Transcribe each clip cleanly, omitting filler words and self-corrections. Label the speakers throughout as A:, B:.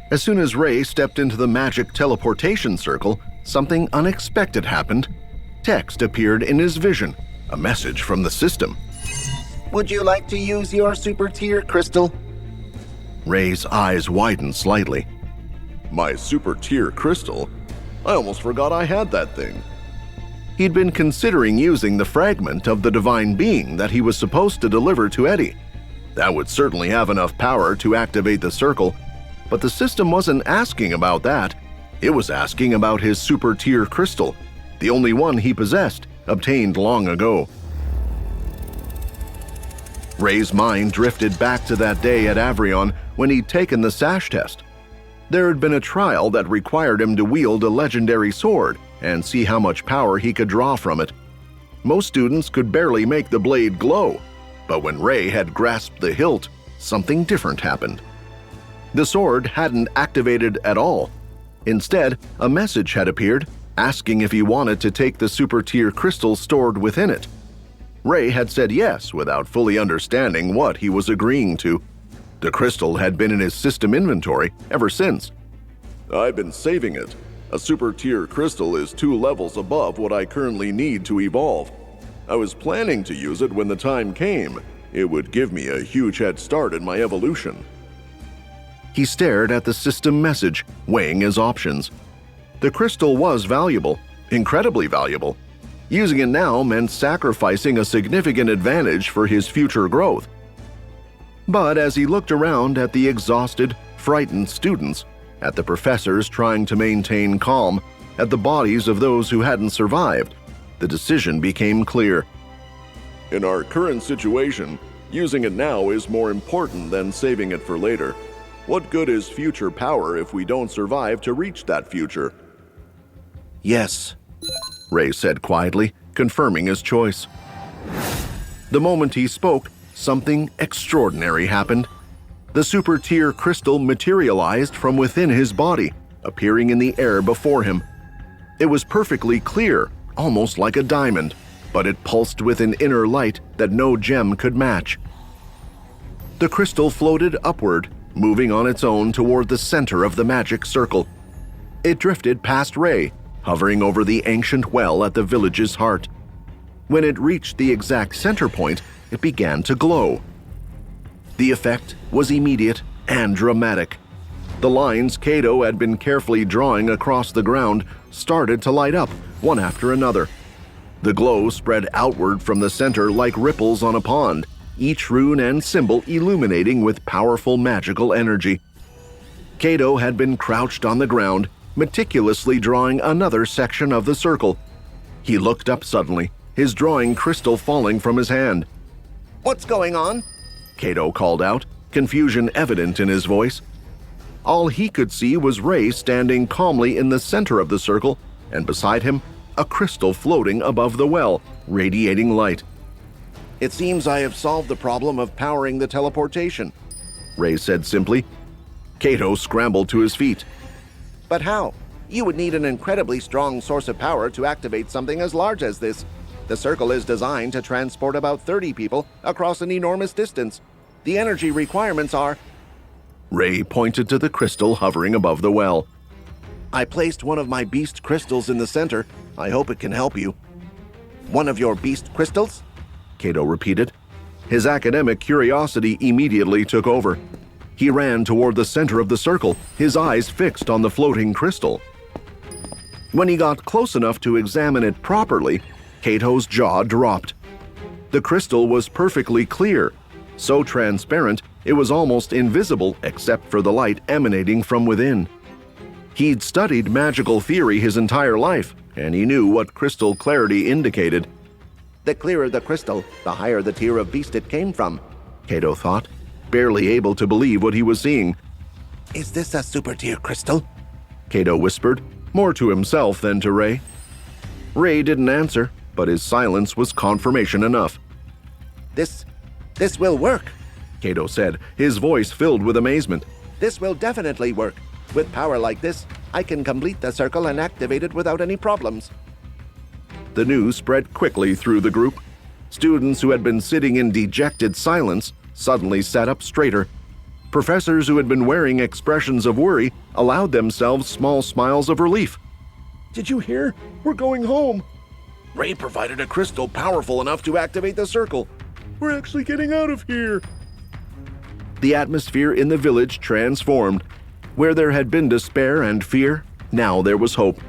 A: As soon as Ray stepped into the magic teleportation circle, something unexpected happened. Text appeared in his vision, a message from the system.
B: Would you like to use your super tier crystal?
A: Ray's eyes widened slightly.
C: My super tier crystal? I almost forgot I had that thing.
A: He'd been considering using the fragment of the divine being that he was supposed to deliver to Eddie. That would certainly have enough power to activate the circle, but the system wasn't asking about that. It was asking about his super tier crystal, the only one he possessed, obtained long ago. Ray's mind drifted back to that day at Avrion when he'd taken the sash test. There had been a trial that required him to wield a legendary sword and see how much power he could draw from it. Most students could barely make the blade glow, but when Ray had grasped the hilt, something different happened. The sword hadn't activated at all. Instead, a message had appeared asking if he wanted to take the super tier crystal stored within it. Ray had said yes without fully understanding what he was agreeing to. The crystal had been in his system inventory ever since.
C: I've been saving it. A super tier crystal is 2 levels above what I currently need to evolve. I was planning to use it when the time came. It would give me a huge head start in my evolution.
A: He stared at the system message, weighing his options. The crystal was valuable, incredibly valuable. Using it now meant sacrificing a significant advantage for his future growth. But as he looked around at the exhausted, frightened students, at the professors trying to maintain calm, at the bodies of those who hadn't survived, the decision became clear.
C: In our current situation, using it now is more important than saving it for later. What good is future power if we don't survive to reach that future?
A: Yes, Ray said quietly, confirming his choice. The moment he spoke, something extraordinary happened. The super tier crystal materialized from within his body, appearing in the air before him. It was perfectly clear, almost like a diamond, but it pulsed with an inner light that no gem could match. The crystal floated upward, moving on its own toward the center of the magic circle. It drifted past Ray, hovering over the ancient well at the village's heart. When it reached the exact center point, it began to glow. The effect was immediate and dramatic. The lines Cato had been carefully drawing across the ground started to light up, one after another. The glow spread outward from the center like ripples on a pond, each rune and symbol illuminating with powerful magical energy. Cato had been crouched on the ground, meticulously drawing another section of the circle. He looked up suddenly, his drawing crystal falling from his hand.
B: What's going on?
A: Cato called out, confusion evident in his voice. All he could see was Ray standing calmly in the center of the circle, and beside him, a crystal floating above the well, radiating light.
B: It seems I have solved the problem of powering the teleportation,
A: Ray said simply. Cato scrambled to his feet.
B: But how? You would need an incredibly strong source of power to activate something as large as this. The circle is designed to transport about 30 people across an enormous distance. The energy requirements are…
A: Ray pointed to the crystal hovering above the well.
B: I placed one of my beast crystals in the center. I hope it can help you. One of your beast crystals?
A: Cato repeated. His academic curiosity immediately took over. He ran toward the center of the circle, his eyes fixed on the floating crystal. When he got close enough to examine it properly, Cato's jaw dropped. The crystal was perfectly clear, so transparent it was almost invisible except for the light emanating from within. He'd studied magical theory his entire life, and he knew what crystal clarity indicated.
B: The clearer the crystal, the higher the tier of beast it came from,
A: Cato thought, barely able to believe what he was seeing.
B: Is this a super tier crystal?
A: Cato whispered, more to himself than to Ray. Ray didn't answer, but his silence was confirmation enough.
B: This will work,
A: Cato said, his voice filled with amazement.
B: This will definitely work. With power like this, I can complete the circle and activate it without any problems.
A: The news spread quickly through the group. Students who had been sitting in dejected silence suddenly sat up straighter. Professors who had been wearing expressions of worry allowed themselves small smiles of relief.
B: Did you hear? We're going home. Ray provided a crystal powerful enough to activate the circle. We're actually getting out of here.
A: The atmosphere in the village transformed. Where there had been despair and fear, now there was hope.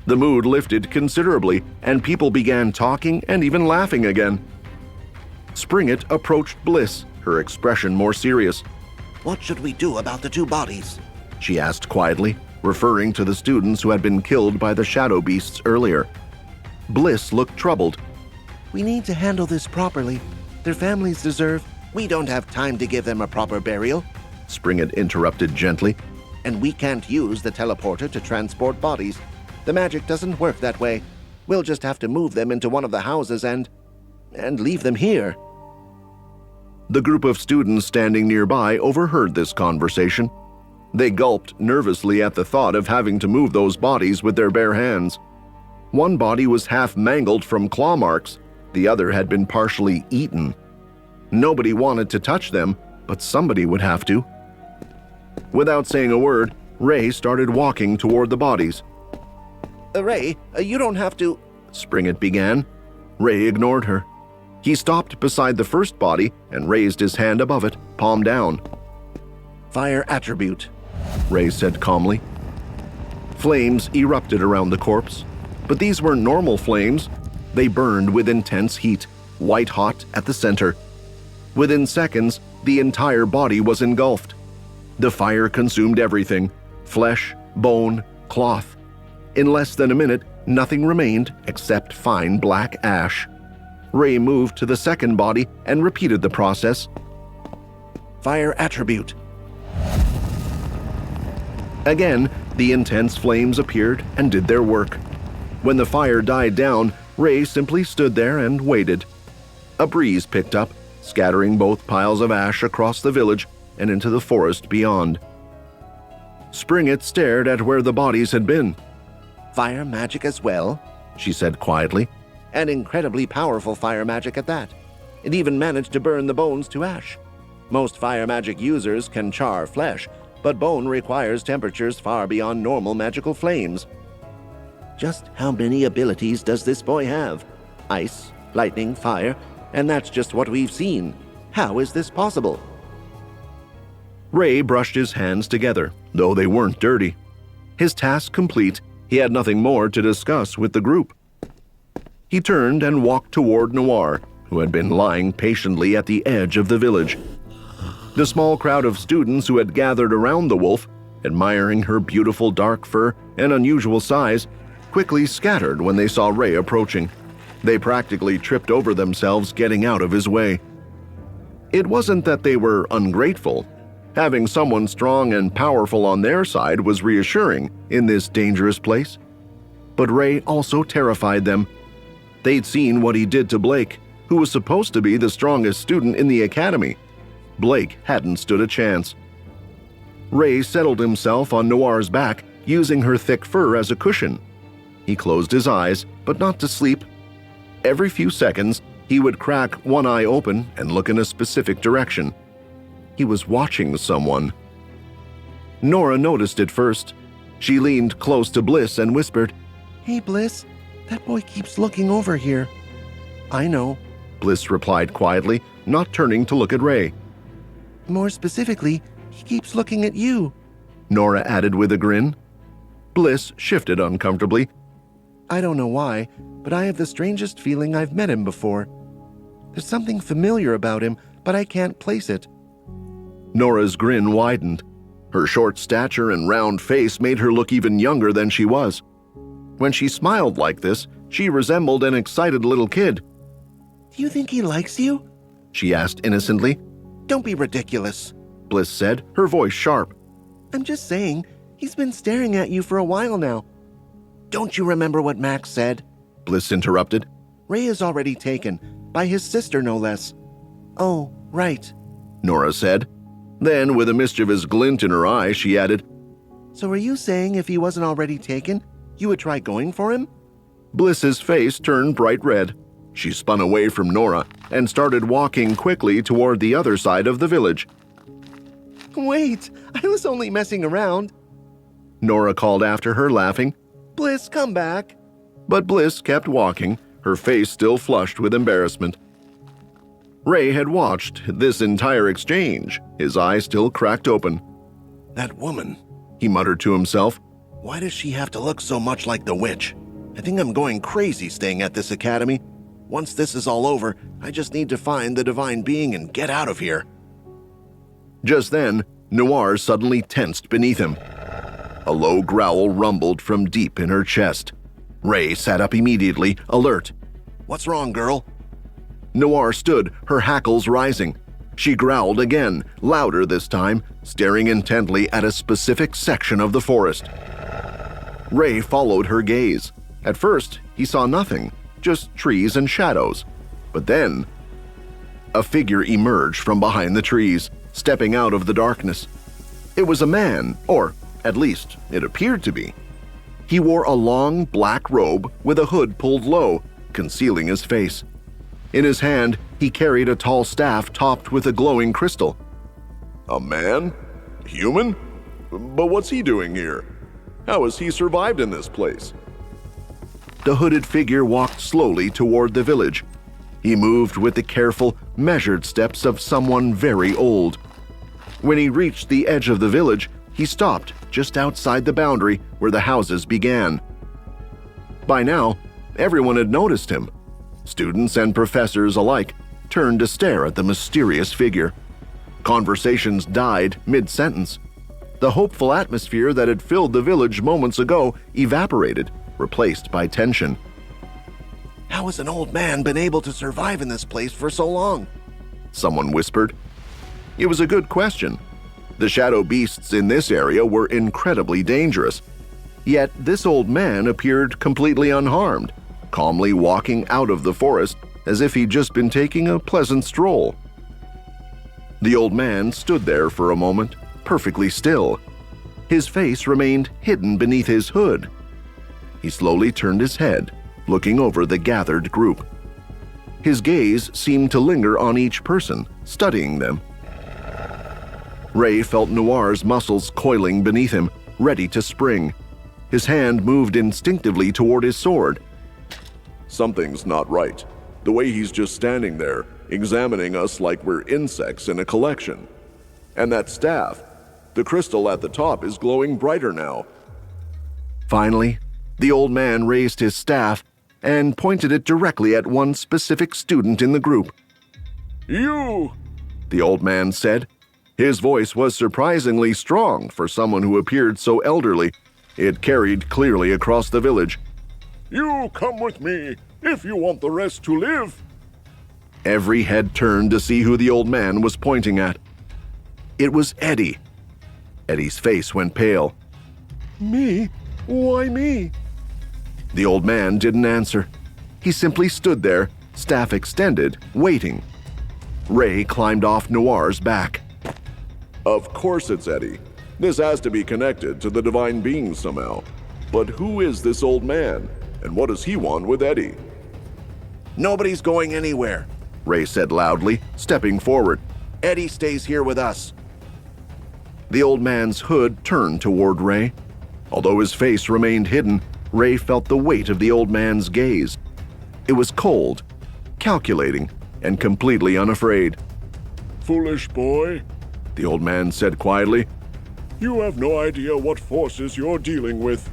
A: The mood lifted considerably, and people began talking and even laughing again. Springett approached Bliss, her expression more serious.
B: What should we do about the two bodies?
A: She asked quietly, referring to the students who had been killed by the shadow beasts earlier. Bliss looked troubled.
B: We need to handle this properly. Their families deserve... We don't have time to give them a proper burial,
A: Springett interrupted gently.
B: and we can't use the teleporter to transport bodies. The magic doesn't work that way. We'll just have to move them into one of the houses and leave them here.
A: The group of students standing nearby overheard this conversation. They gulped nervously at the thought of having to move those bodies with their bare hands. One body was half mangled from claw marks. The other had been partially eaten. Nobody wanted to touch them, but somebody would have to. Without saying a word, Ray started walking toward the bodies.
B: Ray, you don't have to...
A: Springett began. Ray ignored her. He stopped beside the first body and raised his hand above it, palm down.
B: Fire attribute,
A: Ray said calmly. Flames erupted around the corpse, but these weren't normal flames. They burned with intense heat, white hot at the center. Within seconds, the entire body was engulfed. The fire consumed everything: flesh, bone, cloth. In less than a minute, nothing remained except fine black ash. Ray moved to the second body and repeated the process.
B: fire attribute.
A: Again, the intense flames appeared and did their work. When the fire died down, Ray simply stood there and waited. A breeze picked up, scattering both piles of ash across the village and into the forest beyond. Springett stared at where the bodies had been.
B: Fire magic as well,
A: She said quietly.
B: and incredibly powerful fire magic at that. It even managed to burn the bones to ash. Most fire magic users can char flesh, but bone requires temperatures far beyond normal magical flames. Just how many abilities does this boy have? Ice, lightning, fire, and that's just what we've seen. How is this possible?
A: Ray brushed his hands together, though they weren't dirty. His task complete, he had nothing more to discuss with the group. He turned and walked toward Noir, who had been lying patiently at the edge of the village. The small crowd of students who had gathered around the wolf, admiring her beautiful dark fur and unusual size, quickly scattered when they saw Ray approaching. They practically tripped over themselves getting out of his way. It wasn't that they were ungrateful. Having someone strong and powerful on their side was reassuring in this dangerous place. But Ray also terrified them. They'd seen what he did to Blake, who was supposed to be the strongest student in the academy. Blake hadn't stood a chance. Ray settled himself on Noir's back, using her thick fur as a cushion. He closed his eyes, but not to sleep. Every few seconds, he would crack one eye open and look in a specific direction. He was watching someone. Nora noticed it first. She leaned close to Bliss and whispered,
B: Hey, Bliss, that boy keeps looking over here. I know.
A: Bliss replied quietly, not turning to look at Ray.
B: More specifically, he keeps looking at you.
A: Nora added with a grin. Bliss shifted uncomfortably.
B: I don't know why, but I have the strangest feeling I've met him before. There's something familiar about him, but I can't place it.
A: Nora's grin widened. Her short stature and round face made her look even younger than she was. When she smiled like this, she resembled an excited little kid.
B: Do you think he likes you?
A: She asked innocently.
B: Don't be ridiculous.
A: Bliss said, her voice sharp.
B: I'm just saying, he's been staring at you for a while now. Don't you remember what Max said?
A: Bliss interrupted.
B: Ray is already taken, by his sister no less. Oh, right.
A: Nora said. Then, with a mischievous glint in her eye, she added,
B: So are you saying if he wasn't already taken, you would try going for him?
A: Bliss's face turned bright red. She spun away from Nora and started walking quickly toward the other side of the village.
B: Wait, I was only messing around.
A: Nora called after her, laughing.
B: Bliss, come back.
A: But Bliss kept walking, her face still flushed with embarrassment. Ray had watched this entire exchange, his eyes still cracked open.
B: That woman,
A: He muttered to himself.
B: why does she have to look so much like the witch? I think I'm going crazy staying at this academy. Once this is all over, I just need to find the divine being and get out of here.
A: Just then, Noir suddenly tensed beneath him. A low growl rumbled from deep in her chest. Ray sat up immediately, alert.
B: What's wrong, girl?
A: Noir stood, her hackles rising. She growled again, louder this time, staring intently at a specific section of the forest. Ray followed her gaze. At first, he saw nothing, just trees and shadows. But then, a figure emerged from behind the trees, stepping out of the darkness. It was a man, or at least it appeared to be. He wore a long black robe with a hood pulled low, concealing his face. In his hand, he carried a tall staff topped with a glowing crystal.
C: A man? Human? But what's he doing here? How has he survived in this place?
A: The hooded figure walked slowly toward the village. He moved with the careful, measured steps of someone very old. When he reached the edge of the village, he stopped just outside the boundary where the houses began. By now, everyone had noticed him. Students and professors alike turned to stare at the mysterious figure. Conversations died mid-sentence. The hopeful atmosphere that had filled the village moments ago evaporated, replaced by tension.
B: How has an old man been able to survive in this place for so long?
A: Someone whispered. It was a good question. The shadow beasts in this area were incredibly dangerous. Yet this old man appeared completely unharmed, calmly walking out of the forest as if he'd just been taking a pleasant stroll. The old man stood there for a moment, perfectly still. His face remained hidden beneath his hood. He slowly turned his head, looking over the gathered group. His gaze seemed to linger on each person, studying them. Ray felt Noir's muscles coiling beneath him, ready to spring. His hand moved instinctively toward his sword.
C: Something's not right. The way he's just standing there, examining us like we're insects in a collection. And that staff, the crystal at the top is glowing brighter now.
A: Finally, the old man raised his staff and pointed it directly at one specific student in the group.
C: You!
A: The old man said. His voice was surprisingly strong for someone who appeared so elderly. It carried clearly across the village.
C: You come with me, if you want the rest to live.
A: Every head turned to see who the old man was pointing at. It was Eddie. Eddie's face went pale.
C: Me? Why me?
A: The old man didn't answer. He simply stood there, staff extended, waiting. Ray climbed off Noir's back.
C: Of course it's Eddie. This has to be connected to the divine being somehow. But who is this old man? And what does he want with Eddie?
B: Nobody's going anywhere.
A: Ray said loudly, stepping forward.
B: Eddie stays here with us.
A: The old man's hood turned toward Ray. Although his face remained hidden, Ray felt the weight of the old man's gaze. It was cold, calculating, and completely unafraid.
C: Foolish boy,
A: the old man said quietly.
C: You have no idea what forces you're dealing with.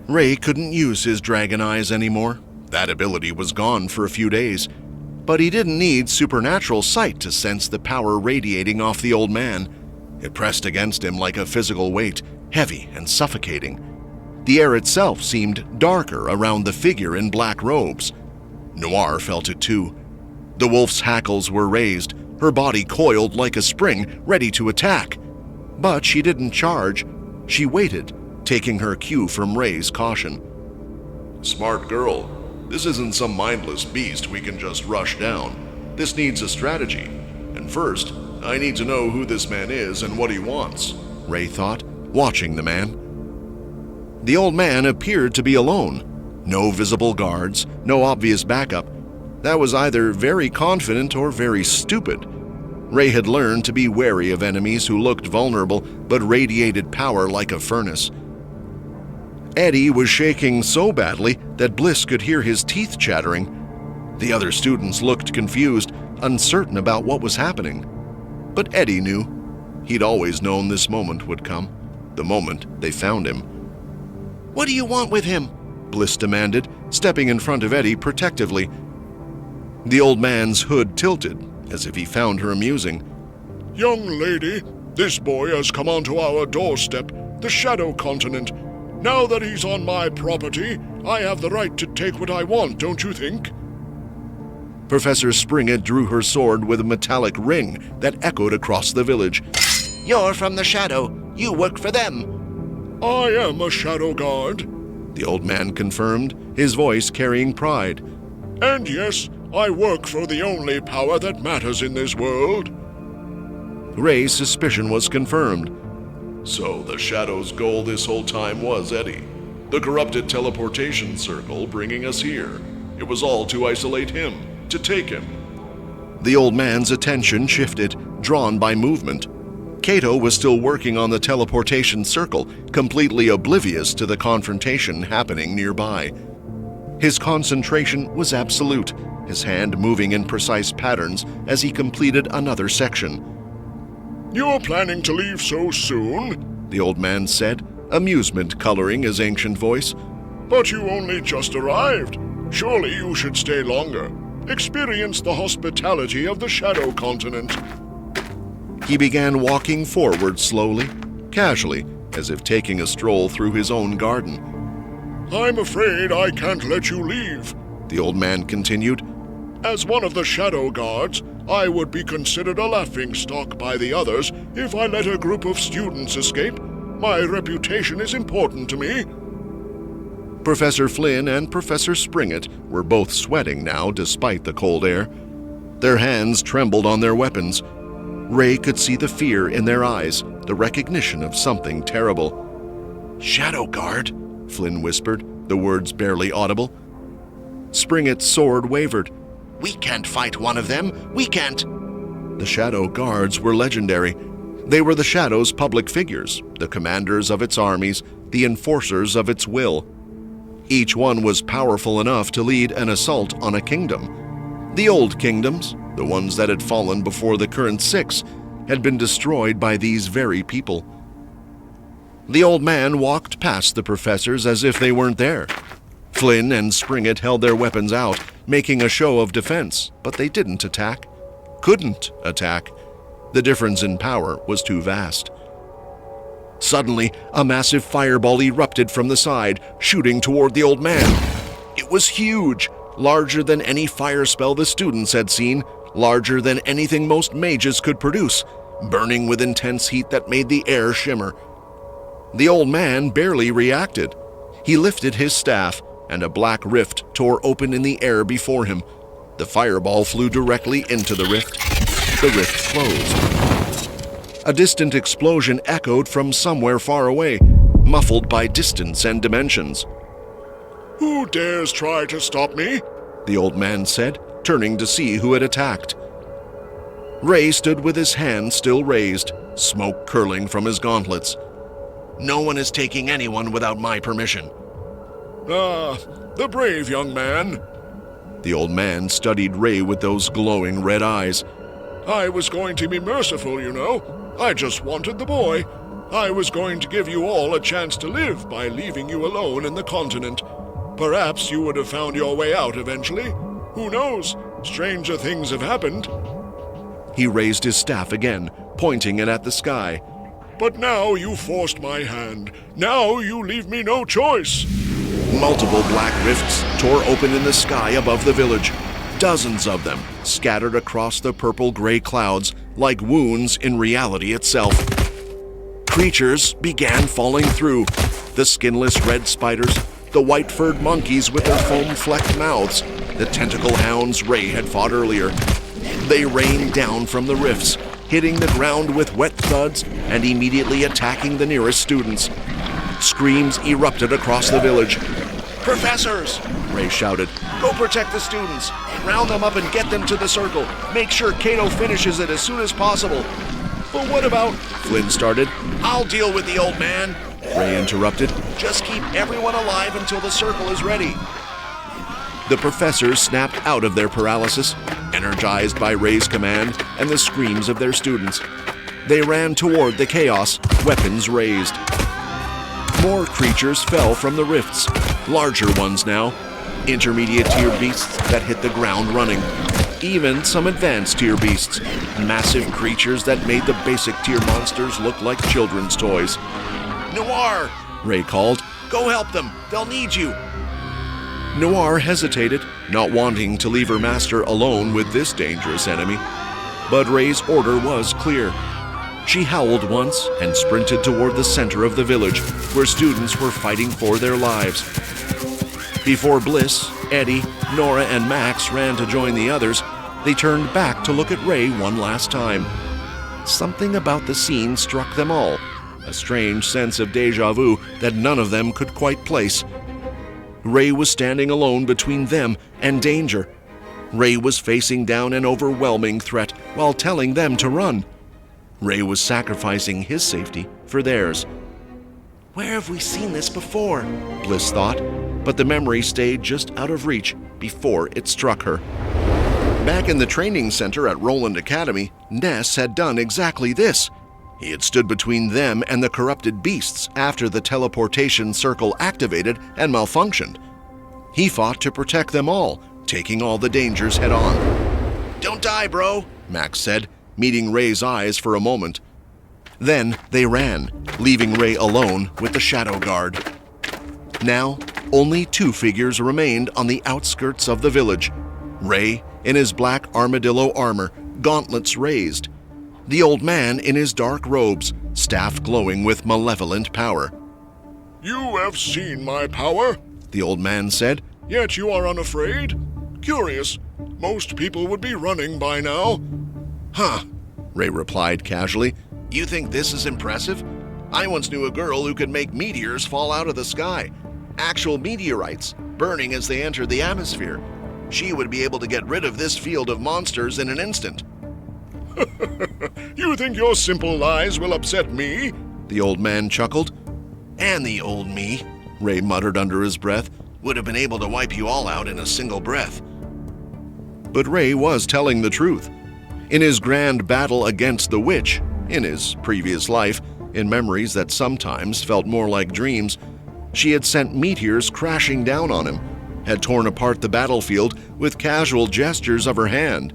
A: Ray couldn't use his dragon eyes anymore. That ability was gone for a few days. But he didn't need supernatural sight to sense the power radiating off the old man. It pressed against him like a physical weight, heavy and suffocating. The air itself seemed darker around the figure in black robes. Noir felt it too. The wolf's hackles were raised, her body coiled like a spring, ready to attack. But she didn't charge. She waited, taking her cue from Ray's caution.
C: Smart girl. This isn't some mindless beast we can just rush down. This needs a strategy. And first, I need to know who this man is and what he wants,
A: Ray thought, watching the man. The old man appeared to be alone. No visible guards, no obvious backup. That was either very confident or very stupid. Ray had learned to be wary of enemies who looked vulnerable but radiated power like a furnace. Eddie was shaking so badly that Bliss could hear his teeth chattering. The other students looked confused, uncertain about what was happening. But Eddie knew. He'd always known this moment would come, the moment they found him. "What do you want with him?" Bliss demanded, stepping in front of Eddie protectively. The old man's hood tilted, as if he found her amusing.
D: "Young lady, this boy has come onto our doorstep, the Shadow Continent. Now that he's on my property, I have the right to take what I want, don't you think?"
A: Professor Springett drew her sword with a metallic ring that echoed across the village.
B: You're from the Shadow. You work for them.
D: "I am a Shadow Guard.
A: The old man confirmed, his voice carrying pride.
D: And yes, I work for the only power that matters in this world."
A: Ray's suspicion was confirmed.
C: So the Shadow's goal this whole time was Eddie. The corrupted teleportation circle bringing us here. It was all to isolate him, to take him.
A: The old man's attention shifted, drawn by movement. Cato was still working on the teleportation circle, completely oblivious to the confrontation happening nearby. His concentration was absolute, his hand moving in precise patterns as he completed another section.
D: "You're planning to leave so soon?"
A: The old man said, amusement coloring his ancient voice.
D: "But you only just arrived. Surely you should stay longer. Experience the hospitality of the Shadow Continent."
A: He began walking forward slowly, casually, as if taking a stroll through his own garden.
D: "I'm afraid I can't let you leave,"
A: The old man continued.
D: "As one of the Shadow Guards, I would be considered a laughingstock by the others if I let a group of students escape. My reputation is important to me."
A: Professor Flynn and Professor Springett were both sweating now despite the cold air. Their hands trembled on their weapons. Ray could see the fear in their eyes, the recognition of something terrible. "Shadow Guard," Flynn whispered, the words barely audible. Springett's sword wavered. "We can't fight one of them. We can't." The Shadow Guards were legendary. They were the Shadow's public figures, the commanders of its armies, the enforcers of its will. Each one was powerful enough to lead an assault on a kingdom. The old kingdoms, the ones that had fallen before the current 6, had been destroyed by these very people. The old man walked past the professors as if they weren't there. Flynn and Springett held their weapons out, making a show of defense, but they didn't attack. Couldn't attack. The difference in power was too vast. Suddenly, a massive fireball erupted from the side, shooting toward the old man. It was huge, larger than any fire spell the students had seen, larger than anything most mages could produce, burning with intense heat that made the air shimmer. The old man barely reacted. He lifted his staff, and a black rift tore open in the air before him. The fireball flew directly into the rift. The rift closed. A distant explosion echoed from somewhere far away, muffled by distance and dimensions.
D: "Who dares try to stop me?"
A: The old man said, turning to see who had attacked. Ray stood with his hand still raised, smoke curling from his gauntlets. "No one is taking anyone without my permission."
D: "Ah, the brave young man."
A: The old man studied Ray with those glowing red eyes.
D: "I was going to be merciful, you know. I just wanted the boy. I was going to give you all a chance to live by leaving you alone in the continent. Perhaps you would have found your way out eventually. Who knows? Stranger things have happened."
A: He raised his staff again, pointing it at the sky.
D: "But now you forced my hand. Now you leave me no choice."
A: Multiple black rifts tore open in the sky above the village. Dozens of them scattered across the purple-gray clouds like wounds in reality itself. Creatures began falling through. The skinless red spiders, the white-furred monkeys with their foam-flecked mouths, the tentacle hounds Ray had fought earlier. They rained down from the rifts, hitting the ground with wet thuds and immediately attacking the nearest students. Screams erupted across the village.
B: Professors!
A: Ray shouted.
B: Go protect the students. Round them up and get them to the circle. Make sure Kato finishes it as soon as possible.
A: But what about... Flynn started.
B: I'll deal with the old man.
A: Ray interrupted.
B: Just keep everyone alive until the circle is ready.
A: The professors snapped out of their paralysis, energized by Ray's command and the screams of their students. They ran toward the chaos, weapons raised. More creatures fell from the rifts, larger ones now, intermediate tier beasts that hit the ground running. Even some advanced tier beasts, massive creatures that made the basic tier monsters look like children's toys.
B: Noir!
A: Ray called.
B: Go help them. They'll need you.
A: Noir hesitated, not wanting to leave her master alone with this dangerous enemy. But Ray's order was clear. She howled once and sprinted toward the center of the village, where students were fighting for their lives. Before Bliss, Eddie, Nora, and Max ran to join the others, they turned back to look at Ray one last time. Something about the scene struck them all, a strange sense of déjà vu that none of them could quite place. Ray was standing alone between them and danger. Ray was facing down an overwhelming threat while telling them to run. Ray was sacrificing his safety for theirs.
B: Where have we seen this before?
A: Bliss thought, but the memory stayed just out of reach before it struck her. Back in the training center at Roland Academy, Ness had done exactly this. He had stood between them and the corrupted beasts after the teleportation circle activated and malfunctioned. He fought to protect them all, taking all the dangers head on.
B: Don't die, bro,
A: Max said, meeting Ray's eyes for a moment. Then they ran, leaving Ray alone with the Shadow Guard. Now, only two figures remained on the outskirts of the village. Ray in his black armadillo armor, gauntlets raised. The old man in his dark robes, staff glowing with malevolent power.
D: You have seen my power,
A: the old man said.
D: Yet you are unafraid? Curious. Most people would be running by now.
B: Huh,
A: Ray replied casually.
B: You think this is impressive? I once knew a girl who could make meteors fall out of the sky. Actual meteorites, burning as they entered the atmosphere. She would be able to get rid of this field of monsters in an instant.
D: You think your simple lies will upset me?
A: The old man chuckled.
B: And the old me,
A: Ray muttered under his breath,
B: would have been able to wipe you all out in a single breath.
A: But Ray was telling the truth. In his grand battle against the witch, in his previous life, in memories that sometimes felt more like dreams, she had sent meteors crashing down on him, had torn apart the battlefield with casual gestures of her hand.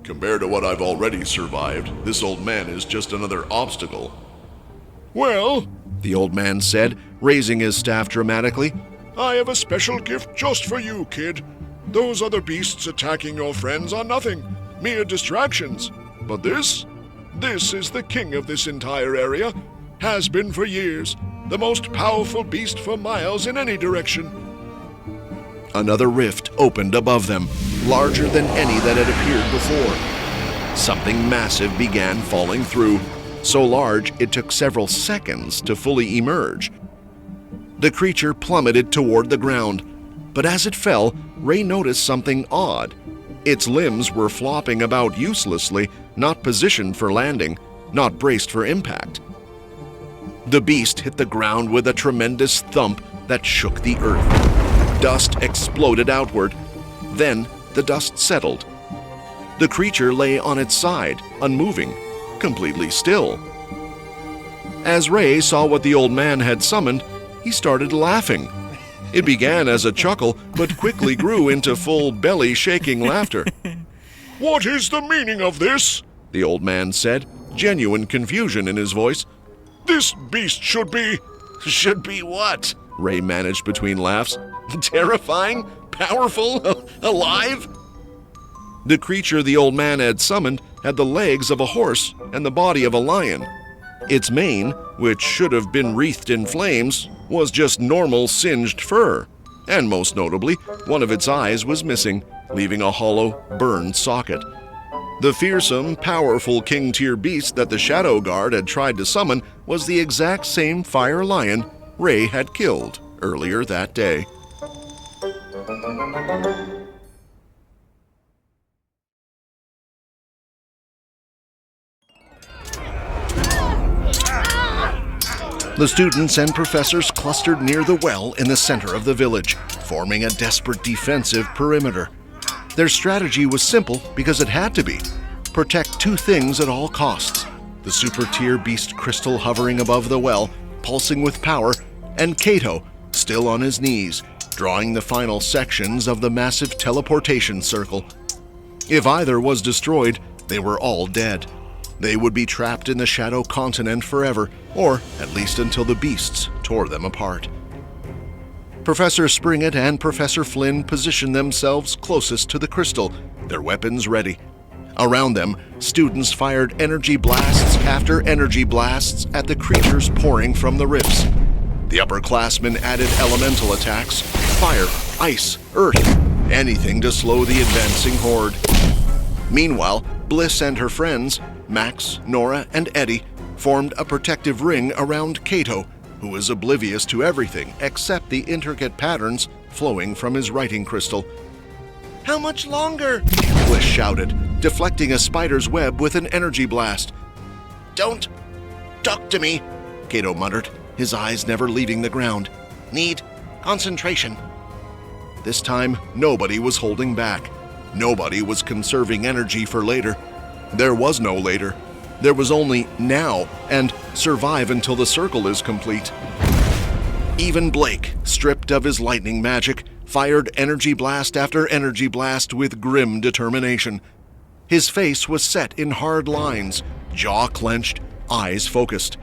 C: Compared to what I've already survived, this old man is just another obstacle.
D: Well,
A: the old man said, raising his staff dramatically,
D: I have a special gift just for you, kid. Those other beasts attacking your friends are nothing, mere distractions. But this is the king of this entire area, has been for years, the most powerful beast for miles in any direction.
A: Another rift opened above them, larger than any that had appeared before. Something massive began falling through, so large it took several seconds to fully emerge. The creature plummeted toward the ground, but as it fell, Ray noticed something odd. Its limbs were flopping about uselessly, not positioned for landing, not braced for impact. The beast hit the ground with a tremendous thump that shook the earth. Dust exploded outward. Then the dust settled. The creature lay on its side, unmoving, completely still. As Ray saw what the old man had summoned, he started laughing. It began as a chuckle, but quickly grew into full belly-shaking laughter.
D: What is the meaning of this?
A: The old man said, genuine confusion in his voice.
D: This beast should be...
B: Should be what?
A: Ray managed between laughs.
B: Terrifying? Powerful? Alive?
A: The creature the old man had summoned had the legs of a horse and the body of a lion. Its mane, which should have been wreathed in flames, was just normal singed fur. And most notably, one of its eyes was missing, leaving a hollow, burned socket. The fearsome, powerful king-tier beast that the Shadow Guard had tried to summon was the exact same fire lion Ray had killed earlier that day. The students and professors clustered near the well in the center of the village, forming a desperate defensive perimeter. Their strategy was simple because it had to be. Protect two things at all costs: the super-tier beast crystal hovering above the well, pulsing with power, and Kato, still on his knees, drawing the final sections of the massive teleportation circle. If either was destroyed, they were all dead. They would be trapped in the Shadow Continent forever, or at least until the beasts tore them apart. Professor Springett and Professor Flynn positioned themselves closest to the crystal, their weapons ready. Around them, students fired energy blasts after energy blasts at the creatures pouring from the rifts. The upperclassmen added elemental attacks: fire, ice, earth, anything to slow the advancing horde. Meanwhile, Bliss and her friends, Max, Nora, and Eddie, formed a protective ring around Kato, who was oblivious to everything except the intricate patterns flowing from his writing crystal. "How much longer?" Bliss shouted, deflecting a spider's web with an energy blast. "Don't talk to me," Kato muttered, his eyes never leaving the ground. "Need concentration." This time, nobody was holding back. Nobody was conserving energy for later. There was no later. There was only now, and survive until the circle is complete. Even Blake, stripped of his lightning magic, fired energy blast after energy blast with grim determination. His face was set in hard lines, jaw clenched, eyes focused.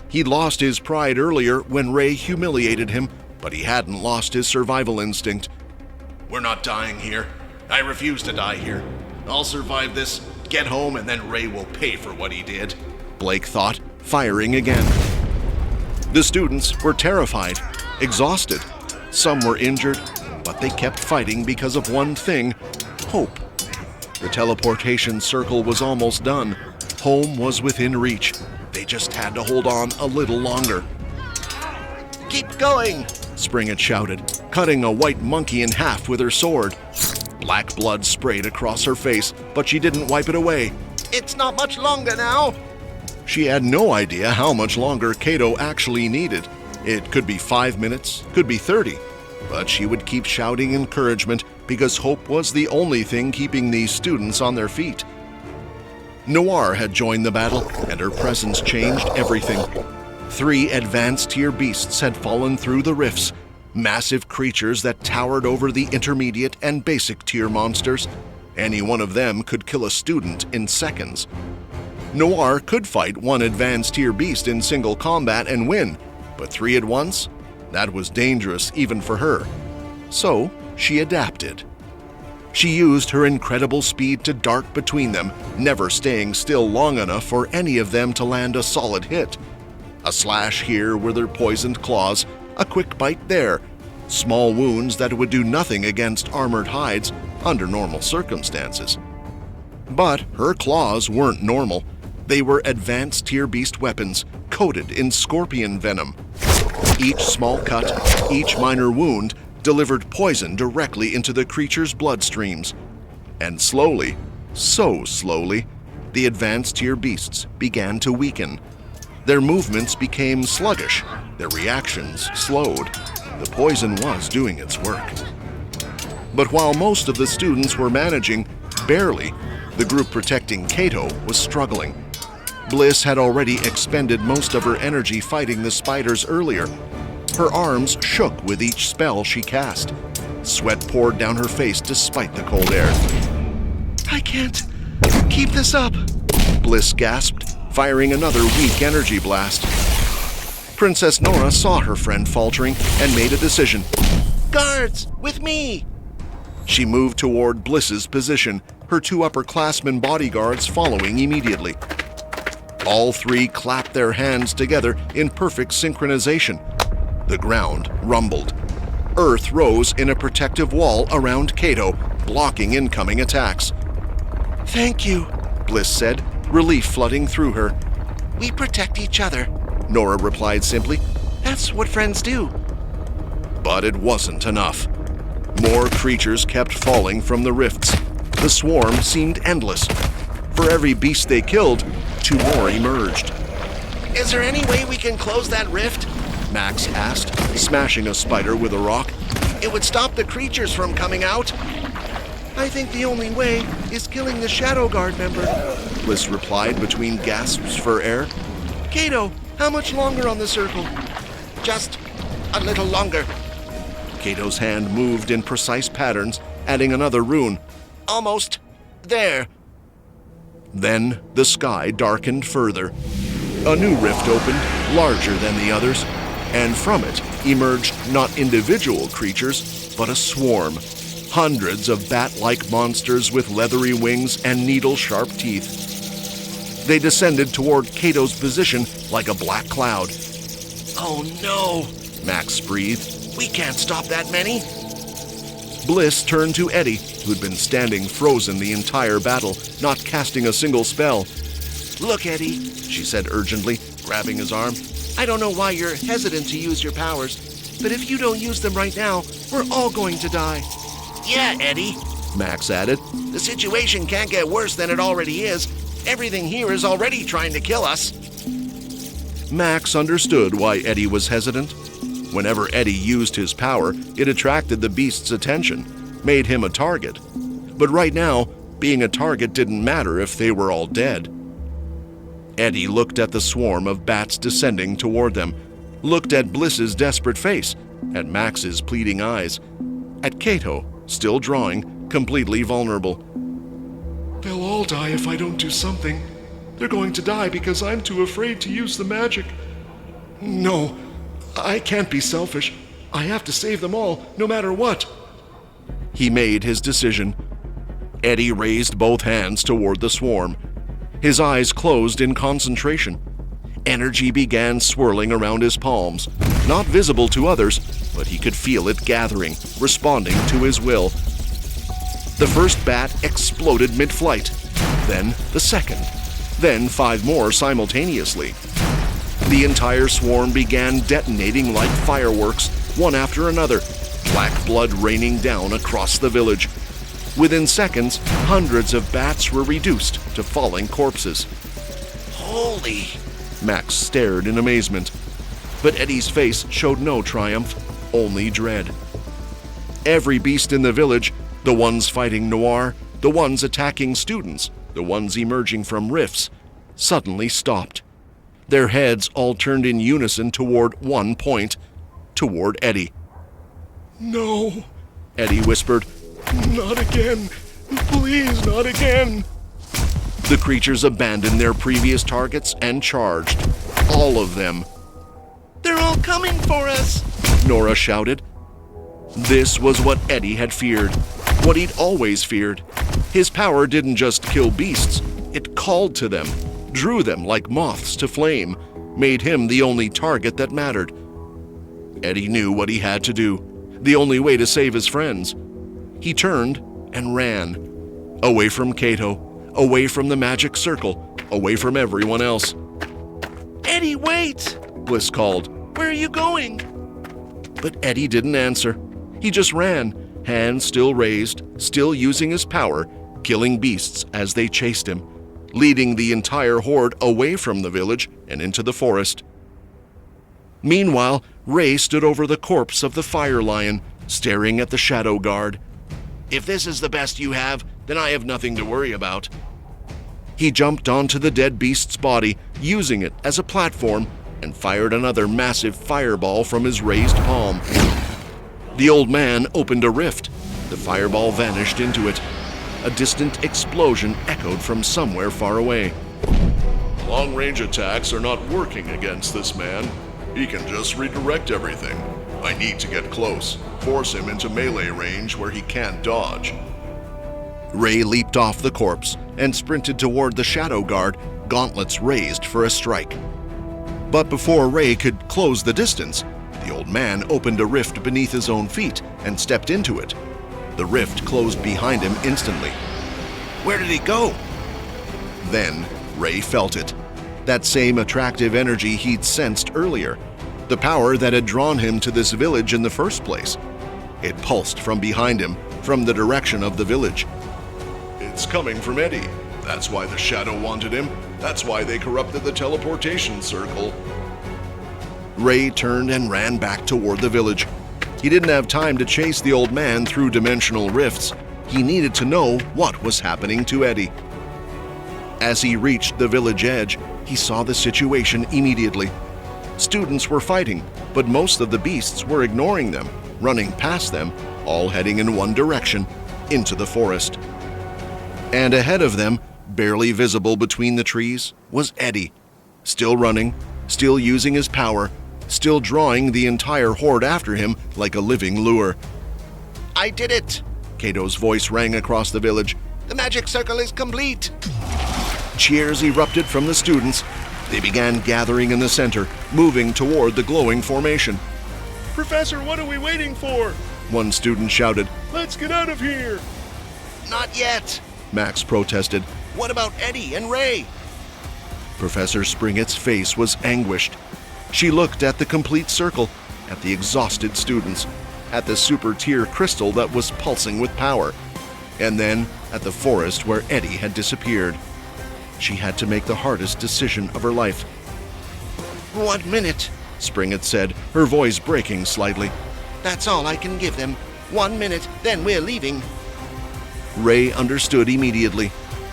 A: He'd lost his pride earlier when Ray humiliated him, but he hadn't lost his survival instinct. "We're not dying here. I refuse to die here. I'll survive this, get home, and then Ray will pay for what he did," Blake thought, firing again. The students were terrified, exhausted. Some were injured, but they kept fighting because of one thing: hope. The teleportation circle was almost done. Home was within reach. They just had to hold on a little longer. "Keep going!" Springett shouted, cutting a white monkey in half with her sword. Black blood sprayed across her face, but she didn't wipe it away. "It's not much longer now." She had no idea how much longer Kato actually needed. It could be 5 minutes, could be 30, but she would keep shouting encouragement because hope was the only thing keeping these students on their feet. Noir had joined the battle, and her presence changed everything. 3 advanced tier beasts had fallen through the rifts, massive creatures that towered over the intermediate and basic tier monsters. Any one of them could kill a student in seconds. Noir could fight one advanced tier beast in single combat and win, but 3 at once? That was dangerous even for her. So she adapted. She used her incredible speed to dart between them, never staying still long enough for any of them to land a solid hit. A slash here with her poisoned claws, a quick bite there, small wounds that would do nothing against armored hides under normal circumstances. But her claws weren't normal. They were advanced tier beast weapons, coated in scorpion venom. Each small cut, each minor wound delivered poison directly into the creature's bloodstreams. And slowly, so slowly, the advanced tier beasts began to weaken. Their movements became sluggish, their reactions slowed. The poison was doing its work. But while most of the students were managing, barely, the group protecting Kato was struggling. Bliss had already expended most of her energy fighting the spiders earlier. Her arms shook with each spell she cast. Sweat poured down her face despite the cold air. "I can't keep this up," Bliss gasped, firing another weak energy blast. Princess Nora saw her friend faltering and made a decision. "Guards, with me!" She moved toward Bliss's position, her 2 upperclassmen bodyguards following immediately. All 3 clapped their hands together in perfect synchronization. The ground rumbled. Earth rose in a protective wall around Kato, blocking incoming attacks. "Thank you," Bliss said, relief flooding through her. "We protect each other," Nora replied simply.
B: That's what friends do.
A: But it wasn't enough. More creatures kept falling from the rifts. The swarm seemed endless. For every beast they killed, 2 more emerged.
B: Is there any way we can close that rift?
A: Max asked, smashing a spider with a rock.
B: It would stop the creatures from coming out. I think the only way is killing the Shadow Guard member,
A: Bliss replied between gasps for air.
B: Kato, how much longer on the circle? Just a little longer.
A: Kato's hand moved in precise patterns, adding another rune.
B: Almost there.
A: Then the sky darkened further. A new rift opened, larger than the others, and from it emerged not individual creatures, but a swarm. Hundreds of bat-like monsters with leathery wings and needle-sharp teeth. They descended toward Kato's position like a black cloud.
B: Oh no,
A: Max breathed.
B: We can't stop that many.
A: Bliss turned to Eddie, who'd been standing frozen the entire battle, not casting a single spell.
B: Look, Eddie, she said urgently, grabbing his arm. I don't know why you're hesitant to use your powers, but if you don't use them right now, we're all going to die. Yeah, Eddie,
A: Max added.
B: The situation can't get worse than it already is. Everything here is already trying to kill us.
A: Max understood why Eddie was hesitant. Whenever Eddie used his power, it attracted the beast's attention, made him a target. But right now, being a target didn't matter if they were all dead. Eddie looked at the swarm of bats descending toward them, looked at Bliss's desperate face, at Max's pleading eyes, at Kato, still drawing, completely vulnerable.
E: They'll all die if I don't do something. They're going to die because I'm too afraid to use the magic. No, I can't be selfish. I have to save them all, no matter what.
A: He made his decision. Eddie raised both hands toward the swarm. His eyes closed in concentration. Energy began swirling around his palms, not visible to others, but he could feel it gathering, responding to his will. The first bat exploded mid-flight, then the second, then 5 more simultaneously. The entire swarm began detonating like fireworks, one after another, black blood raining down across the village. Within seconds, hundreds of bats were reduced to falling corpses.
B: Holy!
A: Max stared in amazement. But Eddie's face showed no triumph, only dread. Every beast in the village, the ones fighting Noir, the ones attacking students, the ones emerging from rifts, suddenly stopped. Their heads all turned in unison toward one point, toward Eddie.
E: No,
A: Eddie whispered.
E: not again. Please, not again.
A: The creatures abandoned their previous targets and charged. All of them.
B: They're all coming for us!
A: Nora shouted. This was what Eddie had feared, what he'd always feared. His power didn't just kill beasts, it called to them, drew them like moths to flame, made him the only target that mattered. Eddie knew what he had to do, the only way to save his friends. He turned and ran, away from Kato, away from the magic circle, away from everyone else.
B: Eddie, wait!
A: Bliss called.
B: Where are you going?
A: But Eddie didn't answer. He just ran, hands still raised, still using his power, killing beasts as they chased him, leading the entire horde away from the village and into the forest. Meanwhile, Ray stood over the corpse of the fire lion, staring at the Shadow Guard.
B: If this is the best you have, then I have nothing to worry about.
A: He jumped onto the dead beast's body, using it as a platform, and fired another massive fireball from his raised palm. The old man opened a rift. The fireball vanished into it. A distant explosion echoed from somewhere far away.
C: Long-range attacks are not working against this man. He can just redirect everything. I need to get close, force him into melee range where he can't dodge.
A: Ray leaped off the corpse and sprinted toward the Shadow Guard, gauntlets raised for a strike. But before Ray could close the distance, the old man opened a rift beneath his own feet and stepped into it. The rift closed behind him instantly.
B: Where did he go?
A: Then Ray felt it, that same attractive energy he'd sensed earlier. the power that had drawn him to this village in the first place. It pulsed from behind him, from the direction of the village.
C: It's coming from Eddie. That's why the shadow wanted him. That's why they corrupted the teleportation circle.
A: Ray turned and ran back toward the village. He didn't have time to chase the old man through dimensional rifts. He needed to know what was happening to Eddie. As he reached the village edge, he saw the situation immediately. Students were fighting, but most of the beasts were ignoring them, running past them, all heading in one direction, into the forest. And ahead of them, barely visible between the trees, was Eddie, still running, still using his power, still drawing the entire horde after him like a living lure.
B: I did it!
A: Kato's voice rang across the village.
B: The magic circle is complete!
A: Cheers erupted from the students. They began gathering in the center, moving toward the glowing formation.
E: Professor, what are we waiting for?
A: One student shouted.
E: Let's get out of here!
B: Not yet!
A: Max protested.
B: What about Eddie and Ray?
A: Professor Springett's face was anguished. She looked at the complete circle, at the exhausted students, at the super tier crystal that was pulsing with power, and then at the forest where Eddie had disappeared. She had to make the hardest decision of her life.
B: 1 minute,
A: Springett said, her voice breaking slightly.
B: That's all I can give them. 1 minute, then we're leaving.
A: Ray understood immediately.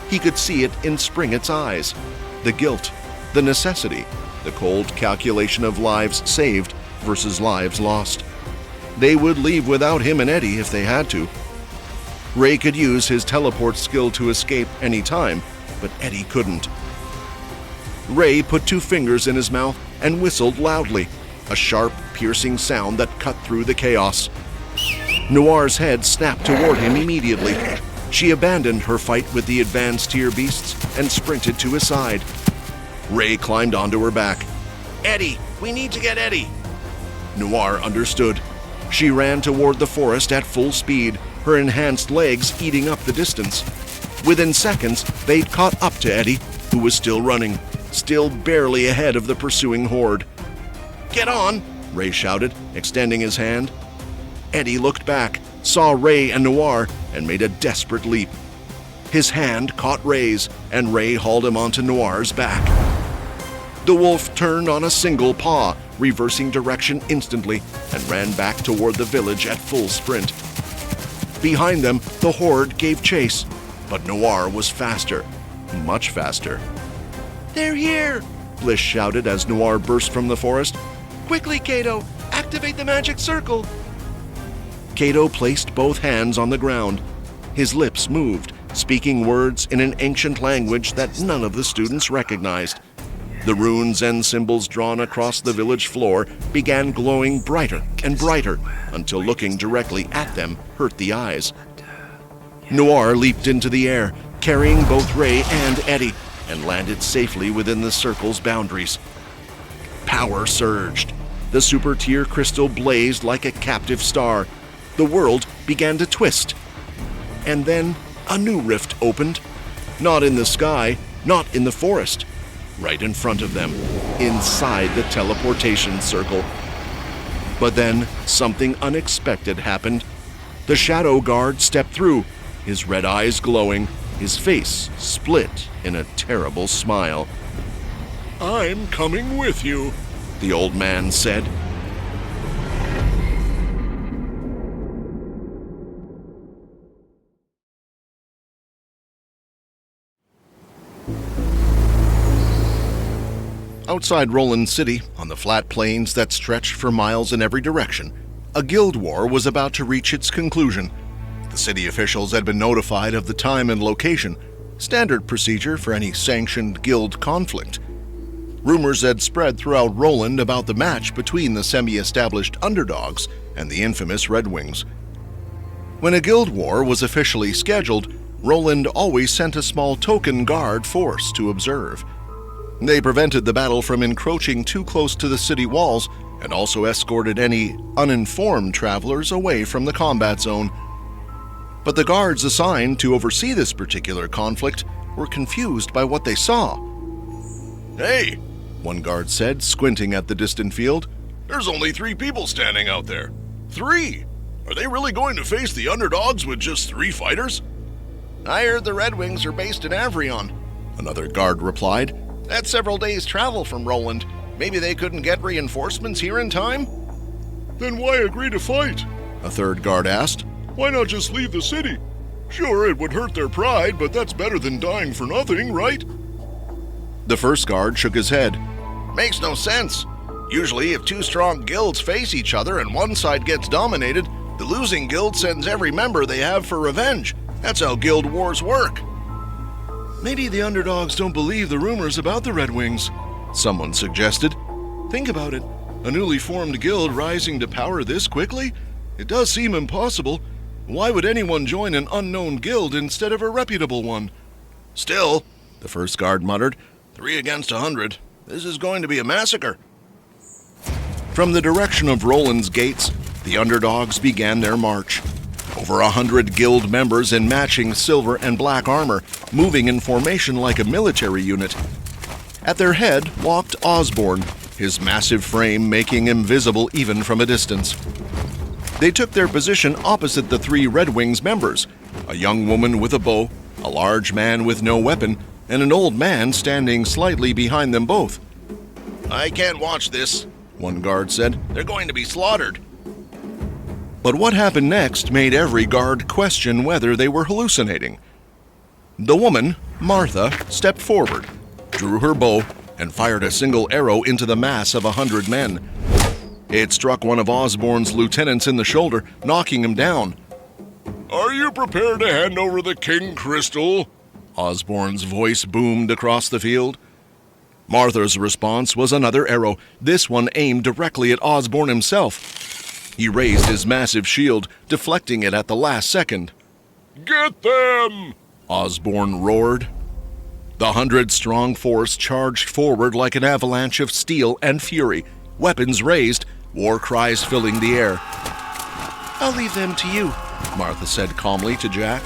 A: He could see it in Springett's eyes. The guilt, the necessity, the cold calculation of lives saved versus lives lost. They would leave without him and Eddie if they had to. Ray could use his teleport skill to escape any time, but Eddie couldn't. Ray put 2 fingers in his mouth and whistled loudly, a sharp, piercing sound that cut through the chaos. Noir's head snapped toward him immediately. She abandoned her fight with the advanced tier beasts and sprinted to his side. Ray climbed onto her back.
B: Eddie! We need to get Eddie!
A: Noir understood. She ran toward the forest at full speed, her enhanced legs eating up the distance. Within seconds, they'd caught up to Eddie, who was still running, still barely ahead of the pursuing horde.
B: Get on!
A: Ray shouted, extending his hand. Eddie looked back, saw Ray and Noir, and made a desperate leap. His hand caught Ray's, and Ray hauled him onto Noir's back. The wolf turned on a single paw, reversing direction instantly, and ran back toward the village at full sprint. Behind them, the horde gave chase, but Noir was faster, much faster.
B: They're here!
A: Bliss shouted as Noir burst from the forest.
B: Quickly, Kato! Activate the magic circle!
A: Kato placed both hands on the ground. His lips moved, speaking words in an ancient language that none of the students recognized. The runes and symbols drawn across the village floor began glowing brighter and brighter until looking directly at them hurt the eyes. Noir leaped into the air, carrying both Ray and Eddie, and landed safely within the circle's boundaries. Power surged. The super tier crystal blazed like a captive star. The world began to twist. And then a new rift opened. Not in the sky, not in the forest. Right in front of them, inside the teleportation circle. But then something unexpected happened. The shadow guard stepped through, his red eyes glowing, his face split in a terrible smile.
D: I'm coming with you,
A: the old man said. Outside Roland City, on the flat plains that stretched for miles in every direction, a guild war was about to reach its conclusion. The city officials had been notified of the time and location, standard procedure for any sanctioned guild conflict. Rumors had spread throughout Roland about the match between the semi-established underdogs and the infamous Red Wings. When a guild war was officially scheduled, Roland always sent a small token guard force to observe. They prevented the battle from encroaching too close to the city walls and also escorted any uninformed travelers away from the combat zone. But the guards assigned to oversee this particular conflict were confused by what they saw.
C: Hey,
A: one guard said, squinting at the distant field.
D: There's only 3 people standing out there. 3? Are they really going to face the underdogs with just 3 fighters?
B: I heard the Red Wings are based in Avrion,
A: Another guard replied.
B: that's several days' travel from Roland. Maybe they couldn't get reinforcements here in time?
D: Then why agree to fight?
A: A third guard asked.
D: Why not just leave the city? Sure, it would hurt their pride, but that's better than dying for nothing, right?
A: The first guard shook his head.
B: Makes no sense. Usually, if 2 strong guilds face each other and one side gets dominated, the losing guild sends every member they have for revenge. That's how guild wars work.
E: Maybe the underdogs don't believe the rumors about the Red Wings,
A: Someone suggested.
E: Think about it. A newly formed guild rising to power this quickly? It does seem impossible. Why would anyone join an unknown guild instead of a reputable one?
B: Still,
A: The first guard muttered.
B: 3 against 100. This is going to be a massacre.
A: From the direction of Roland's gates, the underdogs began their march. Over 100 guild members in matching silver and black armor, moving in formation like a military unit. At their head walked Osborne, his massive frame making him visible even from a distance. They took their position opposite the 3 Red Wings members, a young woman with a bow, a large man with no weapon, and an old man standing slightly behind them both.
B: I can't watch this,
A: One guard said.
B: they're going to be slaughtered.
A: But what happened next made every guard question whether they were hallucinating. The woman, Martha, stepped forward, drew her bow, and fired a single arrow into the mass of 100 men. It struck one of Osborne's lieutenants in the shoulder, knocking him down.
D: Are you prepared to hand over the King Crystal?
A: Osborne's voice boomed across the field. Martha's response was another arrow, this one aimed directly at Osborne himself. He raised his massive shield, deflecting it at the last second.
D: Get them!
A: Osborne roared. The 100-strong force charged forward like an avalanche of steel and fury, weapons raised, war cries filling the air.
B: I'll leave them to you,
A: Martha said calmly to Jack.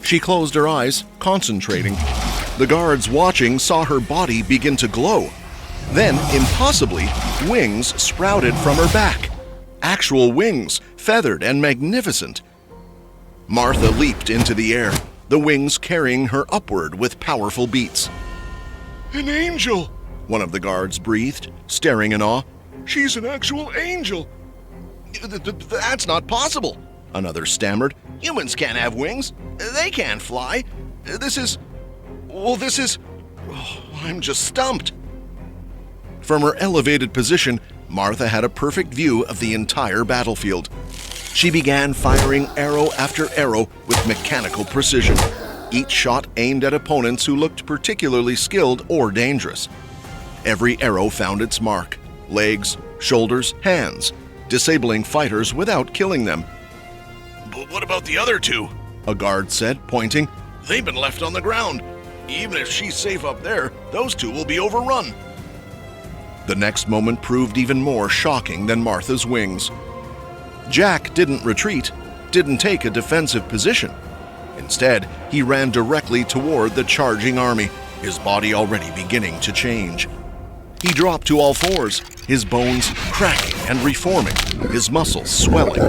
A: She closed her eyes, concentrating. The guards watching saw her body begin to glow. Then, impossibly, wings sprouted from her back. Actual wings, feathered and magnificent. Martha leaped into the air, the wings carrying her upward with powerful beats.
D: An angel!
A: One of the guards breathed, staring in awe.
D: She's an actual angel!
B: That's not possible,
A: Another stammered.
B: Humans can't have wings. They can't fly. This is... I'm just stumped.
A: From her elevated position, Martha had a perfect view of the entire battlefield. She began firing arrow after arrow with mechanical precision, each shot aimed at opponents who looked particularly skilled or dangerous. Every arrow found its mark: legs, shoulders, hands, disabling fighters without killing them.
B: But what about the other 2?
A: A guard said, pointing.
B: They've been left on the ground. Even if she's safe up there, those 2 will be overrun.
A: The next moment proved even more shocking than Martha's wings. Jack didn't retreat, didn't take a defensive position. Instead, he ran directly toward the charging army, his body already beginning to change. He dropped to all fours, his bones cracking and reforming, his muscles swelling.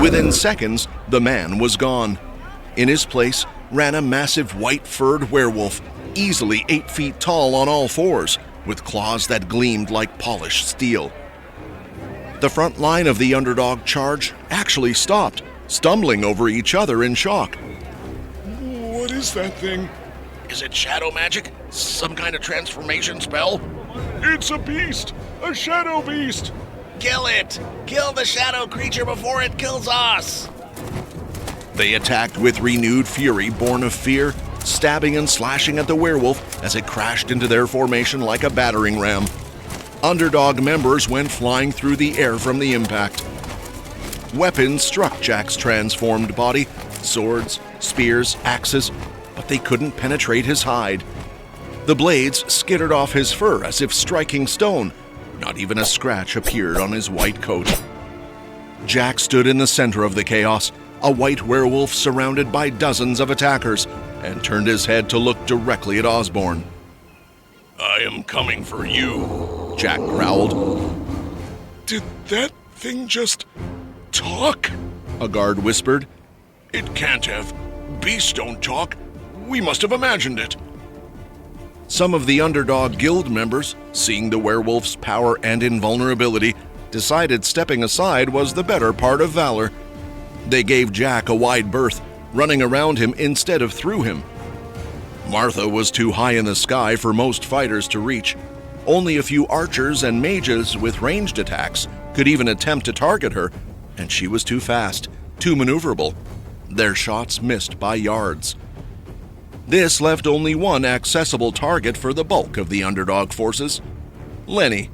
A: Within seconds, the man was gone. In his place ran a massive white-furred werewolf, easily 8 feet tall on all fours, with claws that gleamed like polished steel. The front line of the underdog charge actually stopped, stumbling over each other in shock.
D: What is that thing?
B: Is it shadow magic? Some kind of transformation spell?
D: It's a beast! A shadow beast!
B: Kill it! Kill the shadow creature before it kills us!
A: They attacked with renewed fury born of fear, stabbing and slashing at the werewolf as it crashed into their formation like a battering ram. Underdog members went flying through the air from the impact. Weapons struck Jack's transformed body, swords, spears, axes, but they couldn't penetrate his hide. The blades skittered off his fur as if striking stone. Not even a scratch appeared on his white coat. Jack stood in the center of the chaos, a white werewolf surrounded by dozens of attackers, and turned his head to look directly at Osborne.
D: I am coming for you.
A: Jack growled.
D: Did that thing just talk?
A: A guard whispered.
D: It can't have. Beasts don't talk. We must have imagined it.
A: Some of the underdog guild members, seeing the werewolf's power and invulnerability, decided stepping aside was the better part of valor. They gave Jack a wide berth, running around him instead of through him. Martha was too high in the sky for most fighters to reach. Only a few archers and mages with ranged attacks could even attempt to target her, and she was too fast, too maneuverable. Their shots missed by yards. This left only one accessible target for the bulk of the underdog forces: Lenny.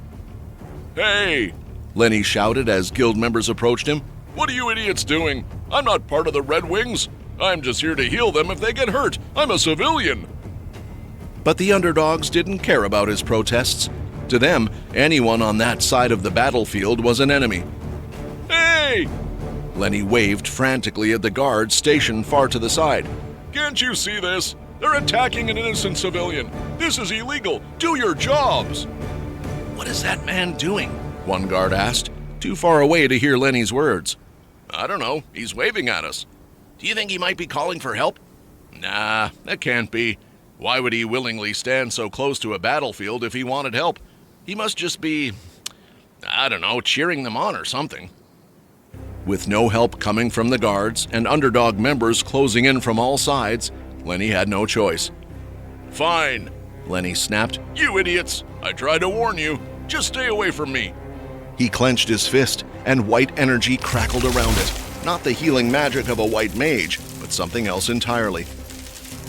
D: Hey!
A: Lenny shouted as guild members approached him.
D: What are you idiots doing? I'm not part of the Red Wings. I'm just here to heal them if they get hurt. I'm a civilian.
A: But the underdogs didn't care about his protests. To them, anyone on that side of the battlefield was an enemy.
D: Hey!
A: Lenny waved frantically at the guards stationed far to the side.
D: Can't you see this? They're attacking an innocent civilian. This is illegal. Do your jobs.
A: What is that man doing? One guard asked, too far away to hear Lenny's words.
D: I don't know. He's waving at us.
A: Do you think he might be calling for help?
D: Nah, that can't be. Why would he willingly stand so close to a battlefield if he wanted help? He must just be, I don't know, cheering them on or something.
A: With no help coming from the guards and underdog members closing in from all sides, Lenny had no choice.
D: Fine,
A: Lenny snapped.
D: You idiots! I tried to warn you. Just stay away from me.
A: He clenched his fist, and white energy crackled around it. Not the healing magic of a white mage, but something else entirely.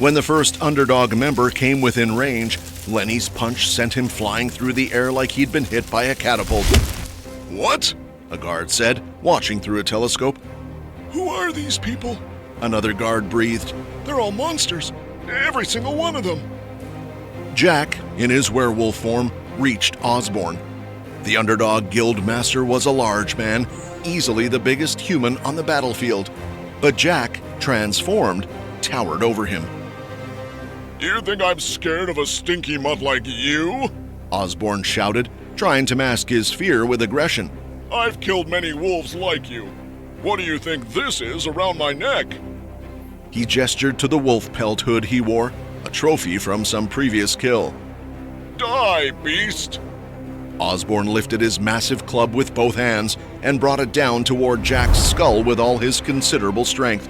A: When the first underdog member came within range, Lenny's punch sent him flying through the air like he'd been hit by a catapult.
D: What?
A: A guard said, watching through a telescope.
D: Who are these people?
A: Another guard breathed.
D: They're all monsters. Every single one of them.
A: Jack, in his werewolf form, reached Osborne. The underdog guild master was a large man, easily the biggest human on the battlefield. But Jack, transformed, towered over him.
D: You think I'm scared of a stinky mutt like you?
A: Osborne shouted, trying to mask his fear with aggression.
D: I've killed many wolves like you. What do you think this is around my neck?
A: He gestured to the wolf pelt hood he wore, a trophy from some previous kill.
D: Die, beast!
A: Osborne lifted his massive club with both hands and brought it down toward Jack's skull with all his considerable strength.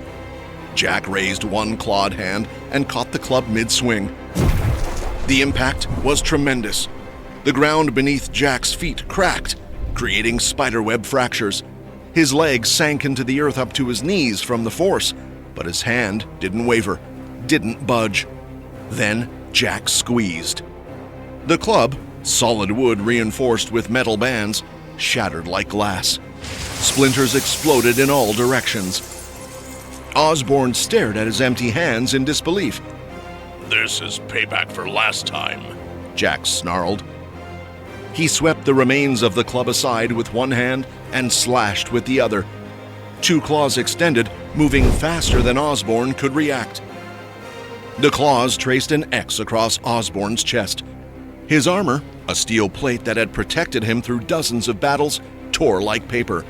A: Jack raised one clawed hand and caught the club mid-swing. The impact was tremendous. The ground beneath Jack's feet cracked, creating spiderweb fractures. His legs sank into the earth up to his knees from the force, but his hand didn't waver, didn't budge. Then Jack squeezed. The club, solid wood reinforced with metal bands, shattered like glass. Splinters exploded in all directions. Osborne stared at his empty hands in disbelief.
D: This is payback for last time,
A: Jack snarled. He swept the remains of the club aside with one hand and slashed with the other. Two claws extended, moving faster than Osborne could react. The claws traced an X across Osborne's chest. His armor, a steel plate that had protected him through dozens of battles, tore like paper.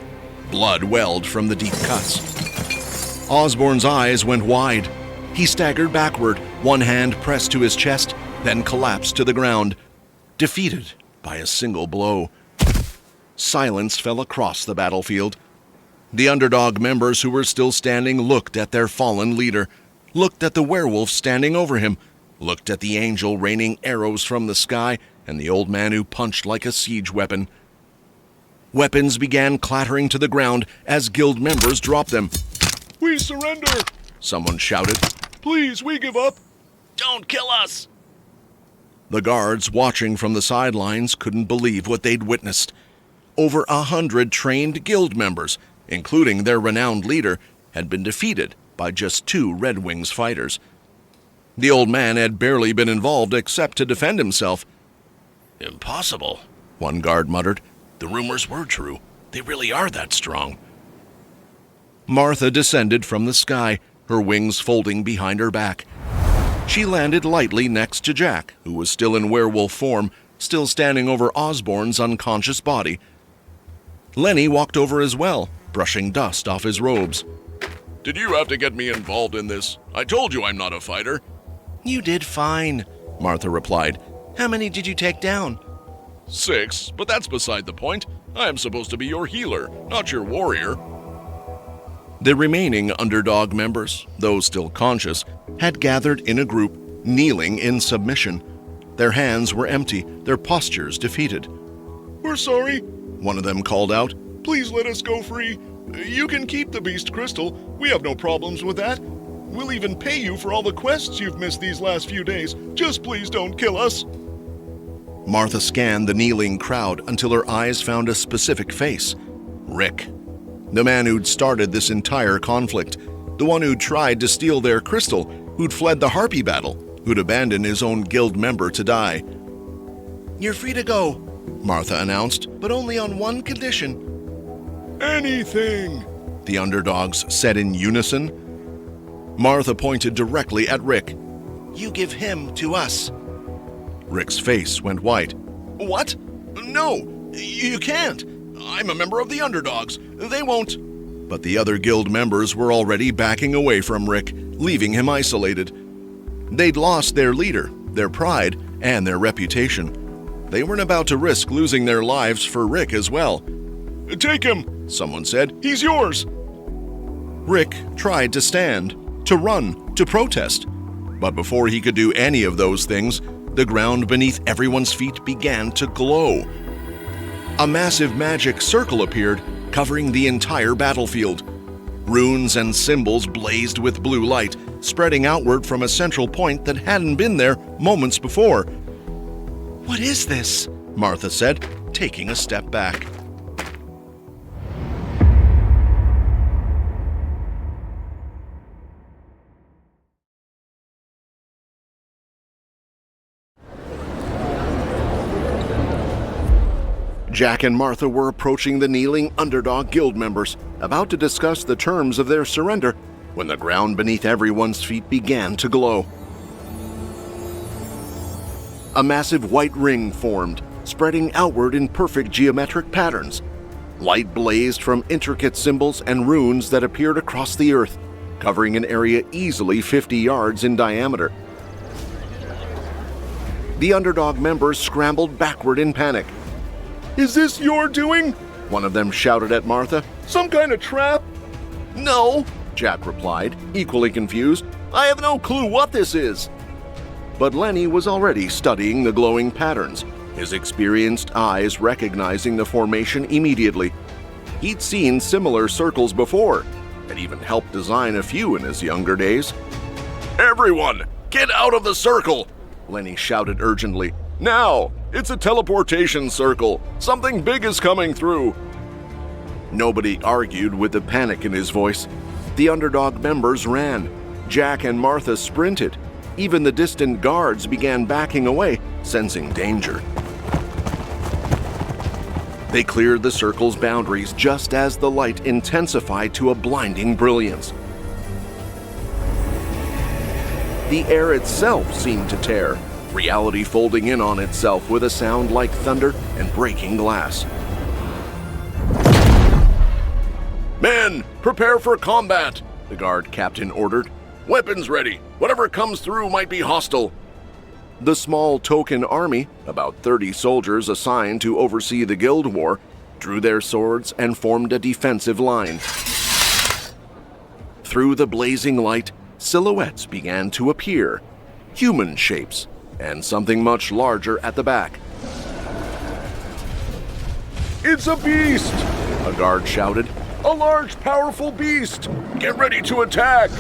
A: Blood welled from the deep cuts. Osborne's eyes went wide. He staggered backward, one hand pressed to his chest, then collapsed to the ground, defeated by a single blow. Silence fell across the battlefield. The underdog members who were still standing looked at their fallen leader, looked at the werewolf standing over him, looked at the angel raining arrows from the sky, and the old man who punched like a siege weapon. Weapons began clattering to the ground as guild members dropped them.
D: We surrender!
A: Someone shouted.
D: Please, we give up!
A: Don't kill us! The guards, watching from the sidelines, couldn't believe what they'd witnessed. Over 100 trained guild members, including their renowned leader, had been defeated by just 2 Red Wings fighters. The old man had barely been involved except to defend himself.
B: Impossible,
A: one guard muttered.
B: The rumors were true. They really are that strong.
A: Martha descended from the sky, her wings folding behind her back. She landed lightly next to Jack, who was still in werewolf form, still standing over Osborne's unconscious body. Lenny walked over as well, brushing dust off his robes.
D: Did you have to get me involved in this? I told you I'm not a fighter.
A: You did fine, Martha replied. How many did you take down?
D: 6, but that's beside the point. I am supposed to be your healer, not your warrior.
A: The remaining underdog members, those still conscious, had gathered in a group, kneeling in submission. Their hands were empty, their postures defeated.
D: We're sorry,
A: one of them called out.
D: Please let us go free. You can keep the beast crystal. We have no problems with that. We'll even pay you for all the quests you've missed these last few days. Just please don't kill us.
A: Martha scanned the kneeling crowd until her eyes found a specific face. Rick. The man who'd started this entire conflict. The one who'd tried to steal their crystal, who'd fled the Harpy battle, who'd abandoned his own guild member to die. You're free to go, Martha announced, but only on one condition.
D: Anything,
A: the underdogs said in unison. Martha pointed directly at Rick. You give him to us. Rick's face went white. What? No, you can't. I'm a member of the underdogs. They won't. But the other guild members were already backing away from Rick, leaving him isolated. They'd lost their leader, their pride, and their reputation. They weren't about to risk losing their lives for Rick as well.
D: Take him,
A: someone said.
D: He's yours.
A: Rick tried to stand, to run, to protest. But before he could do any of those things, the ground beneath everyone's feet began to glow. A massive magic circle appeared, covering the entire battlefield. Runes and symbols blazed with blue light, spreading outward from a central point that hadn't been there moments before. What is this? Martha said, taking a step back. Jack and Martha were approaching the kneeling underdog guild members, about to discuss the terms of their surrender, when the ground beneath everyone's feet began to glow. A massive white ring formed, spreading outward in perfect geometric patterns. Light blazed from intricate symbols and runes that appeared across the earth, covering an area easily 50 yards in diameter. The underdog members scrambled backward in panic.
D: Is this your doing?
A: One of them shouted at Martha.
D: Some kind of trap?
A: No, Jack replied, equally confused. I have no clue what this is. But Lenny was already studying the glowing patterns, his experienced eyes recognizing the formation immediately. He'd seen similar circles before, and even helped design a few in his younger days.
D: Everyone, get out of the circle!
A: Lenny shouted urgently.
D: Now! It's a teleportation circle. Something big is coming through.
A: Nobody argued with the panic in his voice. The underdog members ran. Jack and Martha sprinted. Even the distant guards began backing away, sensing danger. They cleared the circle's boundaries just as the light intensified to a blinding brilliance. The air itself seemed to tear, reality folding in on itself with a sound like thunder and breaking glass.
D: Men, prepare for combat,
A: the guard captain ordered.
D: Weapons ready. Whatever comes through might be hostile.
A: The small token army, about 30 soldiers assigned to oversee the guild war, drew their swords and formed a defensive line. Through the blazing light, silhouettes began to appear, human shapes, and something much larger at the back.
D: It's a beast!
A: A guard shouted.
D: A large, powerful beast! Get ready to attack!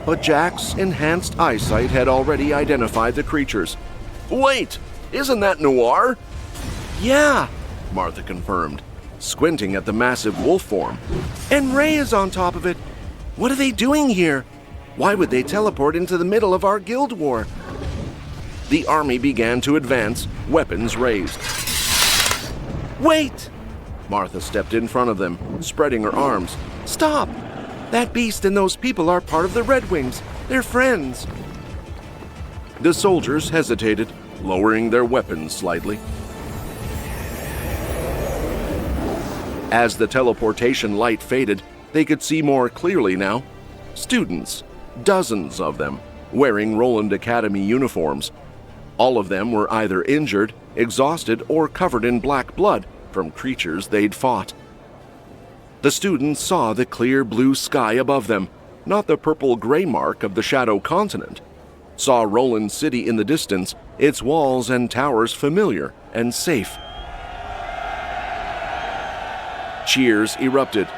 A: But Jack's enhanced eyesight had already identified the creatures.
D: Wait! Isn't that Noir?
A: Yeah, Martha confirmed, squinting at the massive wolf form. And Ray is on top of it. What are they doing here? Why would they teleport into the middle of our guild war? The army began to advance, weapons raised. Wait! Martha stepped in front of them, spreading her arms. Stop! That beast and those people are part of the Red Wings. They're friends. The soldiers hesitated, lowering their weapons slightly. As the teleportation light faded, they could see more clearly now. Students, dozens of them, wearing Roland Academy uniforms. All of them were either injured, exhausted, or covered in black blood from creatures they'd fought. The students saw the clear blue sky above them, not the purple-gray mark of the Shadow Continent. Saw Roland City in the distance, its walls and towers familiar and safe. Cheers erupted.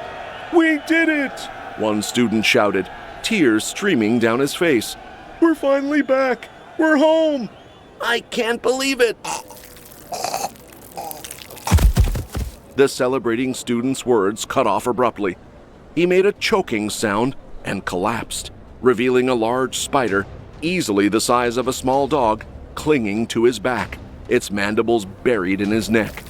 A: "We did it!" one student shouted, tears streaming down his face. "We're finally back! We're home!"
B: I can't believe it!
A: The celebrating student's words cut off abruptly. He made a choking sound and collapsed, revealing a large spider, easily the size of a small dog, clinging to his back, its mandibles buried in his neck.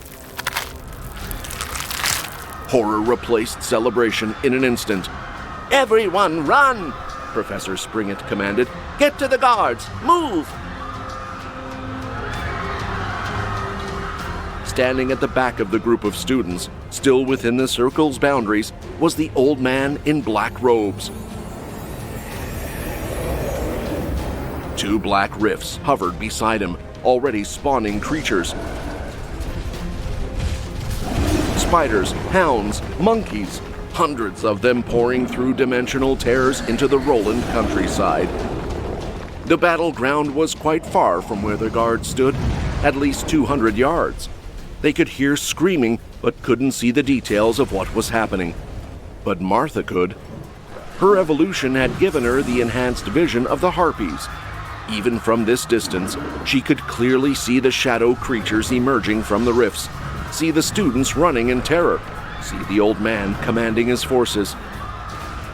A: Horror replaced celebration in an instant.
B: Everyone run! Professor Springett commanded. Get to the guards! Move!
A: Standing at the back of the group of students, still within the circle's boundaries, was the old man in black robes. Two black rifts hovered beside him, already spawning creatures. Spiders, hounds, monkeys, hundreds of them pouring through dimensional tears into the Roland countryside. The battleground was quite far from where the guards stood, at least 200 yards. They could hear screaming, but couldn't see the details of what was happening. But Martha could. Her evolution had given her the enhanced vision of the harpies. Even from this distance, she could clearly see the shadow creatures emerging from the rifts, see the students running in terror, see the old man commanding his forces.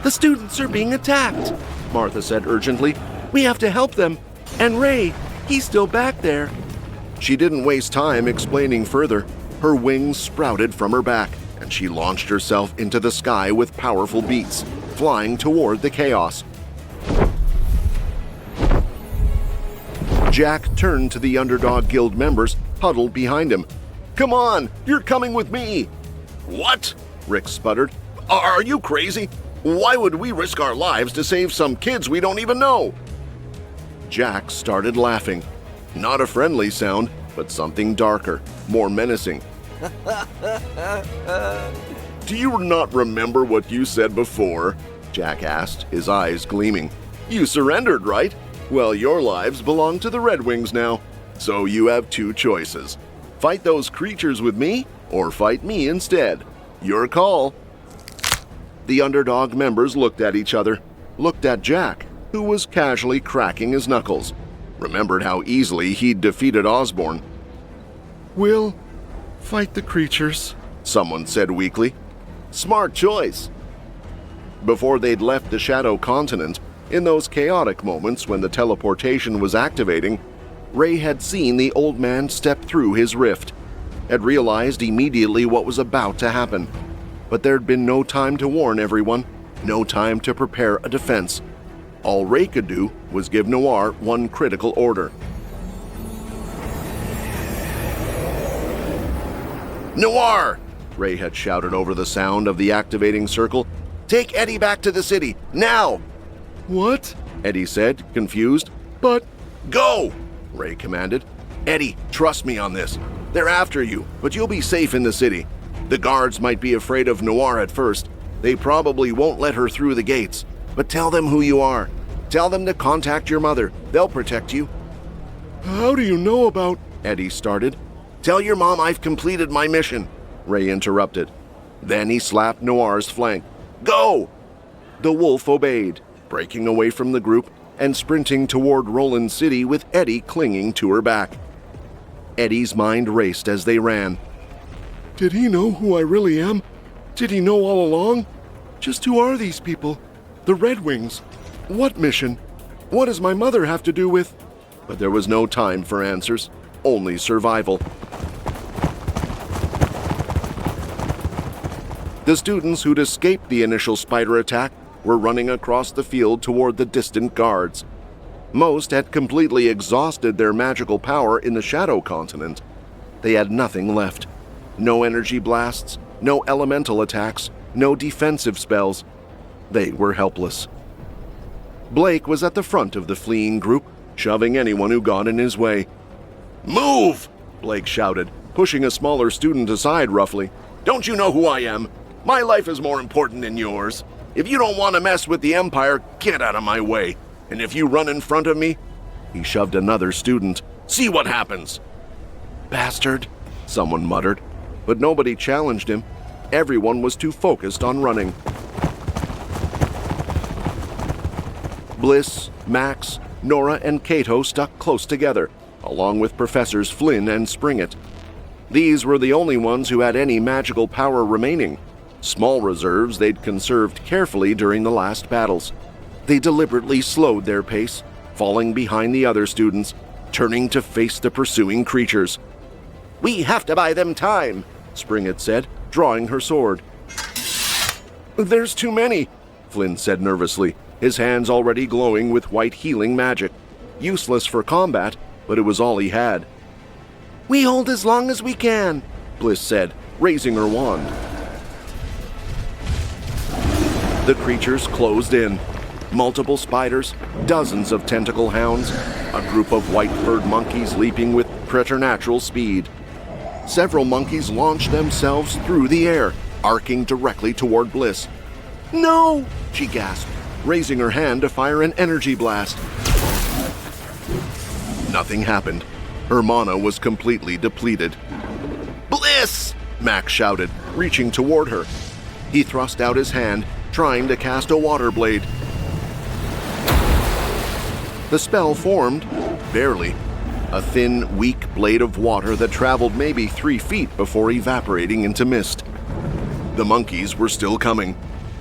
B: The students are being attacked, Martha said urgently. We have to help them. And Ray, he's still back there.
A: She didn't waste time explaining further. Her wings sprouted from her back, and she launched herself into the sky with powerful beats, flying toward the chaos. Jack turned to the Underdog Guild members huddled behind him. "Come on, you're coming with me!" "What?" Rick sputtered. "Are you crazy? Why would we risk our lives to save some kids we don't even know?" Jack started laughing. Not a friendly sound, but something darker, more menacing. "Do you not remember what you said before?" Jack asked, his eyes gleaming. "You surrendered, right? Well, your lives belong to the Red Wings now. So you have two choices. Fight those creatures with me, or fight me instead. Your call." The Underdog members looked at each other, looked at Jack, who was casually cracking his knuckles, remembered how easily he'd defeated Osborne. "We'll fight the creatures," someone said weakly. "Smart choice." Before they'd left the Shadow Continent, in those chaotic moments when the teleportation was activating, Ray had seen the old man step through his rift, had realized immediately what was about to happen. But there'd been no time to warn everyone, no time to prepare a defense. All Ray could do was give Noir one critical order. "Noir!" Ray had shouted over the sound of the activating circle. "Take Eddie back to the city, now!" "What?" Eddie said, confused. "But—" "Go!" Ray commanded. "Eddie, trust me on this. They're after you, but you'll be safe in the city. The guards might be afraid of Noir at first. They probably won't let her through the gates. But tell them who you are. Tell them to contact your mother. They'll protect you." "How do you know about—" Eddie started. "Tell your mom I've completed my mission," Ray interrupted. Then he slapped Noir's flank. "Go!" The wolf obeyed, breaking away from the group and sprinting toward Roland City with Eddie clinging to her back. Eddie's mind raced as they ran. Did he know who I really am? Did he know all along? Just who are these people? The Red Wings? What mission? What does my mother have to do with? But there was no time for answers, only survival. The students who'd escaped the initial spider attack were running across the field toward the distant guards. Most had completely exhausted their magical power in the Shadow Continent. They had nothing left. No energy blasts, no elemental attacks, no defensive spells. They were helpless. Blake was at the front of the fleeing group, shoving anyone who got in his way.
C: Move!
A: Blake shouted, pushing a smaller student aside roughly.
C: Don't you know who I am? My life is more important than yours. If you don't want to mess with the Empire, get out of my way. And if you run in front of me,
A: He shoved another student.
C: see what happens.
A: Bastard, someone muttered, but nobody challenged him. Everyone was too focused on running. Bliss, Max, Nora, and Cato stuck close together, along with Professors Flynn and Springett. These were the only ones who had any magical power remaining, small reserves they'd conserved carefully during the last battles. They deliberately slowed their pace, falling behind the other students, turning to face the pursuing creatures.
B: We have to buy them time,
A: Springett said, drawing her sword. There's too many, Flynn said nervously, his hands already glowing with white healing magic. Useless for combat, but it was all he had.
B: We hold as long as we can,
A: Bliss said, raising her wand. The creatures closed in. Multiple spiders, dozens of tentacle hounds, a group of white-furred monkeys leaping with preternatural speed. Several monkeys launched themselves through the air, arcing directly toward Bliss.
B: No,
A: she gasped, raising her hand to fire an energy blast. Nothing happened. Her mana was completely depleted.
B: Bliss!
A: Max shouted, reaching toward her. He thrust out his hand, trying to cast a water blade. The spell formed, barely. A thin, weak blade of water that traveled maybe 3 feet before evaporating into mist. The monkeys were still coming.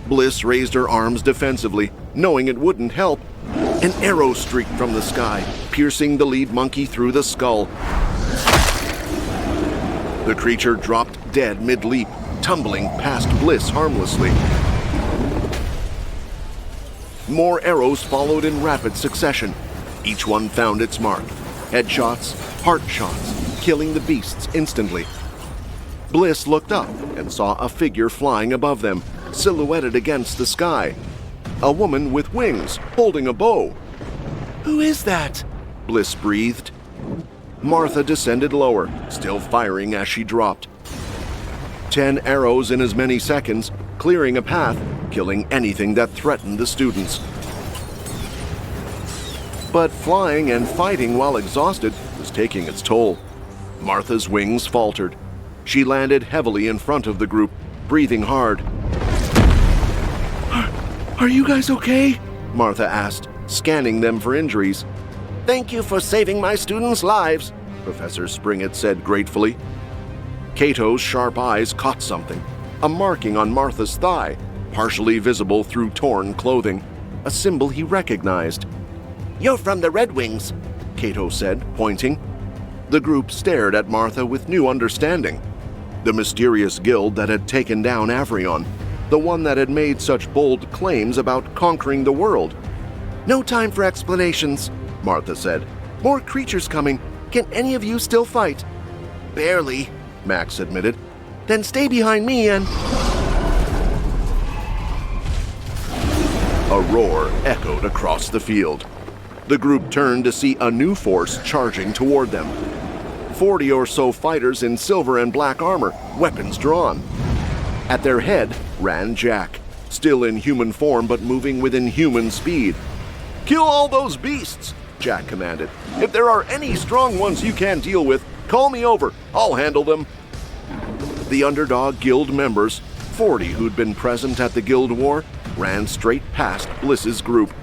A: Bliss raised her arms defensively, knowing it wouldn't help. An arrow streaked from the sky, piercing the lead monkey through the skull. The creature dropped dead mid-leap, tumbling past Bliss harmlessly. More arrows followed in rapid succession. Each one found its mark. Headshots, heart shots, killing the beasts instantly. Bliss looked up and saw a figure flying above them, silhouetted against the sky. A woman with wings, holding a bow.
B: Who is that?
A: Bliss breathed. Martha descended lower, still firing as she dropped. 10 arrows in as many seconds, clearing a path, killing anything that threatened the students. But flying and fighting while exhausted was taking its toll. Martha's wings faltered. She landed heavily in front of the group, breathing hard. Are you guys okay? Martha asked, scanning them for injuries.
B: Thank you for saving my students' lives,
A: Professor Springett said gratefully. Cato's sharp eyes caught something, a marking on Martha's thigh, partially visible through torn clothing, a symbol he recognized.
B: You're from the Red Wings,
A: Cato said, pointing. The group stared at Martha with new understanding. The mysterious guild that had taken down Avrion, the one that had made such bold claims about conquering the world.
B: No time for explanations,
A: Martha said.
B: More creatures coming. Can any of you still fight?
A: Barely, Max admitted.
B: Then stay behind me and...
A: A roar echoed across the field. The group turned to see a new force charging toward them. 40 or so fighters in silver and black armor, weapons drawn. At their head ran Jack, still in human form but moving with inhuman speed.
C: Kill all those beasts, Jack commanded. If there are any strong ones you can't deal with, call me over. I'll handle them.
A: The underdog guild members, 40 who'd been present at the guild war, ran straight past Bliss's group.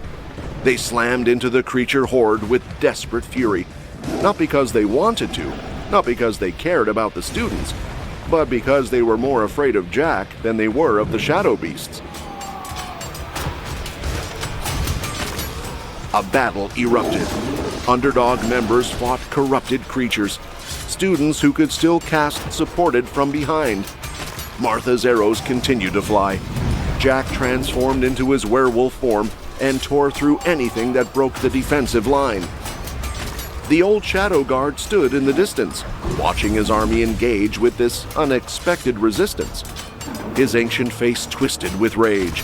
A: They slammed into the creature horde with desperate fury, not because they wanted to, not because they cared about the students, but because they were more afraid of Jack than they were of the shadow beasts. A battle erupted. Underdog members fought corrupted creatures. Students who could still cast supported from behind. Martha's arrows continued to fly. Jack transformed into his werewolf form, and tore through anything that broke the defensive line. The old shadow guard stood in the distance, watching his army engage with this unexpected resistance. His ancient face twisted with rage.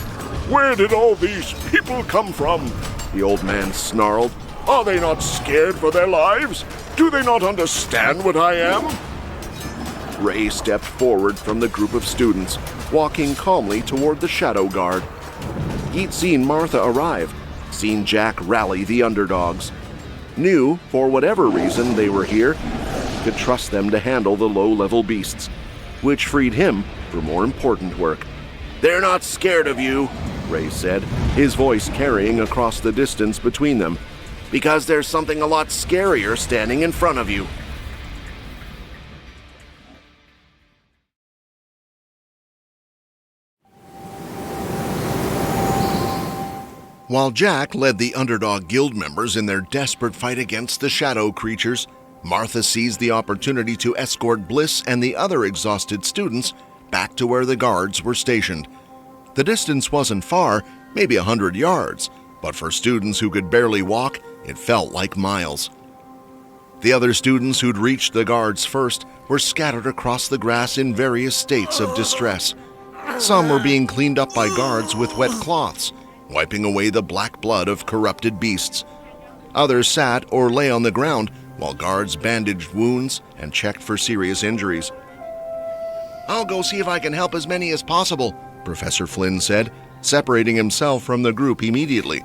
D: Where did all these people come from?
A: The old man snarled.
D: Are they not scared for their lives? Do they not understand what I am?
A: Ray stepped forward from the group of students, walking calmly toward the shadow guard. He'd seen Martha arrive, seen Jack rally the underdogs, knew, for whatever reason they were here, could trust them to handle the low-level beasts, which freed him for more important work. "They're not scared of you," Ray said, his voice carrying across the distance between them, "because there's something a lot scarier standing in front of you." While Jack led the underdog guild members in their desperate fight against the shadow creatures, Martha seized the opportunity to escort Bliss and the other exhausted students back to where the guards were stationed. The distance wasn't far, maybe 100 yards, but for students who could barely walk, it felt like miles. The other students who'd reached the guards first were scattered across the grass in various states of distress. Some were being cleaned up by guards with wet cloths, wiping away the black blood of corrupted beasts. Others sat or lay on the ground while guards bandaged wounds and checked for serious injuries. "I'll go see if I can help as many as possible," Professor Flynn said, separating himself from the group immediately.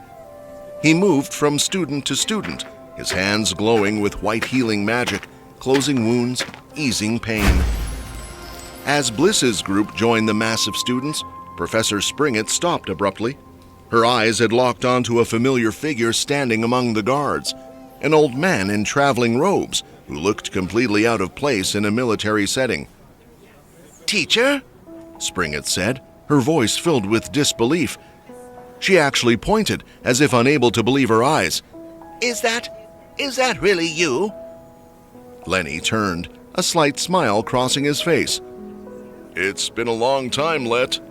A: He moved from student to student, his hands glowing with white healing magic, closing wounds, easing pain. As Bliss's group joined the mass of students, Professor Springett stopped abruptly. Her eyes had locked onto a familiar figure standing among the guards, an old man in traveling robes who looked completely out of place in a military setting. "Teacher?" Springett said, her voice filled with disbelief. She actually pointed, as if unable to believe her eyes. Is that really you?" Lenny turned, a slight smile crossing his face.
C: It's been a long time, Let.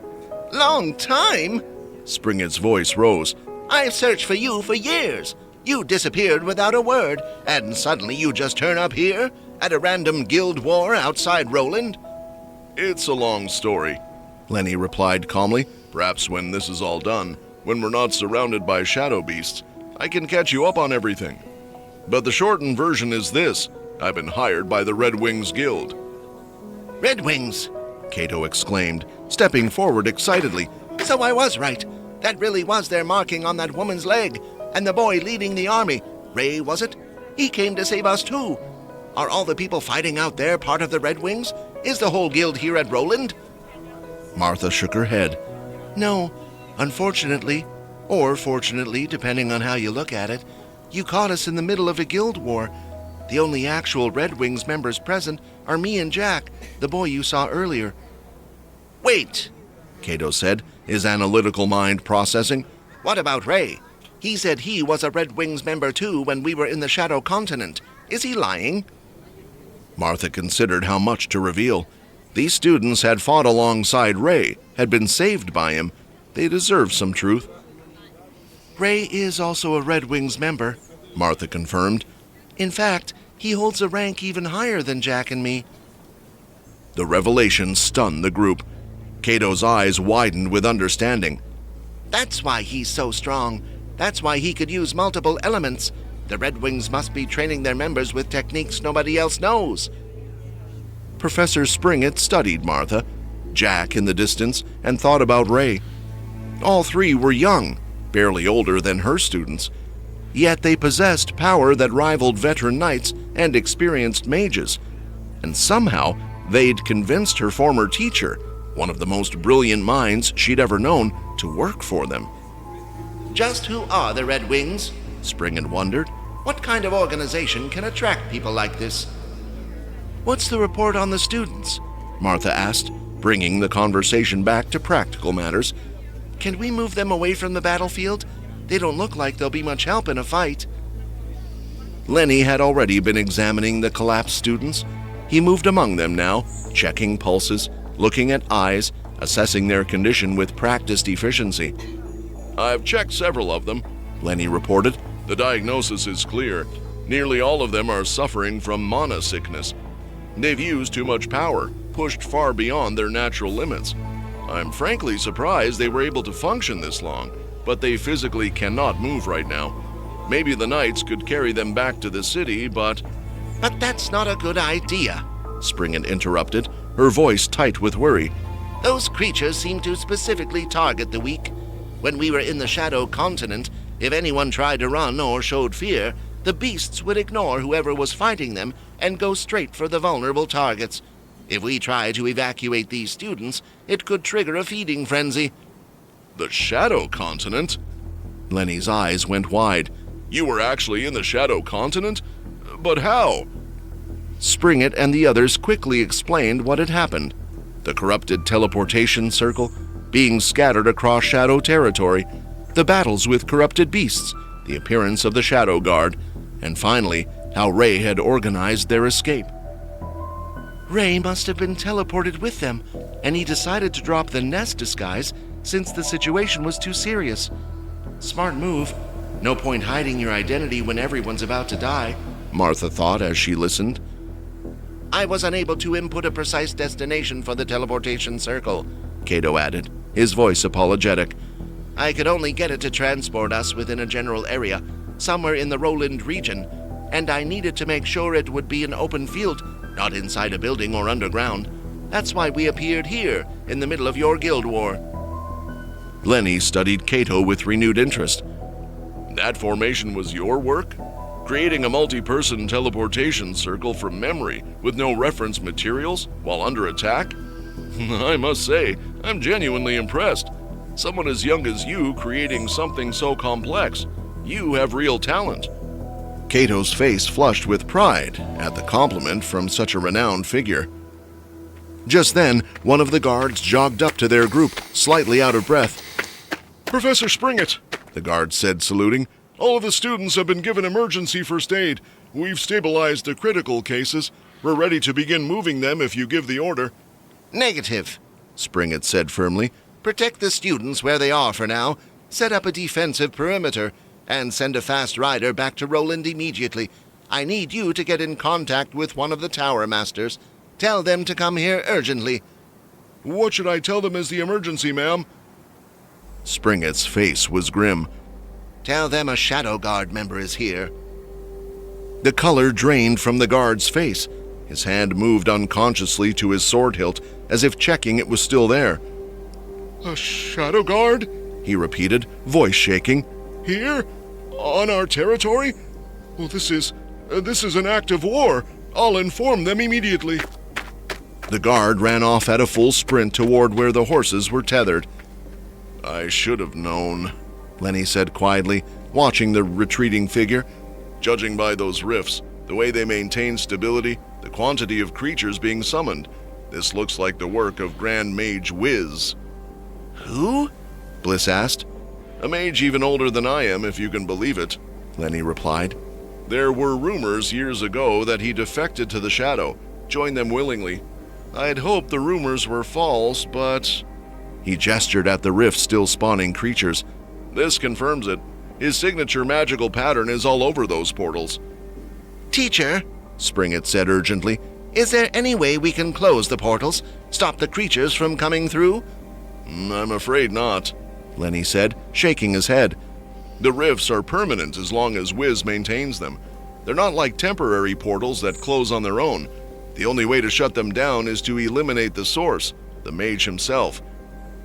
A: "Long time?" Springett's voice rose. "I've searched for you for years. You disappeared without a word, and suddenly you just turn up here at a random guild war outside Roland?"
C: It's a long story, Lenny replied calmly. Perhaps when this is all done, when we're not surrounded by shadow beasts, I can catch you up on everything. But the shortened version is this. I've been hired by the Red Wings Guild.
A: "Red Wings!" Cato exclaimed, stepping forward excitedly. "So I was right. That really was their marking on that woman's leg. And the boy leading the army, Ray, was it? He came to save us too. Are all the people fighting out there part of the Red Wings? Is the whole guild here at Roland?" Martha shook her head. "No, unfortunately, or fortunately, depending on how you look at it, you caught us in the middle of a guild war. The only actual Red Wings members present are me and Jack, the boy you saw earlier." "Wait," Cato said, his analytical mind processing. "What about Ray? He said he was a Red Wings member too when we were in the Shadow Continent. Is he lying?" Martha considered how much to reveal. These students had fought alongside Ray, had been saved by him. They deserved some truth. "Ray is also a Red Wings member," Martha confirmed. "In fact, he holds a rank even higher than Jack and me." The revelation stunned the group. Cato's eyes widened with understanding. "That's why he's so strong. That's why he could use multiple elements. The Red Wings must be training their members with techniques nobody else knows." Professor Springett studied Martha, Jack in the distance, and thought about Ray. All three were young, barely older than her students, yet they possessed power that rivaled veteran knights and experienced mages, and somehow they'd convinced her former teacher, one of the most brilliant minds she'd ever known, to work for them. "Just who are the Red Wings?" Springett wondered. "What kind of organization can attract people like this?" "What's the report on the students?" Martha asked, bringing the conversation back to practical matters. "Can we move them away from the battlefield? They don't look like they'll be much help in a fight." Lenny had already been examining the collapsed students. He moved among them now, checking pulses, looking at eyes, assessing their condition with practiced efficiency.
C: I've checked several of them, Lenny reported. The diagnosis is clear. Nearly all of them are suffering from mana sickness. They've used too much power, pushed far beyond their natural limits. I'm frankly surprised they were able to function this long, but they physically cannot move right now. Maybe the knights could carry them back to the city, but
B: that's not a good idea,
A: Springett interrupted, her voice tight with worry.
B: Those creatures seem to specifically target the weak. When we were in the Shadow Continent, if anyone tried to run or showed fear, the beasts would ignore whoever was fighting them and go straight for the vulnerable targets. If we try to evacuate these students, it could trigger a feeding frenzy.
C: The Shadow Continent? Lenny's eyes went wide. You were actually in the Shadow Continent? But how?
A: Springett and the others quickly explained what had happened. The corrupted teleportation circle, being scattered across Shadow territory, the battles with corrupted beasts, the appearance of the Shadow Guard, and finally, how Ray had organized their escape. Ray must have been teleported with them, and he decided to drop the nest disguise since the situation was too serious. Smart move. No point hiding your identity when everyone's about to die, Martha thought as she listened.
B: I was unable to input a precise destination for the teleportation circle,
A: Cato added, his voice apologetic.
B: I could only get it to transport us within a general area, somewhere in the Roland region, and I needed to make sure it would be an open field, not inside a building or underground. That's why we appeared here, in the middle of your guild war.
A: Lenny studied Cato with renewed interest.
C: That formation was your work? Creating a multi-person teleportation circle from memory with no reference materials while under attack? I must say, I'm genuinely impressed. Someone as young as you creating something so complex. You have real talent.
A: Cato's face flushed with pride at the compliment from such a renowned figure. Just then, one of the guards jogged up to their group, slightly out of breath.
D: Professor Springett,
A: the guard said, saluting.
D: All of the students have been given emergency first aid. We've stabilized the critical cases. We're ready to begin moving them if you give the order.
B: Negative,
A: Springett said firmly.
B: Protect the students where they are for now. Set up a defensive perimeter, and send a fast rider back to Roland immediately. I need you to get in contact with one of the Tower Masters. Tell them to come here urgently.
D: What should I tell them is the emergency, ma'am?
A: Springett's face was grim.
B: Tell them a Shadow Guard member is here.
A: The color drained from the guard's face. His hand moved unconsciously to his sword hilt, as if checking it was still there.
D: A Shadow Guard?
A: He repeated, voice shaking.
D: Here? On our territory? Well, this is an act of war. I'll inform them immediately.
A: The guard ran off at a full sprint toward where the horses were tethered.
C: I should have known,
A: Lenny said quietly, watching the retreating figure.
C: Judging by those rifts, the way they maintain stability, the quantity of creatures being summoned, this looks like the work of Grand Mage Wiz.
B: Who?
A: Bliss asked.
C: A mage even older than I am, if you can believe it,
A: Lenny replied.
C: There were rumors years ago that he defected to the Shadow, joined them willingly. I'd hoped the rumors were false, but...
A: He gestured at the rift still spawning creatures.
C: This confirms it. His signature magical pattern is all over those portals.
B: Teacher,
A: Springett said urgently,
B: is there any way we can close the portals, stop the creatures from coming through?
C: I'm afraid not,
A: Lenny said, shaking his head.
C: The rifts are permanent as long as Wiz maintains them. They're not like temporary portals that close on their own. The only way to shut them down is to eliminate the source, the mage himself.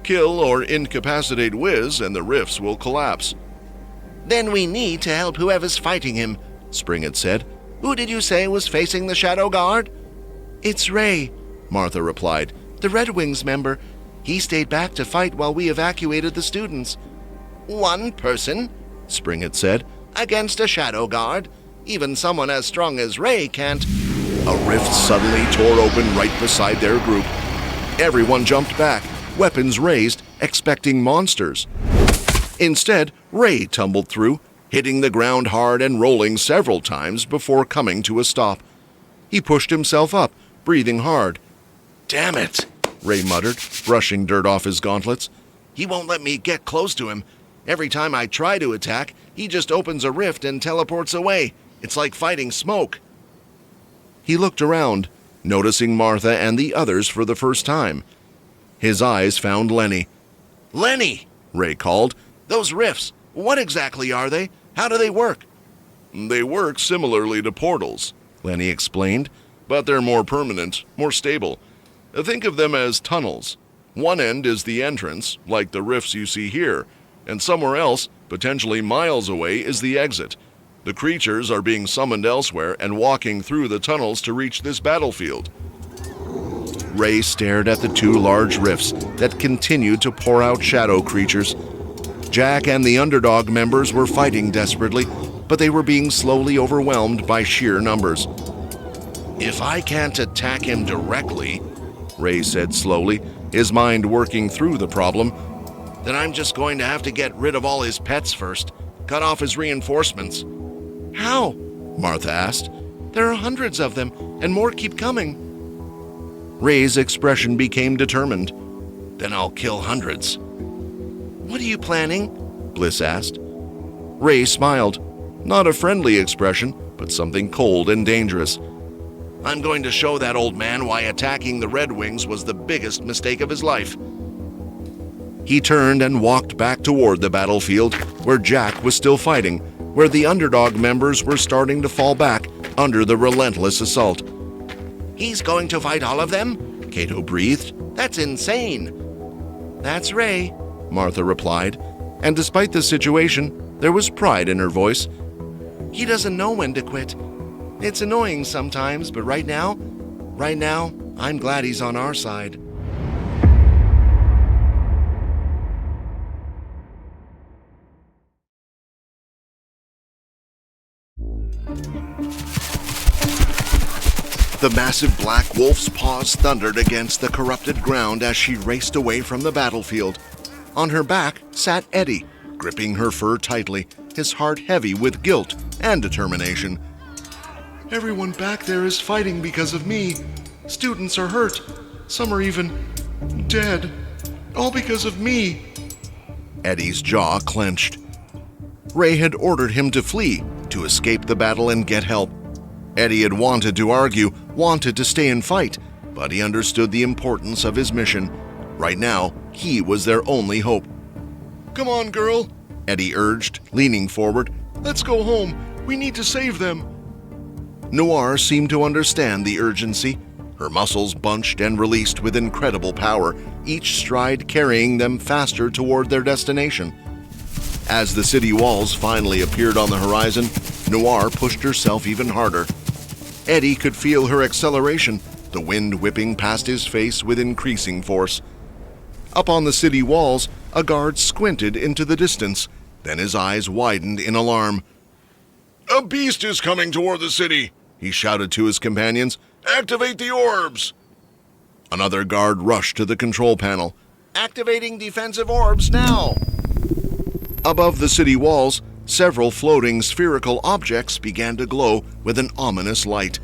C: Kill or incapacitate Wiz and the rifts will collapse.
B: Then we need to help whoever's fighting him,
A: Springett said.
B: Who did you say was facing the Shadow Guard?
A: It's Ray, Martha replied, the Red Wings member. He stayed back to fight while we evacuated the students.
B: One person,
A: Springett said,
B: against a Shadow Guard. Even someone as strong as Ray can't.
A: A rift suddenly tore open right beside their group. Everyone jumped back, weapons raised, expecting monsters. Instead, Ray tumbled through, hitting the ground hard and rolling several times before coming to a stop. He pushed himself up, breathing hard.
B: Damn it,
A: Ray muttered, brushing dirt off his gauntlets.
B: He won't let me get close to him. Every time I try to attack, he just opens a rift and teleports away. It's like fighting smoke."
A: He looked around, noticing Martha and the others for the first time. His eyes found Lenny.
B: "Lenny!" Ray called. "Those rifts, what exactly are they? How do they work?"
C: They work similarly to portals, Lenny explained, but they're more permanent, more stable. Think of them as tunnels. One end is the entrance, like the rifts you see here, and somewhere else, potentially miles away, is the exit. The creatures are being summoned elsewhere and walking through the tunnels to reach this battlefield.
A: Ray stared at the two large rifts that continued to pour out shadow creatures. Jack and the underdog members were fighting desperately, but they were being slowly overwhelmed by sheer numbers.
B: "If I can't attack him directly,"
A: Ray said slowly, his mind working through the problem,
B: "then I'm just going to have to get rid of all his pets first, cut off his reinforcements." "How?" Martha asked. "There are hundreds of them, and more keep coming."
A: Ray's expression became determined.
B: "Then I'll kill hundreds." "What are you planning?"
A: Bliss asked. Ray smiled. Not a friendly expression, but something cold and dangerous.
B: "I'm going to show that old man why attacking the Red Wings was the biggest mistake of his life."
A: He turned and walked back toward the battlefield, where Jack was still fighting, where the underdog members were starting to fall back under the relentless assault.
B: "He's going to fight all of them?" Cato breathed. "That's insane." "That's Ray," Martha replied, and despite the situation, there was pride in her voice. "He doesn't know when to quit. It's annoying sometimes, but right now, I'm glad he's on our side."
A: The massive black wolf's paws thundered against the corrupted ground as she raced away from the battlefield. On her back sat Eddie, gripping her fur tightly, his heart heavy with guilt and determination.
E: Everyone back there is fighting because of me. Students are hurt. Some are even dead. All because of me.
A: Eddie's jaw clenched. Ray had ordered him to flee, to escape the battle and get help. Eddie had wanted to argue, wanted to stay and fight, but he understood the importance of his mission. Right now, he was their only hope.
C: "Come on, girl,"
A: Eddie urged, leaning forward.
C: "Let's go home. We need to save them."
A: Noir seemed to understand the urgency. Her muscles bunched and released with incredible power, each stride carrying them faster toward their destination. As the city walls finally appeared on the horizon, Noir pushed herself even harder. Eddie could feel her acceleration, the wind whipping past his face with increasing force. Up on the city walls, a guard squinted into the distance, then his eyes widened in alarm.
C: "A beast is coming toward the city,"
A: he shouted to his companions.
C: "Activate the orbs!"
A: Another guard rushed to the control panel.
B: "Activating defensive orbs now!"
A: Above the city walls, several floating spherical objects began to glow with an ominous light.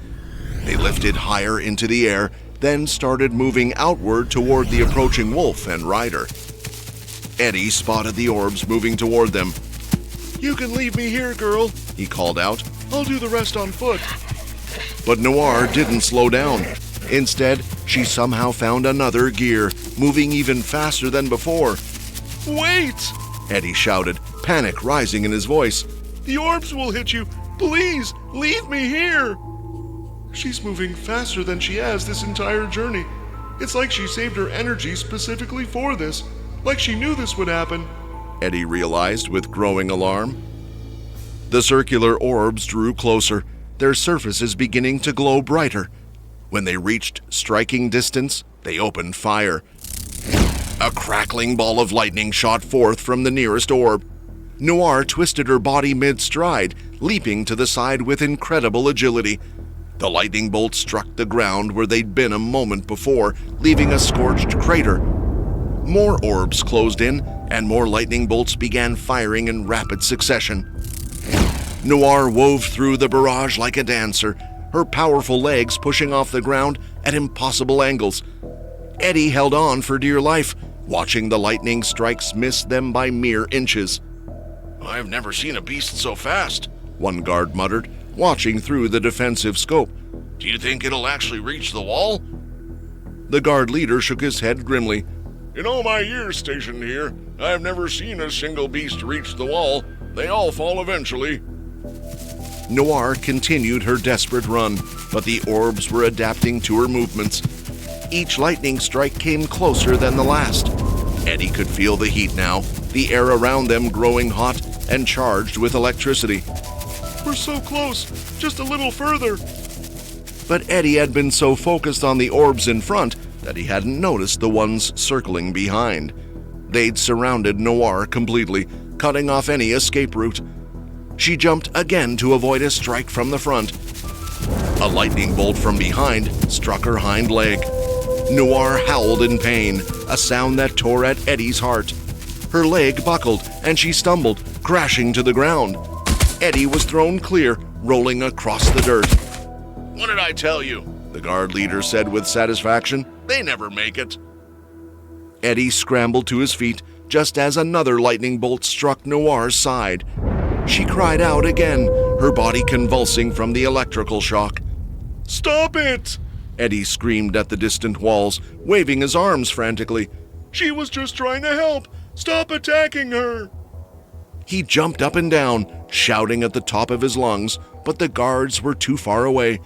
A: They lifted higher into the air, then started moving outward toward the approaching wolf and rider. Eddie spotted the orbs moving toward them.
C: "You can leave me here, girl,"
A: he called out.
C: "I'll do the rest on foot."
A: But Noir didn't slow down. Instead, she somehow found another gear, moving even faster than before.
C: "Wait!"
A: Eddie shouted, panic rising in his voice.
C: "The orbs will hit you. Please, leave me here."
E: She's moving faster than she has this entire journey. It's like she saved her energy specifically for this, like she knew this would happen.
A: Eddie realized with growing alarm. The circular orbs drew closer, their surfaces beginning to glow brighter. When they reached striking distance, they opened fire. A crackling ball of lightning shot forth from the nearest orb. Noir twisted her body mid-stride, leaping to the side with incredible agility. The lightning bolt struck the ground where they'd been a moment before, leaving a scorched crater. More orbs closed in, and more lightning bolts began firing in rapid succession. Noir wove through the barrage like a dancer, her powerful legs pushing off the ground at impossible angles. Eddie held on for dear life, watching the lightning strikes miss them by mere inches.
D: I've never seen a beast so fast,
A: one guard muttered, watching through the defensive scope.
D: Do you think it'll actually reach the wall?
A: The guard leader shook his head grimly.
D: In all my years stationed here, I've never seen a single beast reach the wall. They all fall eventually.
A: Noir continued her desperate run, but the orbs were adapting to her movements. Each lightning strike came closer than the last. Eddie could feel the heat now, the air around them growing hot and charged with electricity.
E: We're so close, just a little further.
A: But Eddie had been so focused on the orbs in front that he hadn't noticed the ones circling behind. They'd surrounded Noir completely, cutting off any escape route. She jumped again to avoid a strike from the front. A lightning bolt from behind struck her hind leg. Noir howled in pain, a sound that tore at Eddie's heart. Her leg buckled and she stumbled, crashing to the ground. Eddie was thrown clear, rolling across the dirt.
D: What did I tell you?
A: The guard leader said with satisfaction.
D: They never make it.
A: Eddie scrambled to his feet just as another lightning bolt struck Noir's side. She cried out again, her body convulsing from the electrical shock.
E: Stop it!
A: Eddie screamed at the distant walls, waving his arms frantically.
E: She was just trying to help. Stop attacking her!
A: He jumped up and down, shouting at the top of his lungs, but the guards were too far away.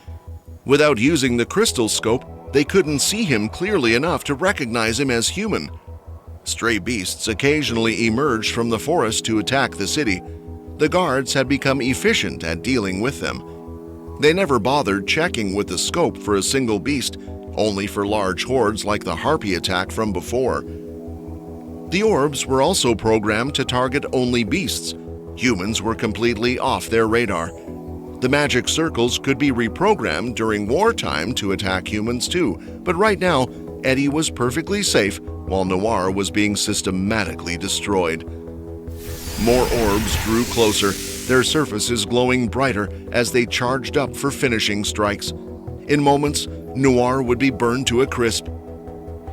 A: Without using the crystal scope, they couldn't see him clearly enough to recognize him as human. Stray beasts occasionally emerged from the forest to attack the city. The guards had become efficient at dealing with them. They never bothered checking with the scope for a single beast, only for large hordes like the harpy attack from before. The orbs were also programmed to target only beasts. Humans were completely off their radar. The magic circles could be reprogrammed during wartime to attack humans too, but right now, Eddie was perfectly safe while Noir was being systematically destroyed. More orbs drew closer, their surfaces glowing brighter as they charged up for finishing strikes. In moments, Noir would be burned to a crisp.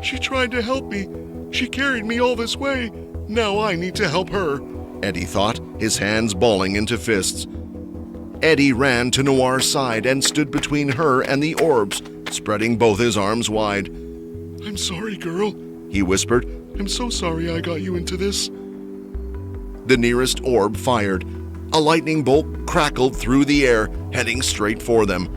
E: She tried to help me. She carried me all this way. Now I need to help her,
A: Eddie thought, his hands balling into fists. Eddie ran to Noir's side and stood between her and the orbs, spreading both his arms wide.
E: I'm sorry, girl,
A: he whispered.
E: I'm so sorry I got you into this.
A: The nearest orb fired. A lightning bolt crackled through the air, heading straight for them.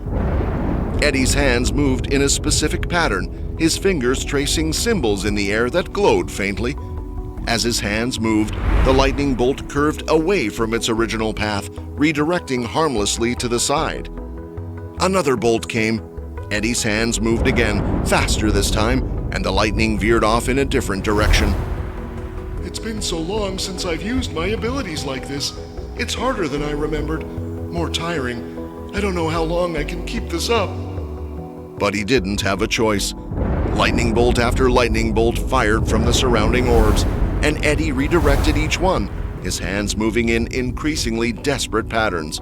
A: Eddie's hands moved in a specific pattern, his fingers tracing symbols in the air that glowed faintly. As his hands moved, the lightning bolt curved away from its original path, redirecting harmlessly to the side. Another bolt came. Eddie's hands moved again, faster this time, and the lightning veered off in a different direction.
E: It's been so long since I've used my abilities like this. It's harder than I remembered, more tiring. I don't know how long I can keep this up.
A: But he didn't have a choice. Lightning bolt after lightning bolt fired from the surrounding orbs, and Eddie redirected each one, his hands moving in increasingly desperate patterns.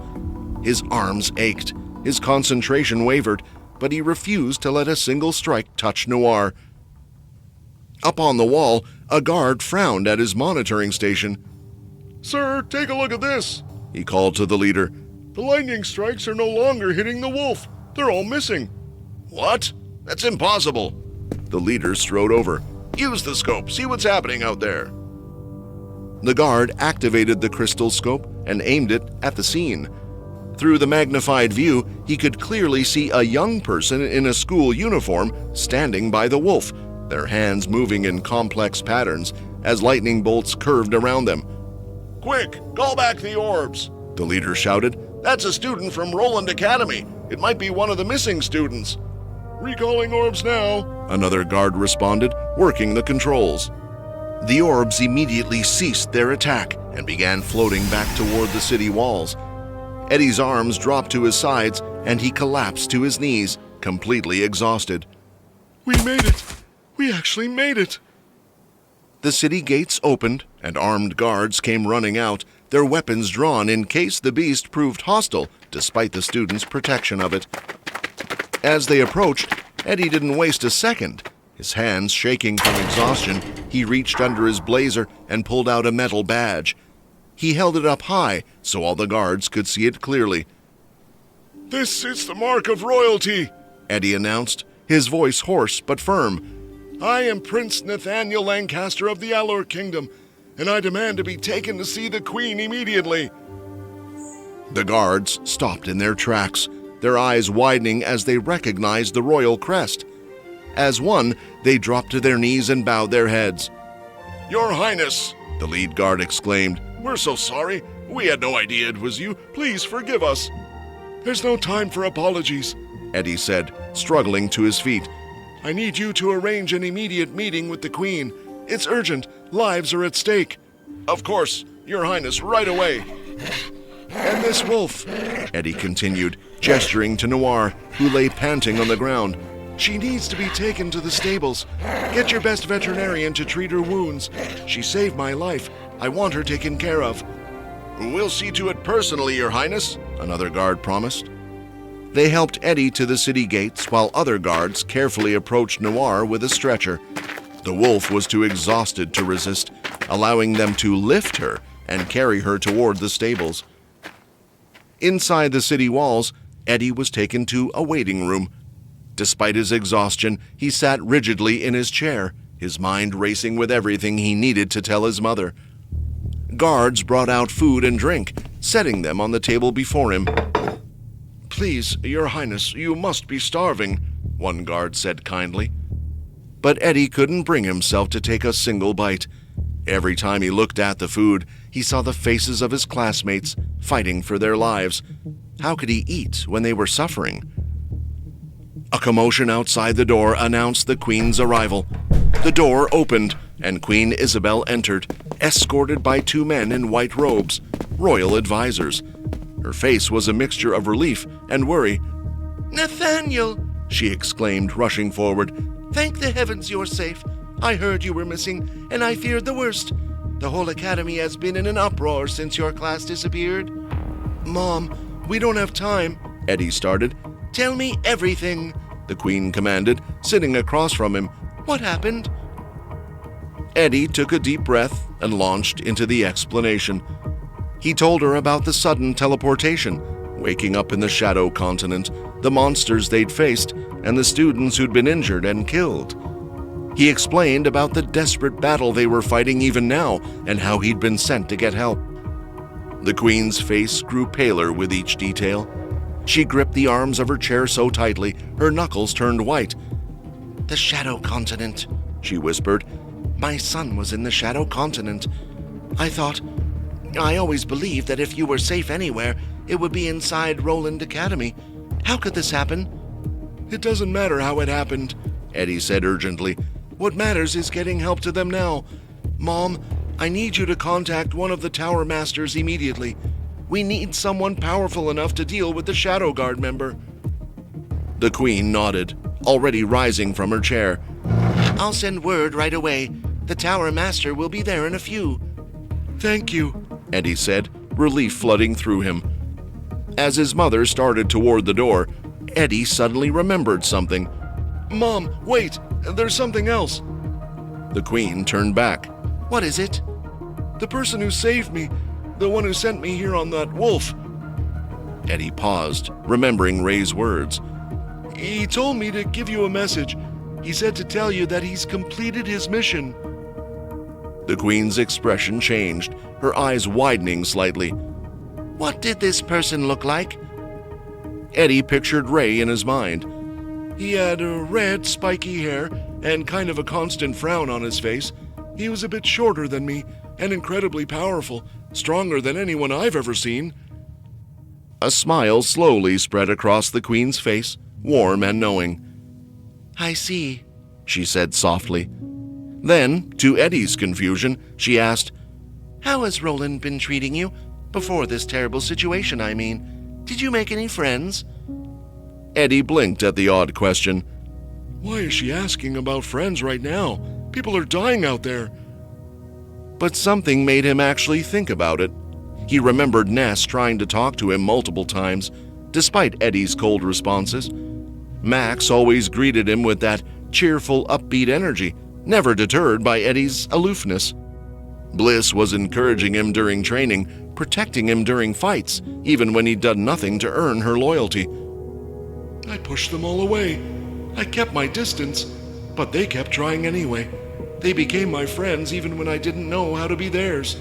A: His arms ached, his concentration wavered, but he refused to let a single strike touch Noir. Up on the wall, a guard frowned at his monitoring station.
E: Sir, take a look at this,
A: he called to the leader.
E: The lightning strikes are no longer hitting the wolf. They're all missing.
D: What? That's impossible.
A: The leader strode over.
D: Use the scope, see what's happening out there.
A: The guard activated the crystal scope and aimed it at the scene. Through the magnified view, he could clearly see a young person in a school uniform standing by the wolf, their hands moving in complex patterns as lightning bolts curved around them.
D: Quick, call back the orbs,
A: the leader shouted.
D: That's a student from Roland Academy. It might be one of the missing students.
E: Recalling orbs now,
A: another guard responded, working the controls. The orbs immediately ceased their attack and began floating back toward the city walls. Eddie's arms dropped to his sides and he collapsed to his knees, completely exhausted.
E: We made it! We actually made it!
A: The city gates opened and armed guards came running out, their weapons drawn in case the beast proved hostile despite the students' protection of it. As they approached, Eddie didn't waste a second. His hands shaking from exhaustion, he reached under his blazer and pulled out a metal badge. He held it up high so all the guards could see it clearly.
D: "This is the mark of royalty,"
A: Eddie announced, his voice hoarse but firm.
D: "I am Prince Nathaniel Lancaster of the Allor Kingdom, and I demand to be taken to see the Queen immediately."
A: The guards stopped in their tracks, their eyes widening as they recognized the royal crest. As one, they dropped to their knees and bowed their heads.
D: "Your Highness,"
A: the lead guard exclaimed.
D: "we're so sorry. We had no idea it was you. Please forgive us." "There's no time for apologies,"
A: Eddie said, struggling to his feet.
D: "I need you to arrange an immediate meeting with the Queen. It's urgent. Lives are at stake." "Of course, Your Highness, right away." "And this wolf,"
A: Eddie continued, gesturing to Noir, who lay panting on the ground.
D: "She needs to be taken to the stables. Get your best veterinarian to treat her wounds. She saved my life. I want her taken care of."
A: "We'll see to it personally, Your Highness," another guard promised. They helped Eddie to the city gates while other guards carefully approached Noir with a stretcher. The wolf was too exhausted to resist, allowing them to lift her and carry her toward the stables. Inside the city walls, Eddie was taken to a waiting room. Despite his exhaustion, he sat rigidly in his chair, his mind racing with everything he needed to tell his mother. Guards brought out food and drink, setting them on the table before him.
D: "Please, Your Highness, you must be starving," one guard said kindly.
A: But Eddie couldn't bring himself to take a single bite. Every time he looked at the food, he saw the faces of his classmates fighting for their lives. How could he eat when they were suffering? A commotion outside the door announced the Queen's arrival. The door opened, and Queen Isabel entered, escorted by two men in white robes, royal advisors. Her face was a mixture of relief and worry.
F: "Nathaniel!" she exclaimed, rushing forward. "Thank the heavens you're safe. I heard you were missing, and I feared the worst. The whole academy has been in an uproar since your class disappeared."
D: "Mom, we don't have time,"
A: Eddie started.
F: "Tell me everything,"
A: the Queen commanded, sitting across from him.
F: "What happened?"
A: Eddie took a deep breath and launched into the explanation. He told her about the sudden teleportation, waking up in the Shadow Continent, the monsters they'd faced, and the students who'd been injured and killed. He explained about the desperate battle they were fighting even now and how he'd been sent to get help. The Queen's face grew paler with each detail. She gripped the arms of her chair so tightly, her knuckles turned white.
F: "The Shadow Continent,"
A: she whispered.
F: "My son was in the Shadow Continent. I always believed that if you were safe anywhere, it would be inside Roland Academy. How could this happen?"
D: "It doesn't matter how it happened,"
A: Eddie said urgently.
D: "What matters is getting help to them now. Mom, I need you to contact one of the Tower Masters immediately. We need someone powerful enough to deal with the Shadow Guard member."
A: The Queen nodded, already rising from her chair.
F: "I'll send word right away. The Tower Master will be there in a few."
D: "Thank you,"
A: Eddie said, relief flooding through him. As his mother started toward the door, Eddie suddenly remembered something.
D: "Mom, wait! There's something else."
A: The Queen turned back.
F: "What is it?"
D: "The person who saved me, the one who sent me here on that wolf."
A: Eddie paused, remembering Ray's words.
D: "He told me to give you a message. He said to tell you that he's completed his mission."
A: The Queen's expression changed, her eyes widening slightly.
F: "What did this person look like?"
A: Eddie pictured Ray in his mind.
D: "He had red, spiky hair and kind of a constant frown on his face. He was a bit shorter than me and incredibly powerful, stronger than anyone I've ever seen."
A: A smile slowly spread across the Queen's face, warm and knowing.
F: "I see,"
A: she said softly. Then, to Eddie's confusion, she asked,
F: "How has Roland been treating you? Before this terrible situation, I mean. Did you make any friends?"
A: Eddie blinked at the odd question.
D: "Why is she asking about friends right now? People are dying out there."
A: But something made him actually think about it. He remembered Ness trying to talk to him multiple times, despite Eddie's cold responses. Max always greeted him with that cheerful, upbeat energy, never deterred by Eddie's aloofness.
F: Bliss was encouraging him during training, protecting him during fights, even when he'd done nothing to earn her loyalty.
E: I pushed them all away. I kept my distance, but they kept trying anyway. They became my friends even when I didn't know how to be theirs.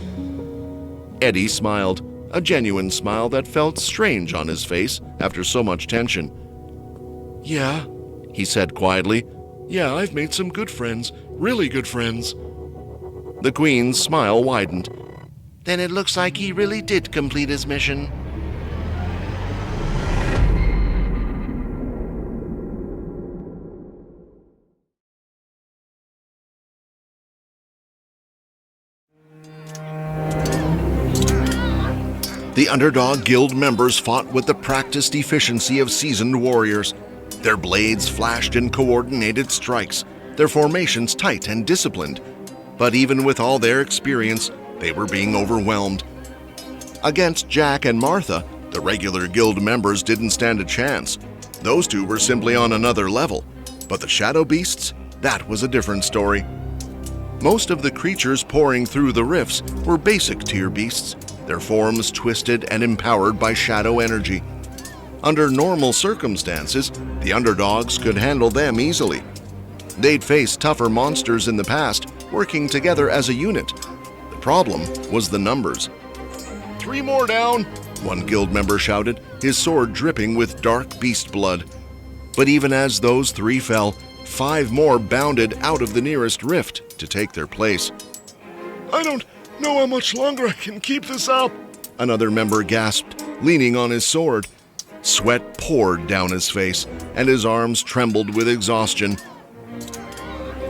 F: Eddie smiled, a genuine smile that felt strange on his face after so much tension.
E: Yeah,
F: He said quietly.
E: yeah, I've made some good friends, really good friends.
F: The Queen's smile widened.
B: Then it looks like he really did complete his mission.
F: The Underdog Guild members fought with the practiced efficiency of seasoned warriors. Their blades flashed in coordinated strikes, their formations tight and disciplined. But even with all their experience, they were being overwhelmed. Against Jack and Martha, the regular guild members didn't stand a chance. Those two were simply on another level. But the shadow beasts, that was a different story. Most of the creatures pouring through the rifts were basic tier beasts, their forms twisted and empowered by shadow energy. Under normal circumstances, the underdogs could handle them easily. They'd faced tougher monsters in the past, working together as a unit. The problem was the numbers.
D: 3 more down.
F: One guild member shouted, his sword dripping with dark beast blood. But even as those 3 fell, 5 more bounded out of the nearest rift to take their place.
D: I don't know how much longer I can keep this up.
F: Another member gasped, leaning on his sword. Sweat poured down his face, and his arms trembled with exhaustion.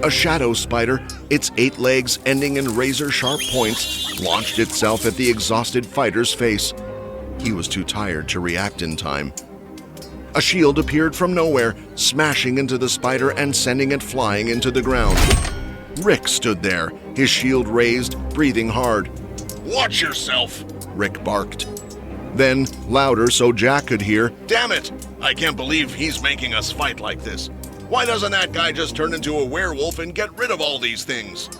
F: A shadow spider, its 8 legs ending in razor-sharp points, launched itself at the exhausted fighter's face. He was too tired to react in time. A shield appeared from nowhere, smashing into the spider and sending it flying into the ground. Rick stood there, his shield raised, breathing hard.
D: Watch yourself.
F: Rick barked. Then, louder so Jack could hear,
D: Damn it! I can't believe he's making us fight like this. Why doesn't that guy just turn into a werewolf and get rid of all these things?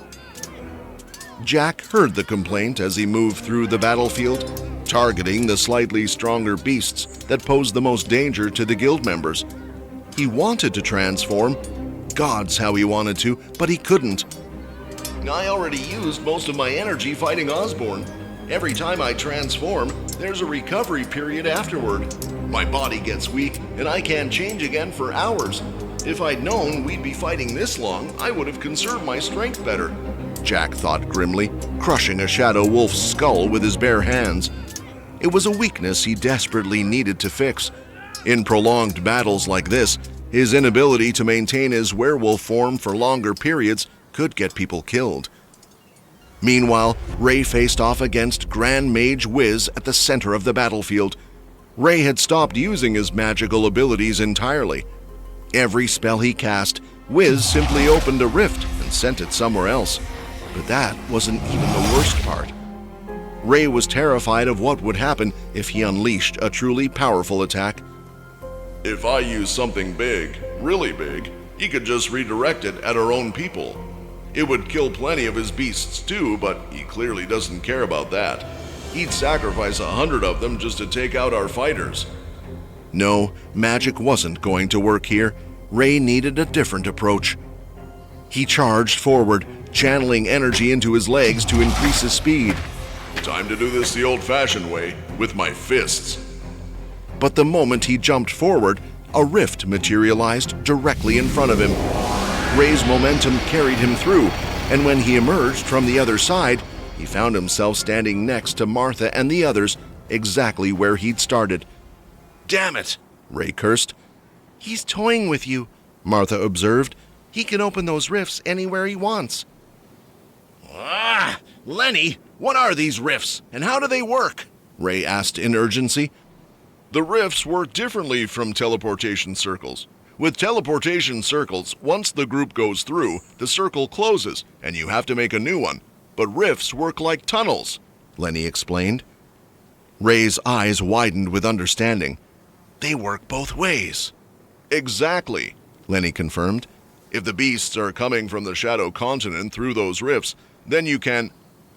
F: Jack heard the complaint as he moved through the battlefield, targeting the slightly stronger beasts that posed the most danger to the guild members. He wanted to transform. Gods how he wanted to, but he couldn't.
D: I already used most of my energy fighting Osborne. Every time I transform, there's a recovery period afterward. My body gets weak, and I can't change again for hours. If I'd known we'd be fighting this long, I would have conserved my strength better.
F: Jack thought grimly, crushing a shadow wolf's skull with his bare hands. It was a weakness he desperately needed to fix. In prolonged battles like this, his inability to maintain his werewolf form for longer periods could get people killed. Meanwhile, Ray faced off against Grand Mage Wiz at the center of the battlefield. Ray had stopped using his magical abilities entirely. Every spell he cast, Wiz simply opened a rift and sent it somewhere else. But that wasn't even the worst part. Ray was terrified of what would happen if he unleashed a truly powerful attack.
C: If I use something big, really big, he could just redirect it at our own people. It would kill plenty of his beasts too, but he clearly doesn't care about that. He'd sacrifice 100 of them just to take out our fighters.
F: No, magic wasn't going to work here. Ray needed a different approach. He charged forward, channeling energy into his legs to increase his speed.
C: Time to do this the old-fashioned way, with my fists.
F: But the moment he jumped forward, a rift materialized directly in front of him. Ray's momentum carried him through, and when he emerged from the other side, he found himself standing next to Martha and the others, exactly where he'd started.
D: Damn it!
F: Ray cursed.
B: He's toying with you,
F: Martha observed.
B: He can open those rifts anywhere he wants.
D: Ah! Lenny, what are these rifts, and how do they work?
F: Ray asked in urgency.
C: The rifts work differently from teleportation circles. With teleportation circles, once the group goes through, the circle closes, and you have to make a new one. But rifts work like tunnels,
F: Lenny explained. Ray's eyes widened with understanding.
D: They work both ways.
C: Exactly,
F: Lenny confirmed.
C: If the beasts are coming from the Shadow Continent through those rifts, then you can...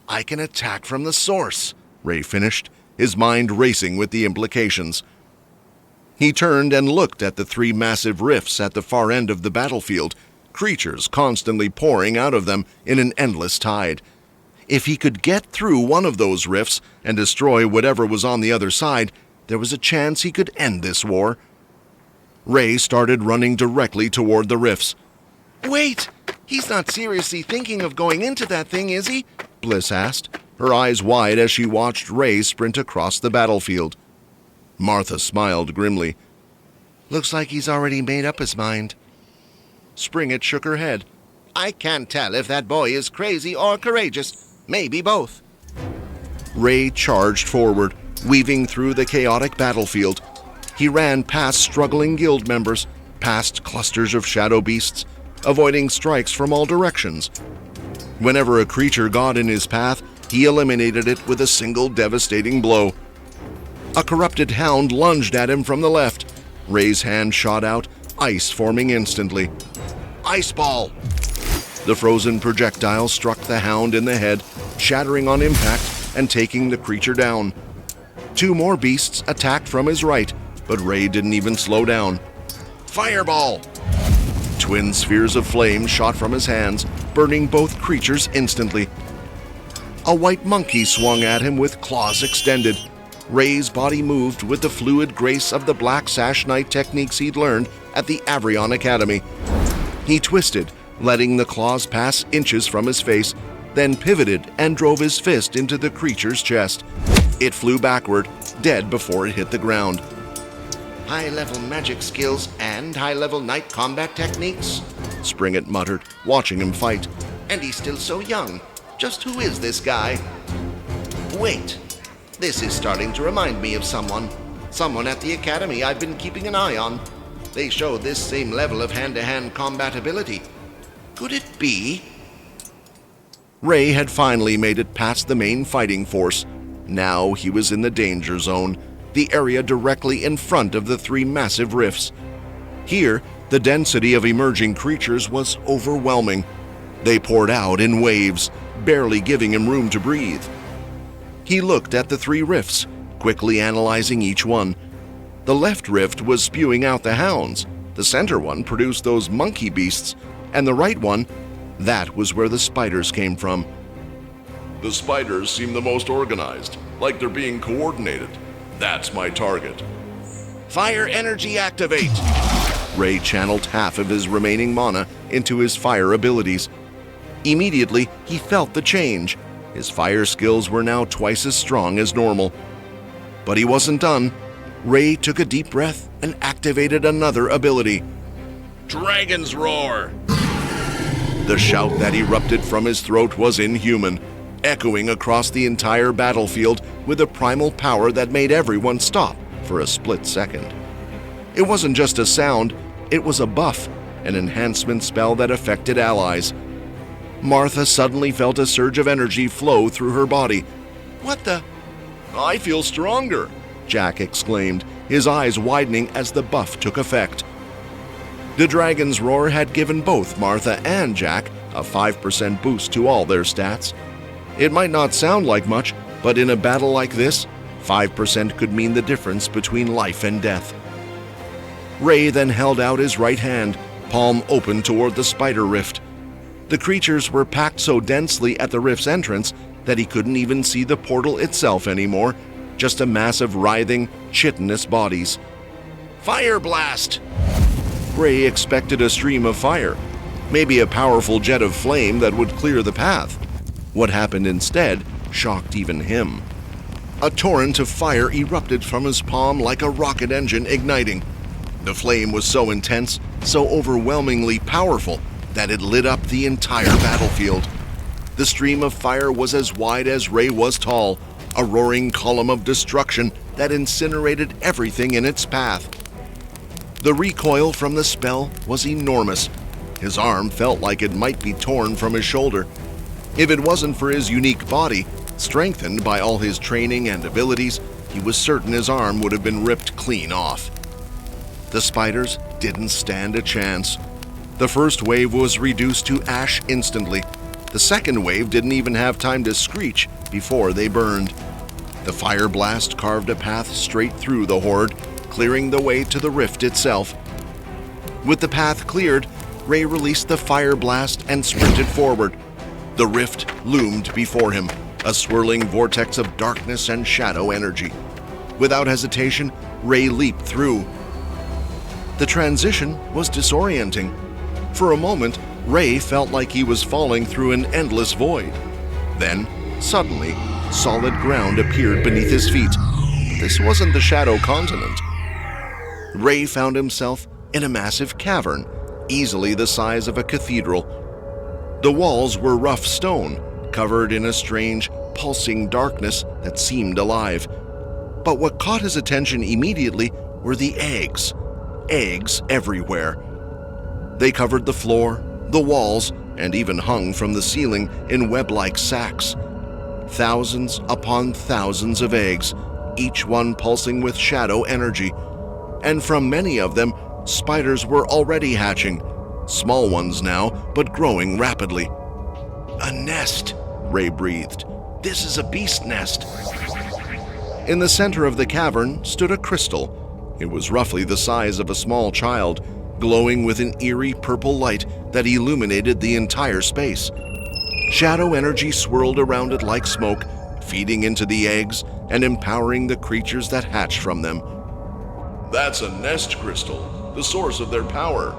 F: I can attack from the source, Ray finished, his mind racing with the implications. He turned and looked at the 3 massive rifts at the far end of the battlefield, creatures constantly pouring out of them in an endless tide. If he could get through one of those rifts and destroy whatever was on the other side, there was a chance he could end this war. Ray started running directly toward the rifts. "Wait! He's not seriously thinking of going into that thing, is he?" Bliss asked, her eyes wide as she watched Ray sprint across the battlefield. Martha smiled grimly. "Looks like he's already made up his mind." Springett shook her head. "I can't tell if that boy is crazy or courageous. Maybe both." Ray charged forward, weaving through the chaotic battlefield. He ran past struggling guild members, past clusters of shadow beasts, avoiding strikes from all directions. Whenever a creature got in his path, he eliminated it with a single devastating blow. A corrupted hound lunged at him from the left. Ray's hand shot out, ice forming instantly. "Ice ball!" The frozen projectile struck the hound in the head, shattering on impact and taking the creature down. 2 more beasts attacked from his right, but Ray didn't even slow down. "Fireball!" Twin spheres of flame shot from his hands, burning both creatures instantly. A white monkey swung at him with claws extended. Ray's body moved with the fluid grace of the Black Sash Knight techniques he'd learned at the Avrion Academy. He twisted, letting the claws pass inches from his face, then pivoted and drove his fist into the creature's chest. It flew backward, dead before it hit the ground. "High-level magic skills and high-level knight combat techniques," Springett muttered, watching him fight. "And he's still so young. Just who is this guy? Wait, this is starting to remind me of someone. Someone at the academy I've been keeping an eye on. They show this same level of hand-to-hand combat ability. Could it be?" Ray had finally made it past the main fighting force. Now he was in the danger zone, the area directly in front of the 3 massive rifts. Here, the density of emerging creatures was overwhelming. They poured out in waves, barely giving him room to breathe. He looked at the 3 rifts, quickly analyzing each one. The left rift was spewing out the hounds, the center one produced those monkey beasts, and the right one, that was where the spiders came from.
C: The spiders seem the most organized, like they're being coordinated. That's my target.
F: "Fire energy activate!" Ray channeled half of his remaining mana into his fire abilities. Immediately, he felt the change. His fire skills were now twice as strong as normal. But he wasn't done. Ray took a deep breath and activated another ability.
D: Dragon's Roar!
F: The shout that erupted from his throat was inhuman, echoing across the entire battlefield with a primal power that made everyone stop for a split second. It wasn't just a sound, it was a buff, an enhancement spell that affected allies. Martha suddenly felt a surge of energy flow through her body. "What the?"
C: I feel stronger,
F: Jack exclaimed, his eyes widening as the buff took effect. The Dragon's Roar had given both Martha and Jack a 5% boost to all their stats. It might not sound like much, but in a battle like this, 5% could mean the difference between life and death. Ray then held out his right hand, palm open toward the spider rift. The creatures were packed so densely at the rift's entrance that he couldn't even see the portal itself anymore, just a mass of writhing, chitinous bodies. "Fire blast!" Ray expected a stream of fire, maybe a powerful jet of flame that would clear the path. What happened instead shocked even him. A torrent of fire erupted from his palm like a rocket engine igniting. The flame was so intense, so overwhelmingly powerful, that it lit up the entire battlefield. The stream of fire was as wide as Ray was tall, a roaring column of destruction that incinerated everything in its path. The recoil from the spell was enormous. His arm felt like it might be torn from his shoulder. If it wasn't for his unique body, strengthened by all his training and abilities, he was certain his arm would have been ripped clean off. The spiders didn't stand a chance. The first wave was reduced to ash instantly. The second wave didn't even have time to screech before they burned. The fire blast carved a path straight through the horde, clearing the way to the rift itself. With the path cleared, Ray released the fire blast and sprinted forward. The rift loomed before him, a swirling vortex of darkness and shadow energy. Without hesitation, Ray leaped through. The transition was disorienting. For a moment, Ray felt like he was falling through an endless void. Then, suddenly, solid ground appeared beneath his feet. But this wasn't the Shadow Continent. Ray found himself in a massive cavern, easily the size of a cathedral. The walls were rough stone, covered in a strange, pulsing darkness that seemed alive. But what caught his attention immediately were the eggs. Eggs everywhere. They covered the floor, the walls, and even hung from the ceiling in web-like sacks. Thousands upon thousands of eggs, each one pulsing with shadow energy. And from many of them, spiders were already hatching. Small ones now, but growing rapidly. "A nest," Ray breathed. "This is a beast nest." In the center of the cavern stood a crystal. It was roughly the size of a small child, glowing with an eerie purple light that illuminated the entire space. Shadow energy swirled around it like smoke, feeding into the eggs and empowering the creatures that hatched from them.
C: That's a nest crystal, the source of their power.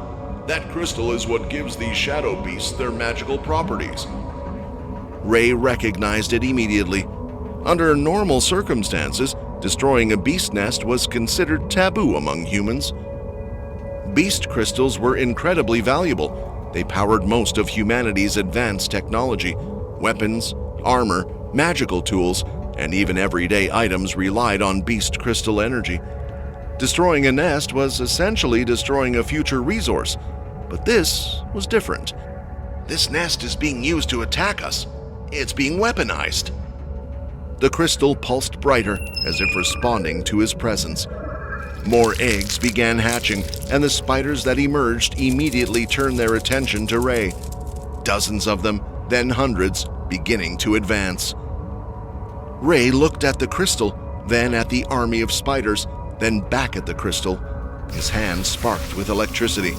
C: That crystal is what gives these shadow beasts their magical properties.
F: Ray recognized it immediately. Under normal circumstances, destroying a beast nest was considered taboo among humans. Beast crystals were incredibly valuable. They powered most of humanity's advanced technology. Weapons, armor, magical tools, and even everyday items relied on beast crystal energy. Destroying a nest was essentially destroying a future resource, but this was different. "This nest is being used to attack us. It's being weaponized." The crystal pulsed brighter, as if responding to his presence. More eggs began hatching, and the spiders that emerged immediately turned their attention to Ray. Dozens of them, then hundreds, beginning to advance. Ray looked at the crystal, then at the army of spiders, then back at the crystal. His hand sparked with electricity.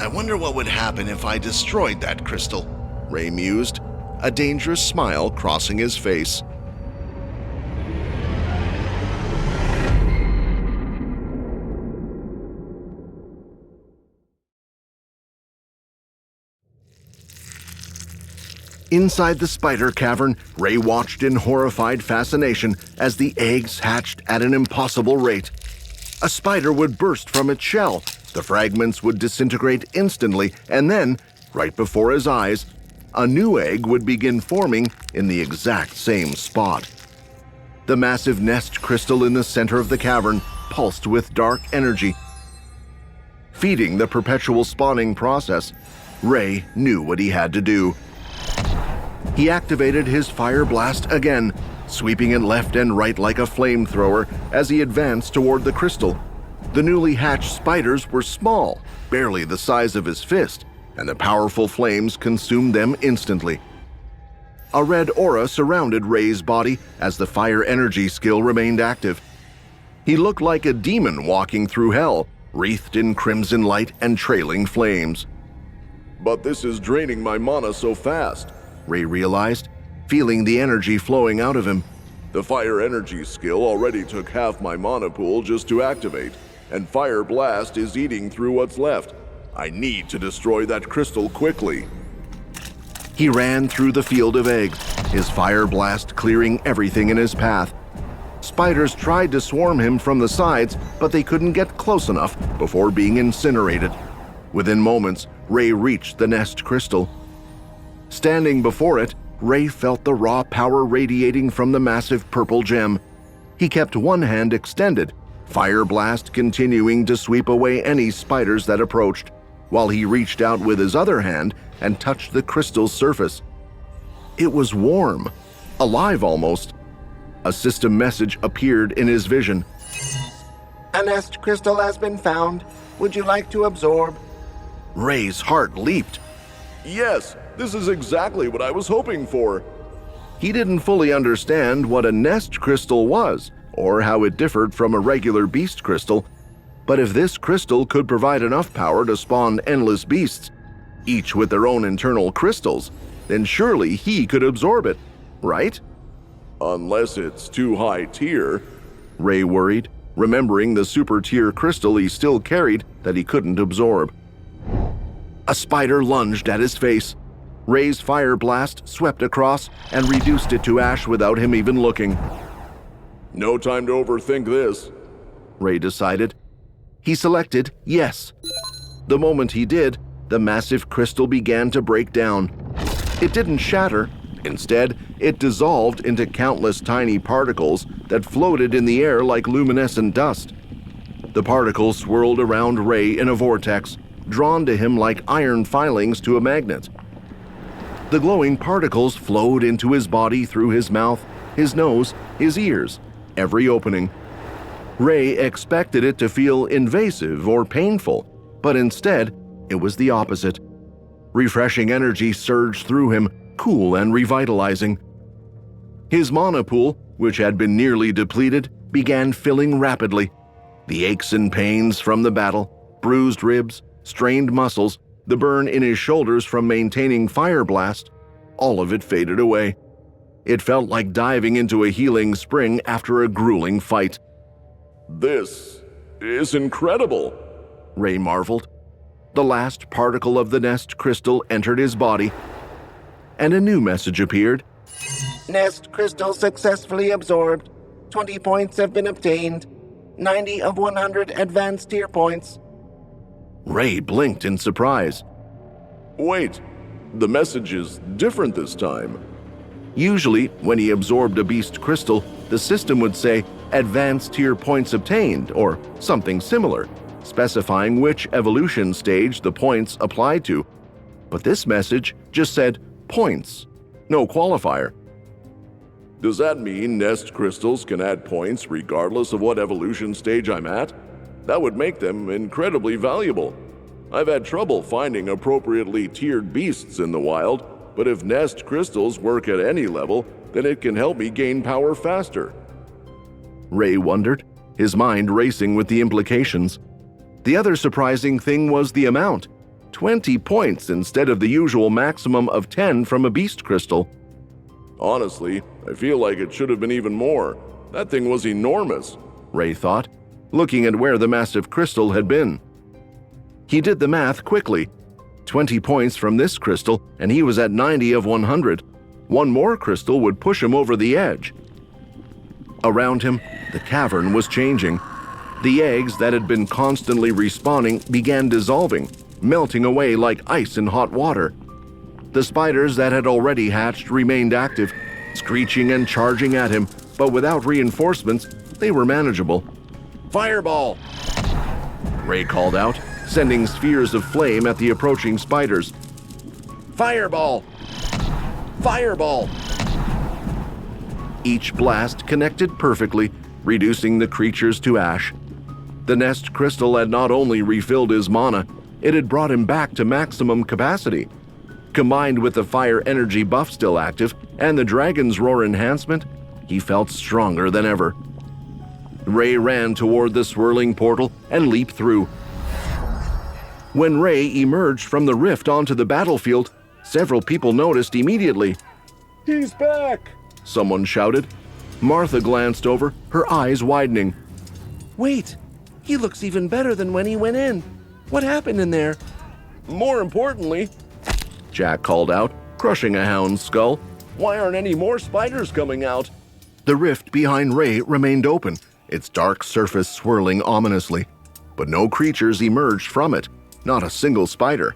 F: "I wonder what would happen if I destroyed that crystal," Ray mused, a dangerous smile crossing his face. Inside the spider cavern, Ray watched in horrified fascination as the eggs hatched at an impossible rate. A spider would burst from its shell, the fragments would disintegrate instantly, and then, right before his eyes, a new egg would begin forming in the exact same spot. The massive nest crystal in the center of the cavern pulsed with dark energy. Feeding the perpetual spawning process, Ray knew what he had to do. He activated his fire blast again, sweeping it left and right like a flamethrower as he advanced toward the crystal. The newly hatched spiders were small, barely the size of his fist, and the powerful flames consumed them instantly. A red aura surrounded Ray's body as the fire energy skill remained active. He looked like a demon walking through hell, wreathed in crimson light and trailing flames.
C: But this is draining my mana so fast,
F: Ray realized, feeling the energy flowing out of him.
C: The fire energy skill already took half my mana pool just to activate, and fire blast is eating through what's left. I need to destroy that crystal quickly.
F: He ran through the field of eggs, his fire blast clearing everything in his path. Spiders tried to swarm him from the sides, but they couldn't get close enough before being incinerated. Within moments, Ray reached the nest crystal. Standing before it, Ray felt the raw power radiating from the massive purple gem. He kept one hand extended, fire blast continuing to sweep away any spiders that approached, while he reached out with his other hand and touched the crystal's surface. It was warm, alive almost. A system message appeared in his vision.
B: A nest crystal has been found. Would you like to absorb?
F: Ray's heart leaped.
C: Yes, This is exactly what I was hoping for.
A: He didn't fully understand what a nest crystal was, or how it differed from a regular beast crystal, but if this crystal could provide enough power to spawn endless beasts, each with their own internal crystals, then surely he could absorb it, right?
C: Unless it's too high tier.
A: Ray worried, remembering the super tier crystal he still carried that he couldn't absorb. A spider lunged at his face. Ray's fire blast swept across and reduced it to ash without him even looking.
C: No time to overthink this.
A: Ray decided. He selected yes. The moment he did, the massive crystal began to break down. It didn't shatter. Instead, it dissolved into countless tiny particles that floated in the air like luminescent dust. The particles swirled around Ray in a vortex, drawn to him like iron filings to a magnet. The glowing particles flowed into his body through his mouth, his nose, his ears, every opening. Ray expected it to feel invasive or painful, but instead, it was the opposite. Refreshing energy surged through him, cool and revitalizing. His mana pool, which had been nearly depleted, began filling rapidly. The aches and pains from the battle, bruised ribs, strained muscles, the burn in his shoulders from maintaining fire blast, all of it faded away. It felt like diving into a healing spring after a grueling fight.
C: This is incredible,
A: Ray marveled. The last particle of the nest crystal entered his body, and a new message appeared.
B: Nest crystal successfully absorbed. 20 points have been obtained. 90 of 100 advanced tier points.
A: Ray blinked in surprise.
C: Wait, the message is different this time.
A: Usually, when he absorbed a beast crystal, the system would say, advanced tier points obtained, or something similar, specifying which evolution stage the points applied to. But this message just said, points, no qualifier.
C: Does that mean nest crystals can add points regardless of what evolution stage I'm at? That would make them incredibly valuable. I've had trouble finding appropriately tiered beasts in the wild, but if nest crystals work at any level, then it can help me gain power faster.
A: Ray wondered, his mind racing with the implications. The other surprising thing was the amount. 20 points instead of the usual maximum of 10 from a beast crystal.
C: Honestly, I feel like it should have been even more. That thing was enormous,
A: Ray thought, looking at where the massive crystal had been. He did the math quickly. 20 points from this crystal, and he was at 90 of 100. One more crystal would push him over the edge. Around him, the cavern was changing. The eggs that had been constantly respawning began dissolving, melting away like ice in hot water. The spiders that had already hatched remained active, screeching and charging at him, but without reinforcements, they were manageable.
B: Fireball!
A: Ray called out, sending spheres of flame at the approaching spiders.
B: Fireball! Fireball!
A: Each blast connected perfectly, reducing the creatures to ash. The nest crystal had not only refilled his mana, it had brought him back to maximum capacity. Combined with the fire energy buff still active and the dragon's roar enhancement, he felt stronger than ever. Ray ran toward the swirling portal and leaped through. When Ray emerged from the rift onto the battlefield, several people noticed immediately.
C: He's back!
A: Someone shouted. Martha glanced over, her eyes widening.
B: Wait, he looks even better than when he went in. What happened in there?
C: More importantly,
A: Jack called out, crushing a hound's skull.
C: why aren't any more spiders coming out?
A: The rift behind Ray remained open, its dark surface swirling ominously. But no creatures emerged from it, not a single spider.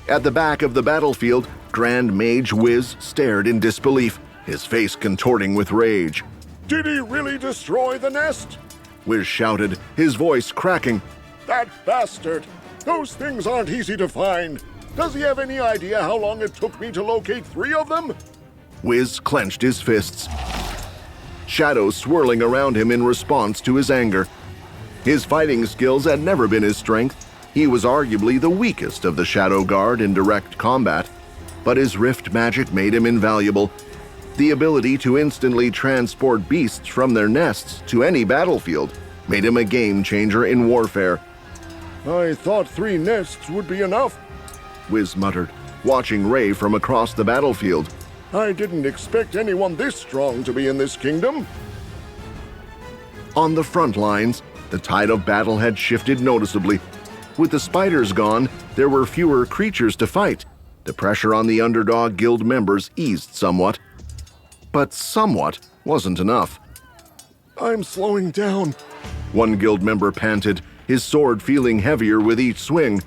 A: At the back of the battlefield, Grand Mage Wiz stared in disbelief, his face contorting with rage.
D: Did he really destroy the nest?
A: Wiz shouted, his voice cracking.
D: That bastard! Those things aren't easy to find. Does he have any idea how long it took me to locate 3 of them?
A: Wiz clenched his fists, shadows swirling around him in response to his anger. His fighting skills had never been his strength. He was arguably the weakest of the Shadow Guard in direct combat. but his rift magic made him invaluable. The ability to instantly transport beasts from their nests to any battlefield made him a game changer in warfare.
C: I thought 3 nests would be enough.
A: Wiz muttered, watching Ray from across the battlefield.
C: I didn't expect anyone this strong to be in this kingdom.
A: On the front lines, the tide of battle had shifted noticeably. With the spiders gone, there were fewer creatures to fight. The pressure on the underdog guild members eased somewhat. But somewhat wasn't enough.
C: I'm slowing down.
A: One guild member panted, his sword feeling heavier with each swing.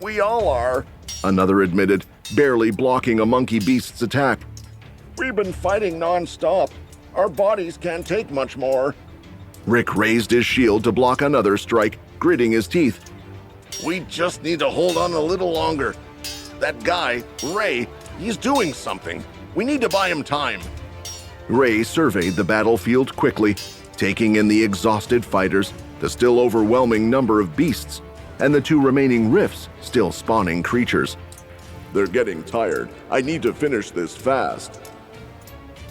C: We all are.
A: Another admitted, barely blocking a monkey beast's attack.
C: We've been fighting non-stop. Our bodies can't take much more.
A: Rick raised his shield to block another strike, gritting his teeth.
B: We just need to hold on a little longer. That guy, Ray, he's doing something. We need to buy him time.
A: Ray surveyed the battlefield quickly, taking in the exhausted fighters, the still overwhelming number of beasts, and the 2 remaining rifts still spawning creatures.
C: They're getting tired. I need to finish this fast.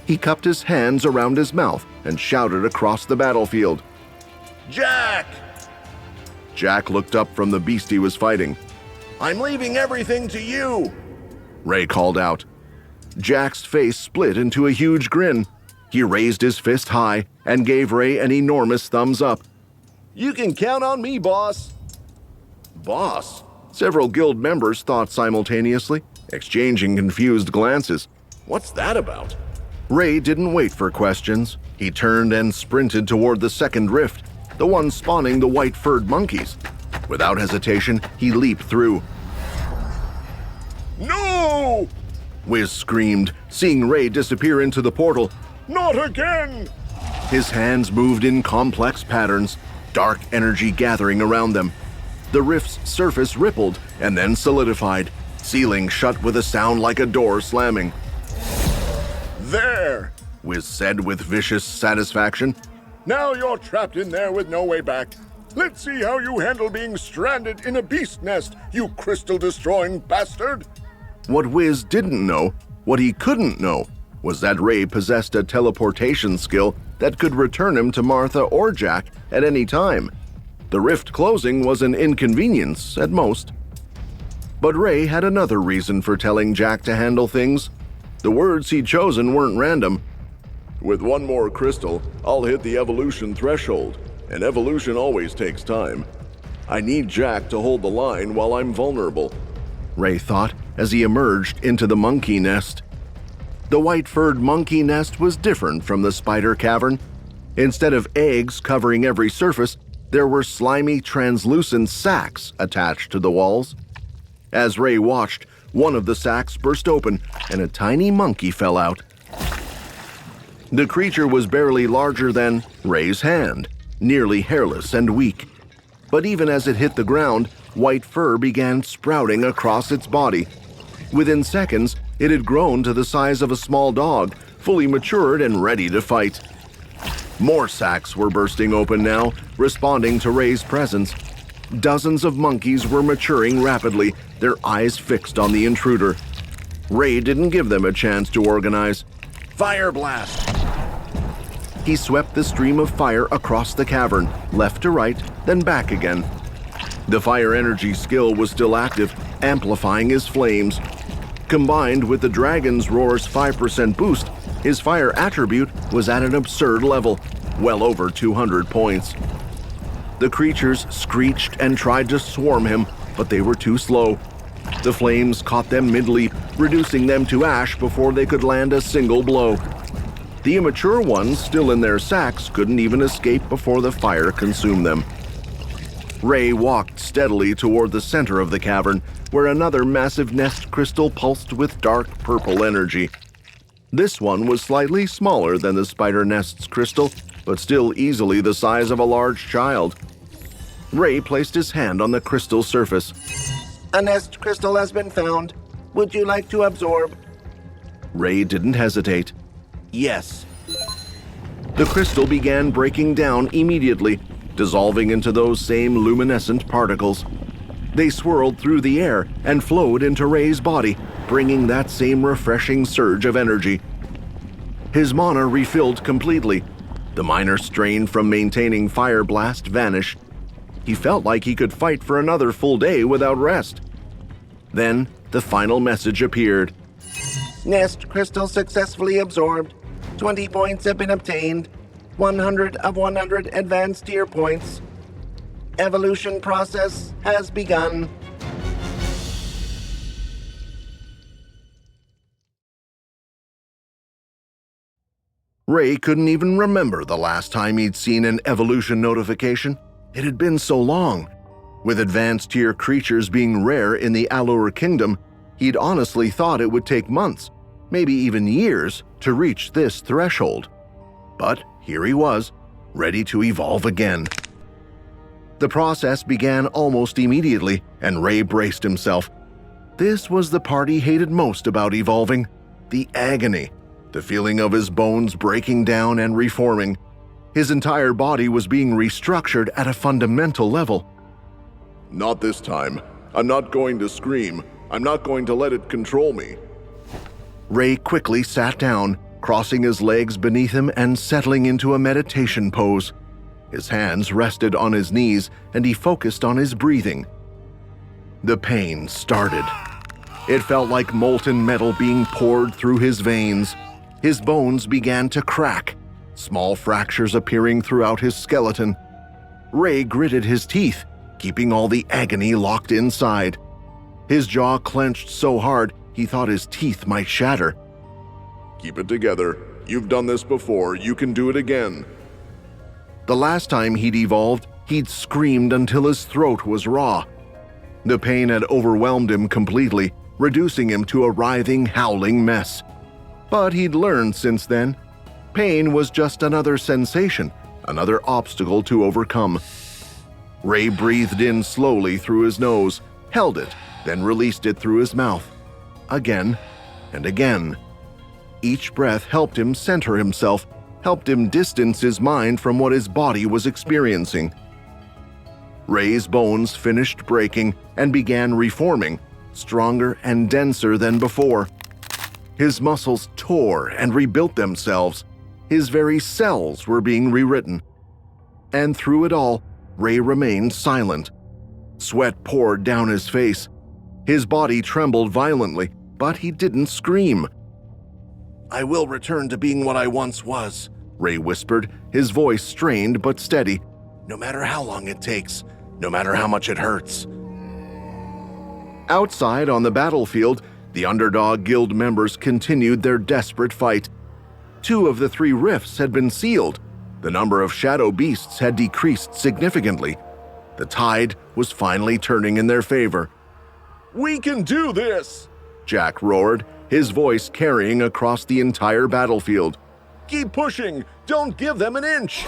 A: He cupped his hands around his mouth and shouted across the battlefield.
B: Jack!
A: Jack looked up from the beast he was fighting.
B: I'm leaving everything to you!
A: Ray called out. Jack's face split into a huge grin. He raised his fist high and gave Ray an enormous thumbs up.
B: You can count on me, boss.
A: Boss? Several guild members thought simultaneously, exchanging confused glances.
B: What's that about?
A: Ray didn't wait for questions. He turned and sprinted toward the second rift, the one spawning the white-furred monkeys. Without hesitation, he leaped through.
C: No!
A: Wiz screamed, seeing Ray disappear into the portal.
C: Not again!
A: His hands moved in complex patterns, dark energy gathering around them. The rift's surface rippled and then solidified, sealing shut with a sound like a door slamming.
C: There!
A: Wiz said with vicious satisfaction.
C: Now you're trapped in there with no way back. Let's see how you handle being stranded in a beast nest, you crystal-destroying bastard!
A: What Wiz didn't know, what he couldn't know, was that Ray possessed a teleportation skill that could return him to Martha or Jack at any time. The rift closing was an inconvenience at most. But Ray had another reason for telling Jack to handle things. The words he'd chosen weren't random.
C: With 1 more crystal, I'll hit the evolution threshold, and evolution always takes time. I need Jack to hold the line while I'm vulnerable.
A: Ray thought as he emerged into the monkey nest. The white-furred monkey nest was different from the spider cavern. Instead of eggs covering every surface, there were slimy, translucent sacs attached to the walls. As Ray watched, one of the sacs burst open and a tiny monkey fell out. The creature was barely larger than Ray's hand, nearly hairless and weak. But even as it hit the ground, white fur began sprouting across its body. Within seconds, it had grown to the size of a small dog, fully matured and ready to fight. More sacs were bursting open now, responding to Ray's presence. Dozens of monkeys were maturing rapidly, their eyes fixed on the intruder. Ray didn't give them a chance to organize.
B: Fire blast!
A: He swept the stream of fire across the cavern, left to right, then back again. The fire energy skill was still active, amplifying his flames. Combined with the dragon's roar's 5% boost, his fire attribute was at an absurd level, well over 200 points. The creatures screeched and tried to swarm him, but they were too slow. The flames caught them mid-leap, reducing them to ash before they could land a single blow. The immature ones, still in their sacks, couldn't even escape before the fire consumed them. Ray walked steadily toward the center of the cavern, where another massive nest crystal pulsed with dark purple energy. This one was slightly smaller than the spider nest's crystal, but still easily the size of a large child. Ray placed his hand on the crystal surface.
B: A nest crystal has been found. Would you like to absorb?
A: Ray didn't hesitate.
B: Yes.
A: The crystal began breaking down immediately, dissolving into those same luminescent particles. They swirled through the air and flowed into Ray's body, bringing that same refreshing surge of energy. His mana refilled completely. The minor strain from maintaining Fire Blast vanished. He felt like he could fight for another full day without rest. Then, the final message appeared.
B: Nest crystal successfully absorbed. 20 points have been obtained. 100 of 100 advanced tier points. Evolution process has begun.
A: Ray couldn't even remember the last time he'd seen an evolution notification. It had been so long. With advanced tier creatures being rare in the Allure Kingdom, he'd honestly thought it would take months, maybe even years, to reach this threshold. But here he was, ready to evolve again. The process began almost immediately, and Ray braced himself. This was the part he hated most about evolving: the agony. The feeling of his bones breaking down and reforming. His entire body was being restructured at a fundamental level.
C: Not this time. I'm not going to scream. I'm not going to let it control me.
A: Ray quickly sat down, crossing his legs beneath him and settling into a meditation pose. His hands rested on his knees and he focused on his breathing. The pain started. It felt like molten metal being poured through his veins. His bones began to crack, small fractures appearing throughout his skeleton. Ray gritted his teeth, keeping all the agony locked inside. His jaw clenched so hard he thought his teeth might shatter.
C: Keep it together. You've done this before. You can do it again.
A: The last time he'd evolved, he'd screamed until his throat was raw. The pain had overwhelmed him completely, reducing him to a writhing, howling mess. But he'd learned since then. Pain was just another sensation, another obstacle to overcome. Ray breathed in slowly through his nose, held it, then released it through his mouth. Again and again. Each breath helped him center himself, helped him distance his mind from what his body was experiencing. Ray's bones finished breaking and began reforming, stronger and denser than before. His muscles tore and rebuilt themselves. His very cells were being rewritten. And through it all, Ray remained silent. Sweat poured down his face. His body trembled violently, but he didn't scream.
B: I will return to being what I once was,
A: Ray whispered, his voice strained but steady.
B: no matter how long it takes, no matter how much it hurts.
A: Outside on the battlefield, the underdog guild members continued their desperate fight. 2 of the 3 rifts had been sealed. The number of shadow beasts had decreased significantly. The tide was finally turning in their favor.
C: We can do this!
A: Jack roared, his voice carrying across the entire battlefield.
C: Keep pushing! Don't give them an inch!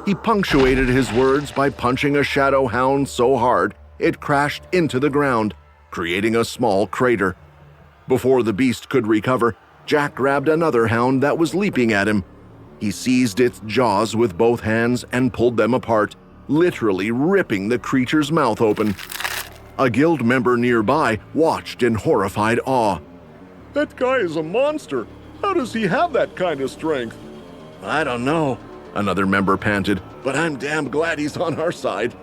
A: He punctuated his words by punching a shadow hound so hard it crashed into the ground, creating a small crater. Before the beast could recover, Jack grabbed another hound that was leaping at him. He seized its jaws with both hands and pulled them apart, literally ripping the creature's mouth open. A guild member nearby watched in horrified awe.
C: That guy is a monster. How does he have that kind of strength?
B: I don't know,
A: Another member panted.
B: but I'm damn glad he's on our side.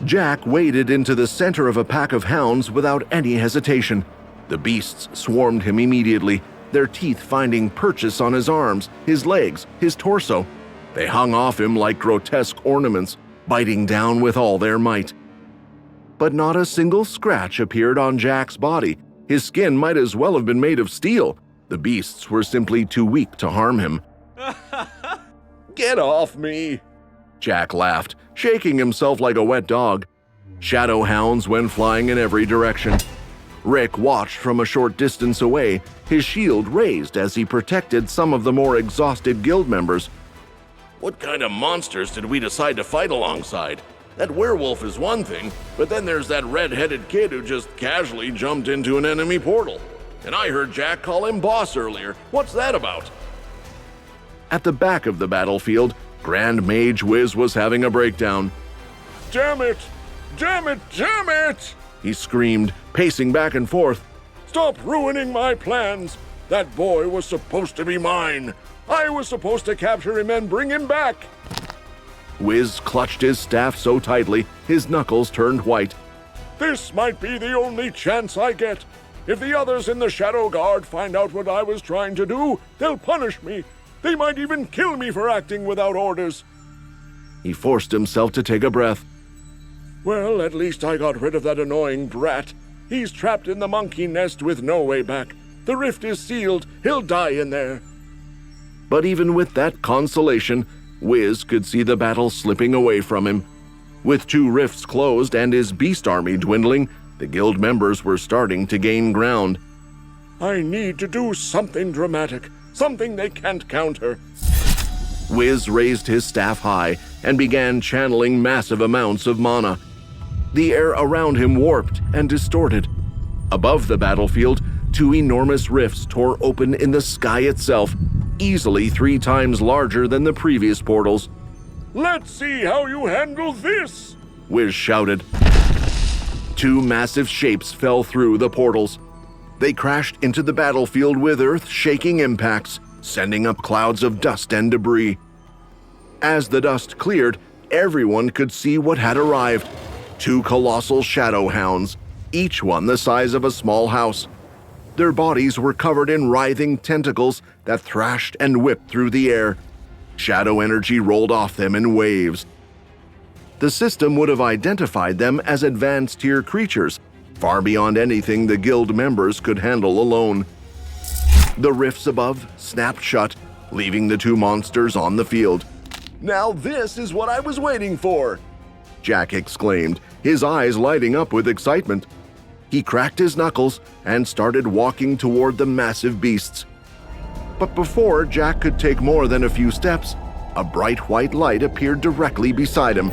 A: Jack waded into the center of a pack of hounds without any hesitation. The beasts swarmed him immediately, their teeth finding purchase on his arms, his legs, his torso. They hung off him like grotesque ornaments, biting down with all their might. But not a single scratch appeared on Jack's body. His skin might as well have been made of steel. The beasts were simply too weak to harm him.
C: Get off me!
A: Jack laughed, shaking himself like a wet dog. Shadow hounds went flying in every direction. Rick watched from a short distance away, his shield raised as he protected some of the more exhausted guild members.
B: What kind of monsters did we decide to fight alongside? That werewolf is one thing, but then there's that red-headed kid who just casually jumped into an enemy portal. And I heard Jack call him boss earlier. What's that about?
A: At the back of the battlefield, Grand Mage Wiz was having a breakdown.
C: Damn it! Damn it! Damn it!
A: He screamed, pacing back and forth.
D: Stop ruining my plans! That boy was supposed to be mine! I was supposed to capture him and bring him back!
A: Wiz clutched his staff so tightly, his knuckles turned white.
D: This might be the only chance I get. If the others in the Shadow Guard find out what I was trying to do, they'll punish me. They might even kill me for acting without orders.
A: He forced himself to take a breath.
D: Well, at least I got rid of that annoying brat. He's trapped in the monkey nest with no way back. The rift is sealed. He'll die in there.
A: But even with that consolation, Wiz could see the battle slipping away from him. With 2 rifts closed and his beast army dwindling, the guild members were starting to gain ground.
D: I need to do something dramatic, something they can't counter.
A: Wiz raised his staff high and began channeling massive amounts of mana. The air around him warped and distorted. Above the battlefield, 2 enormous rifts tore open in the sky itself, easily 3 times larger than the previous portals.
D: Let's see how you handle this!
A: Wiz shouted. 2 massive shapes fell through the portals. They crashed into the battlefield with earth-shaking impacts, sending up clouds of dust and debris. As the dust cleared, everyone could see what had arrived. 2 colossal shadow hounds, each one the size of a small house. Their bodies were covered in writhing tentacles that thrashed and whipped through the air. Shadow energy rolled off them in waves. The system would have identified them as advanced tier creatures, far beyond anything the guild members could handle alone. The rifts above snapped shut, leaving the 2 monsters on the field.
B: Now this is what I was waiting for!
A: Jack exclaimed, his eyes lighting up with excitement. He cracked his knuckles and started walking toward the massive beasts. But before Jack could take more than a few steps, a bright white light appeared directly beside him.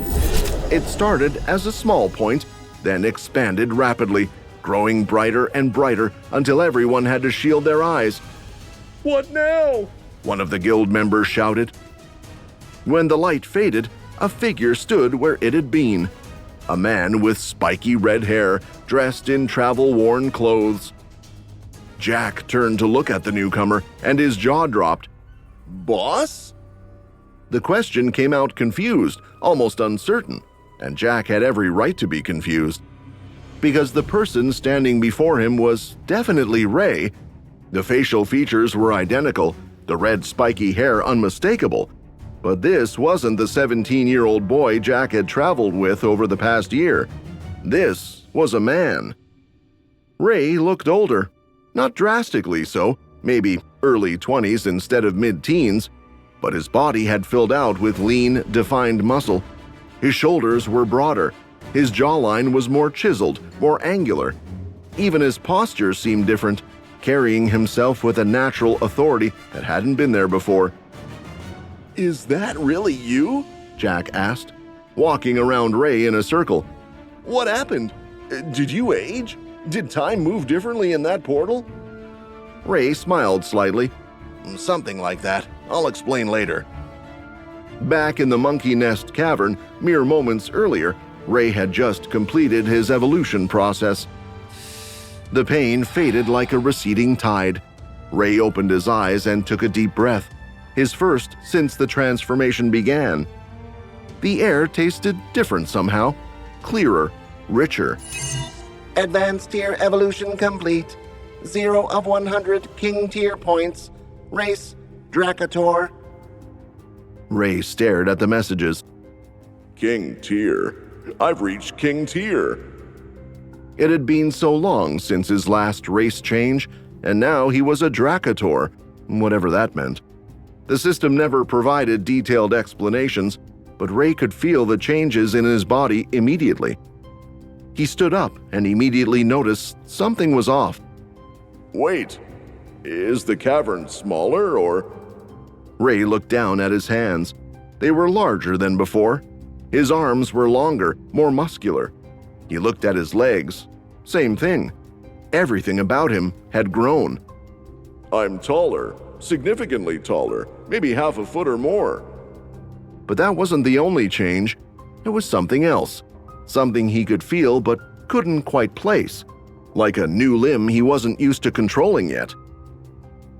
A: It started as a small point, then expanded rapidly, growing brighter and brighter until everyone had to shield their eyes.
D: What now?
A: One of the guild members shouted. When the light faded, a figure stood where it had been. A man with spiky red hair, dressed in travel-worn clothes. Jack turned to look at the newcomer, and his jaw dropped.
B: Boss?
A: The question came out confused, almost uncertain, and Jack had every right to be confused. Because the person standing before him was definitely Ray. The facial features were identical, the red spiky hair unmistakable, but this wasn't the 17-year-old boy Jack had traveled with over the past year. This was a man. Ray looked older, not drastically so, maybe early 20s instead of mid-teens, but his body had filled out with lean, defined muscle. His shoulders were broader. His jawline was more chiseled, more angular. Even his posture seemed different, carrying himself with a natural authority that hadn't been there before.
B: Is that really you?
A: Jack asked, walking around Ray in a circle.
B: What happened? Did you age? Did time move differently in that portal?
A: Ray smiled slightly.
B: Something like that. I'll explain later.
A: Back in the monkey nest cavern, mere moments earlier, Ray had just completed his evolution process. The pain faded like a receding tide. Ray opened his eyes and took a deep breath, his first since the transformation began. The air tasted different somehow, clearer, richer.
B: Advanced tier evolution complete. 0 of 100 king tier points. Race, Dracator.
A: Ray stared at the messages.
C: King Tier. I've reached King Tier.
A: It had been so long since his last race change, and now he was a Dracator, whatever that meant. The system never provided detailed explanations, but Ray could feel the changes in his body immediately. He stood up and immediately noticed something was off.
C: Wait, is the cavern smaller or…
A: Ray looked down at his hands. They were larger than before. His arms were longer, more muscular. He looked at his legs. Same thing. Everything about him had grown.
C: I'm taller, significantly taller, maybe half a foot or more.
A: But that wasn't the only change. It was something else. Something he could feel but couldn't quite place. like a new limb he wasn't used to controlling yet.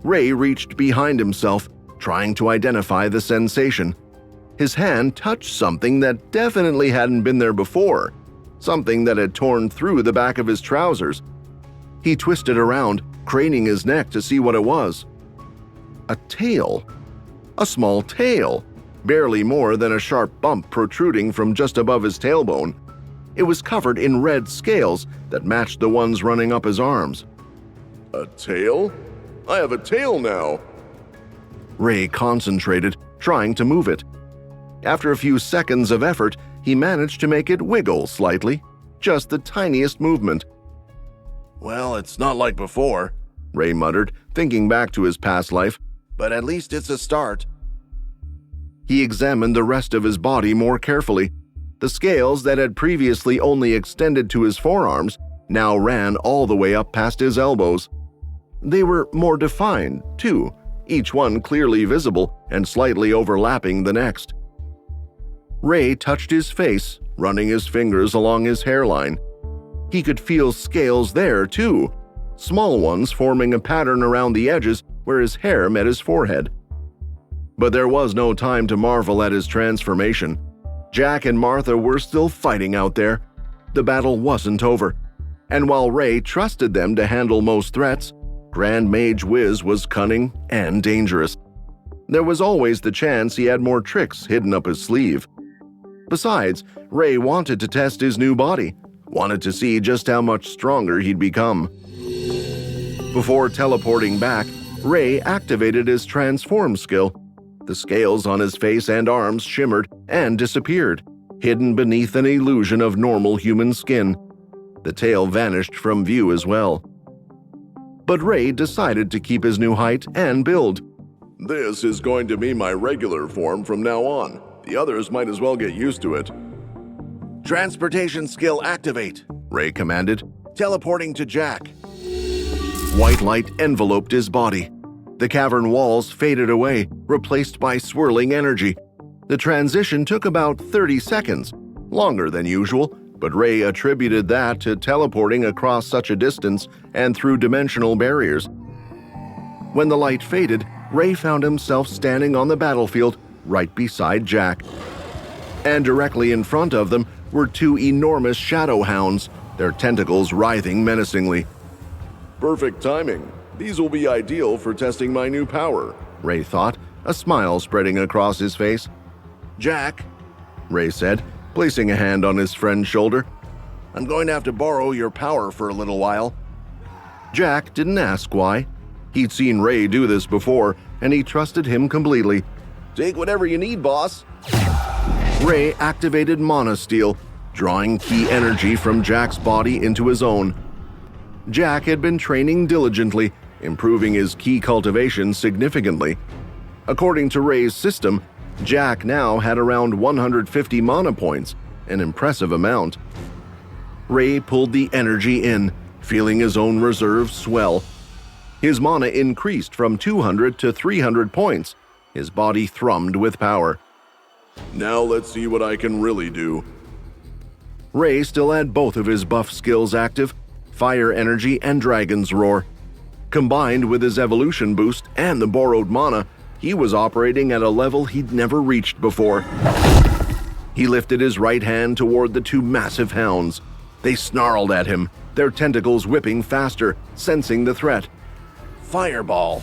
A: Ray reached behind himself, trying to identify the sensation. His hand touched something that definitely hadn't been there before, something that had torn through the back of his trousers. He twisted around, craning his neck to see what it was. A tail. A small tail, barely more than a sharp bump protruding from just above his tailbone. It was covered in red scales that matched the ones running up his arms.
C: A tail? I have a tail now.
A: Ray concentrated, trying to move it. After a few seconds of effort, he managed to make it wiggle slightly, just the tiniest movement.
B: Well, it's not like before,
A: Ray muttered, thinking back to his past life.
B: but at least it's a start.
A: He examined the rest of his body more carefully. The scales that had previously only extended to his forearms now ran all the way up past his elbows. They were more defined, too, each one clearly visible and slightly overlapping the next. Ray touched his face, running his fingers along his hairline. He could feel scales there, too, small ones forming a pattern around the edges where his hair met his forehead. But there was no time to marvel at his transformation. Jack and Martha were still fighting out there. The battle wasn't over. And while Ray trusted them to handle most threats, Grand Mage Wiz was cunning and dangerous. There was always the chance he had more tricks hidden up his sleeve. Besides, Ray wanted to test his new body, wanted to see just how much stronger he'd become. Before teleporting back, Ray activated his transform skill. The scales on his face and arms shimmered and disappeared, hidden beneath an illusion of normal human skin. The tail vanished from view as well. But Ray decided to keep his new height and build.
C: This is going to be my regular form from now on. The others might as well get used to it.
B: Transportation skill activate,
A: Ray commanded.
B: teleporting to Jack.
A: White light enveloped his body. The cavern walls faded away, replaced by swirling energy. The transition took about 30 seconds, longer than usual, but Ray attributed that to teleporting across such a distance and through dimensional barriers. When the light faded, Ray found himself standing on the battlefield right beside Jack. And directly in front of them were two enormous shadow hounds, their tentacles writhing menacingly.
C: Perfect timing. These will be ideal for testing my new power,
A: Ray thought, a smile spreading across his face.
B: Jack,
A: Ray said, placing a hand on his friend's shoulder.
B: I'm going to have to borrow your power for a little while.
A: Jack didn't ask why. He'd seen Ray do this before, and he trusted him completely.
B: Take whatever you need, boss.
A: Ray activated Mana Steel, drawing key energy from Jack's body into his own. Jack had been training diligently, improving his key cultivation significantly. According to Ray's system, Jack now had around 150 mana points, an impressive amount. Ray pulled the energy in, feeling his own reserves swell. His mana increased from 200 to 300 points. His body thrummed with power.
C: Now let's see what I can really do.
A: Ray still had both of his buff skills active, Fire Energy and Dragon's Roar. Combined with his evolution boost and the borrowed mana, he was operating at a level he'd never reached before. He lifted his right hand toward the two massive hounds. They snarled at him, their tentacles whipping faster, sensing the threat.
B: Fireball,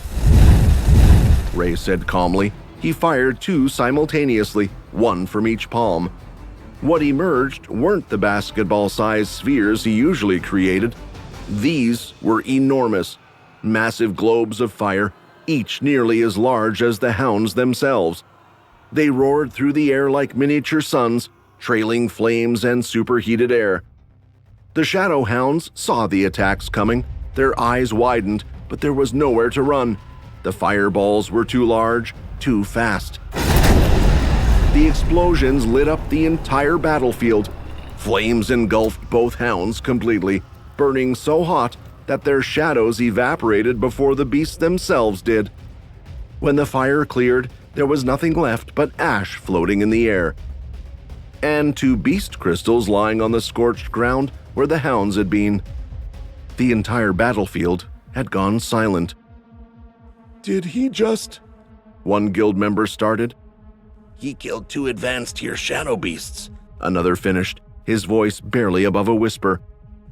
A: Ray said calmly. He fired two simultaneously, one from each palm. What emerged weren't the basketball-sized spheres he usually created. These were enormous, massive globes of fire, each nearly as large as the hounds themselves. They roared through the air like miniature suns, trailing flames and superheated air. The shadow hounds saw the attacks coming. Their eyes widened, but there was nowhere to run. The fireballs were too large, too fast. The explosions lit up the entire battlefield. Flames engulfed both hounds completely, burning so hot that their shadows evaporated before the beasts themselves did. When the fire cleared, there was nothing left but ash floating in the air. And two beast crystals lying on the scorched ground where the hounds had been. The entire battlefield had gone silent.
C: Did he just...
A: One guild member started.
B: He killed 2 advanced tier shadow beasts
A: Another finished, his voice barely above a whisper.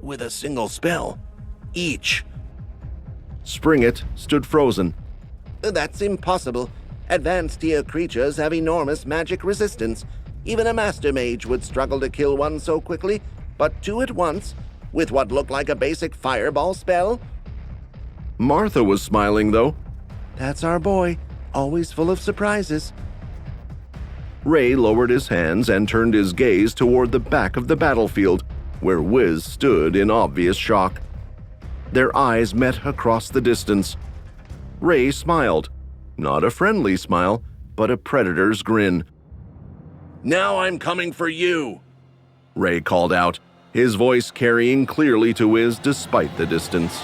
B: with a single spell. Each.
A: Springett stood frozen.
B: That's impossible. Advanced tier creatures have enormous magic resistance. Even a master mage would struggle to kill one so quickly, but 2 at once, with what looked like a basic fireball spell?
A: Martha was smiling, though.
B: That's our boy, always full of surprises.
A: Ray lowered his hands and turned his gaze toward the back of the battlefield, where Wiz stood in obvious shock. Their eyes met across the distance. Ray smiled. Not a friendly smile, but a predator's grin.
B: Now I'm coming for you.
A: Ray called out, his voice carrying clearly to Wiz despite the distance.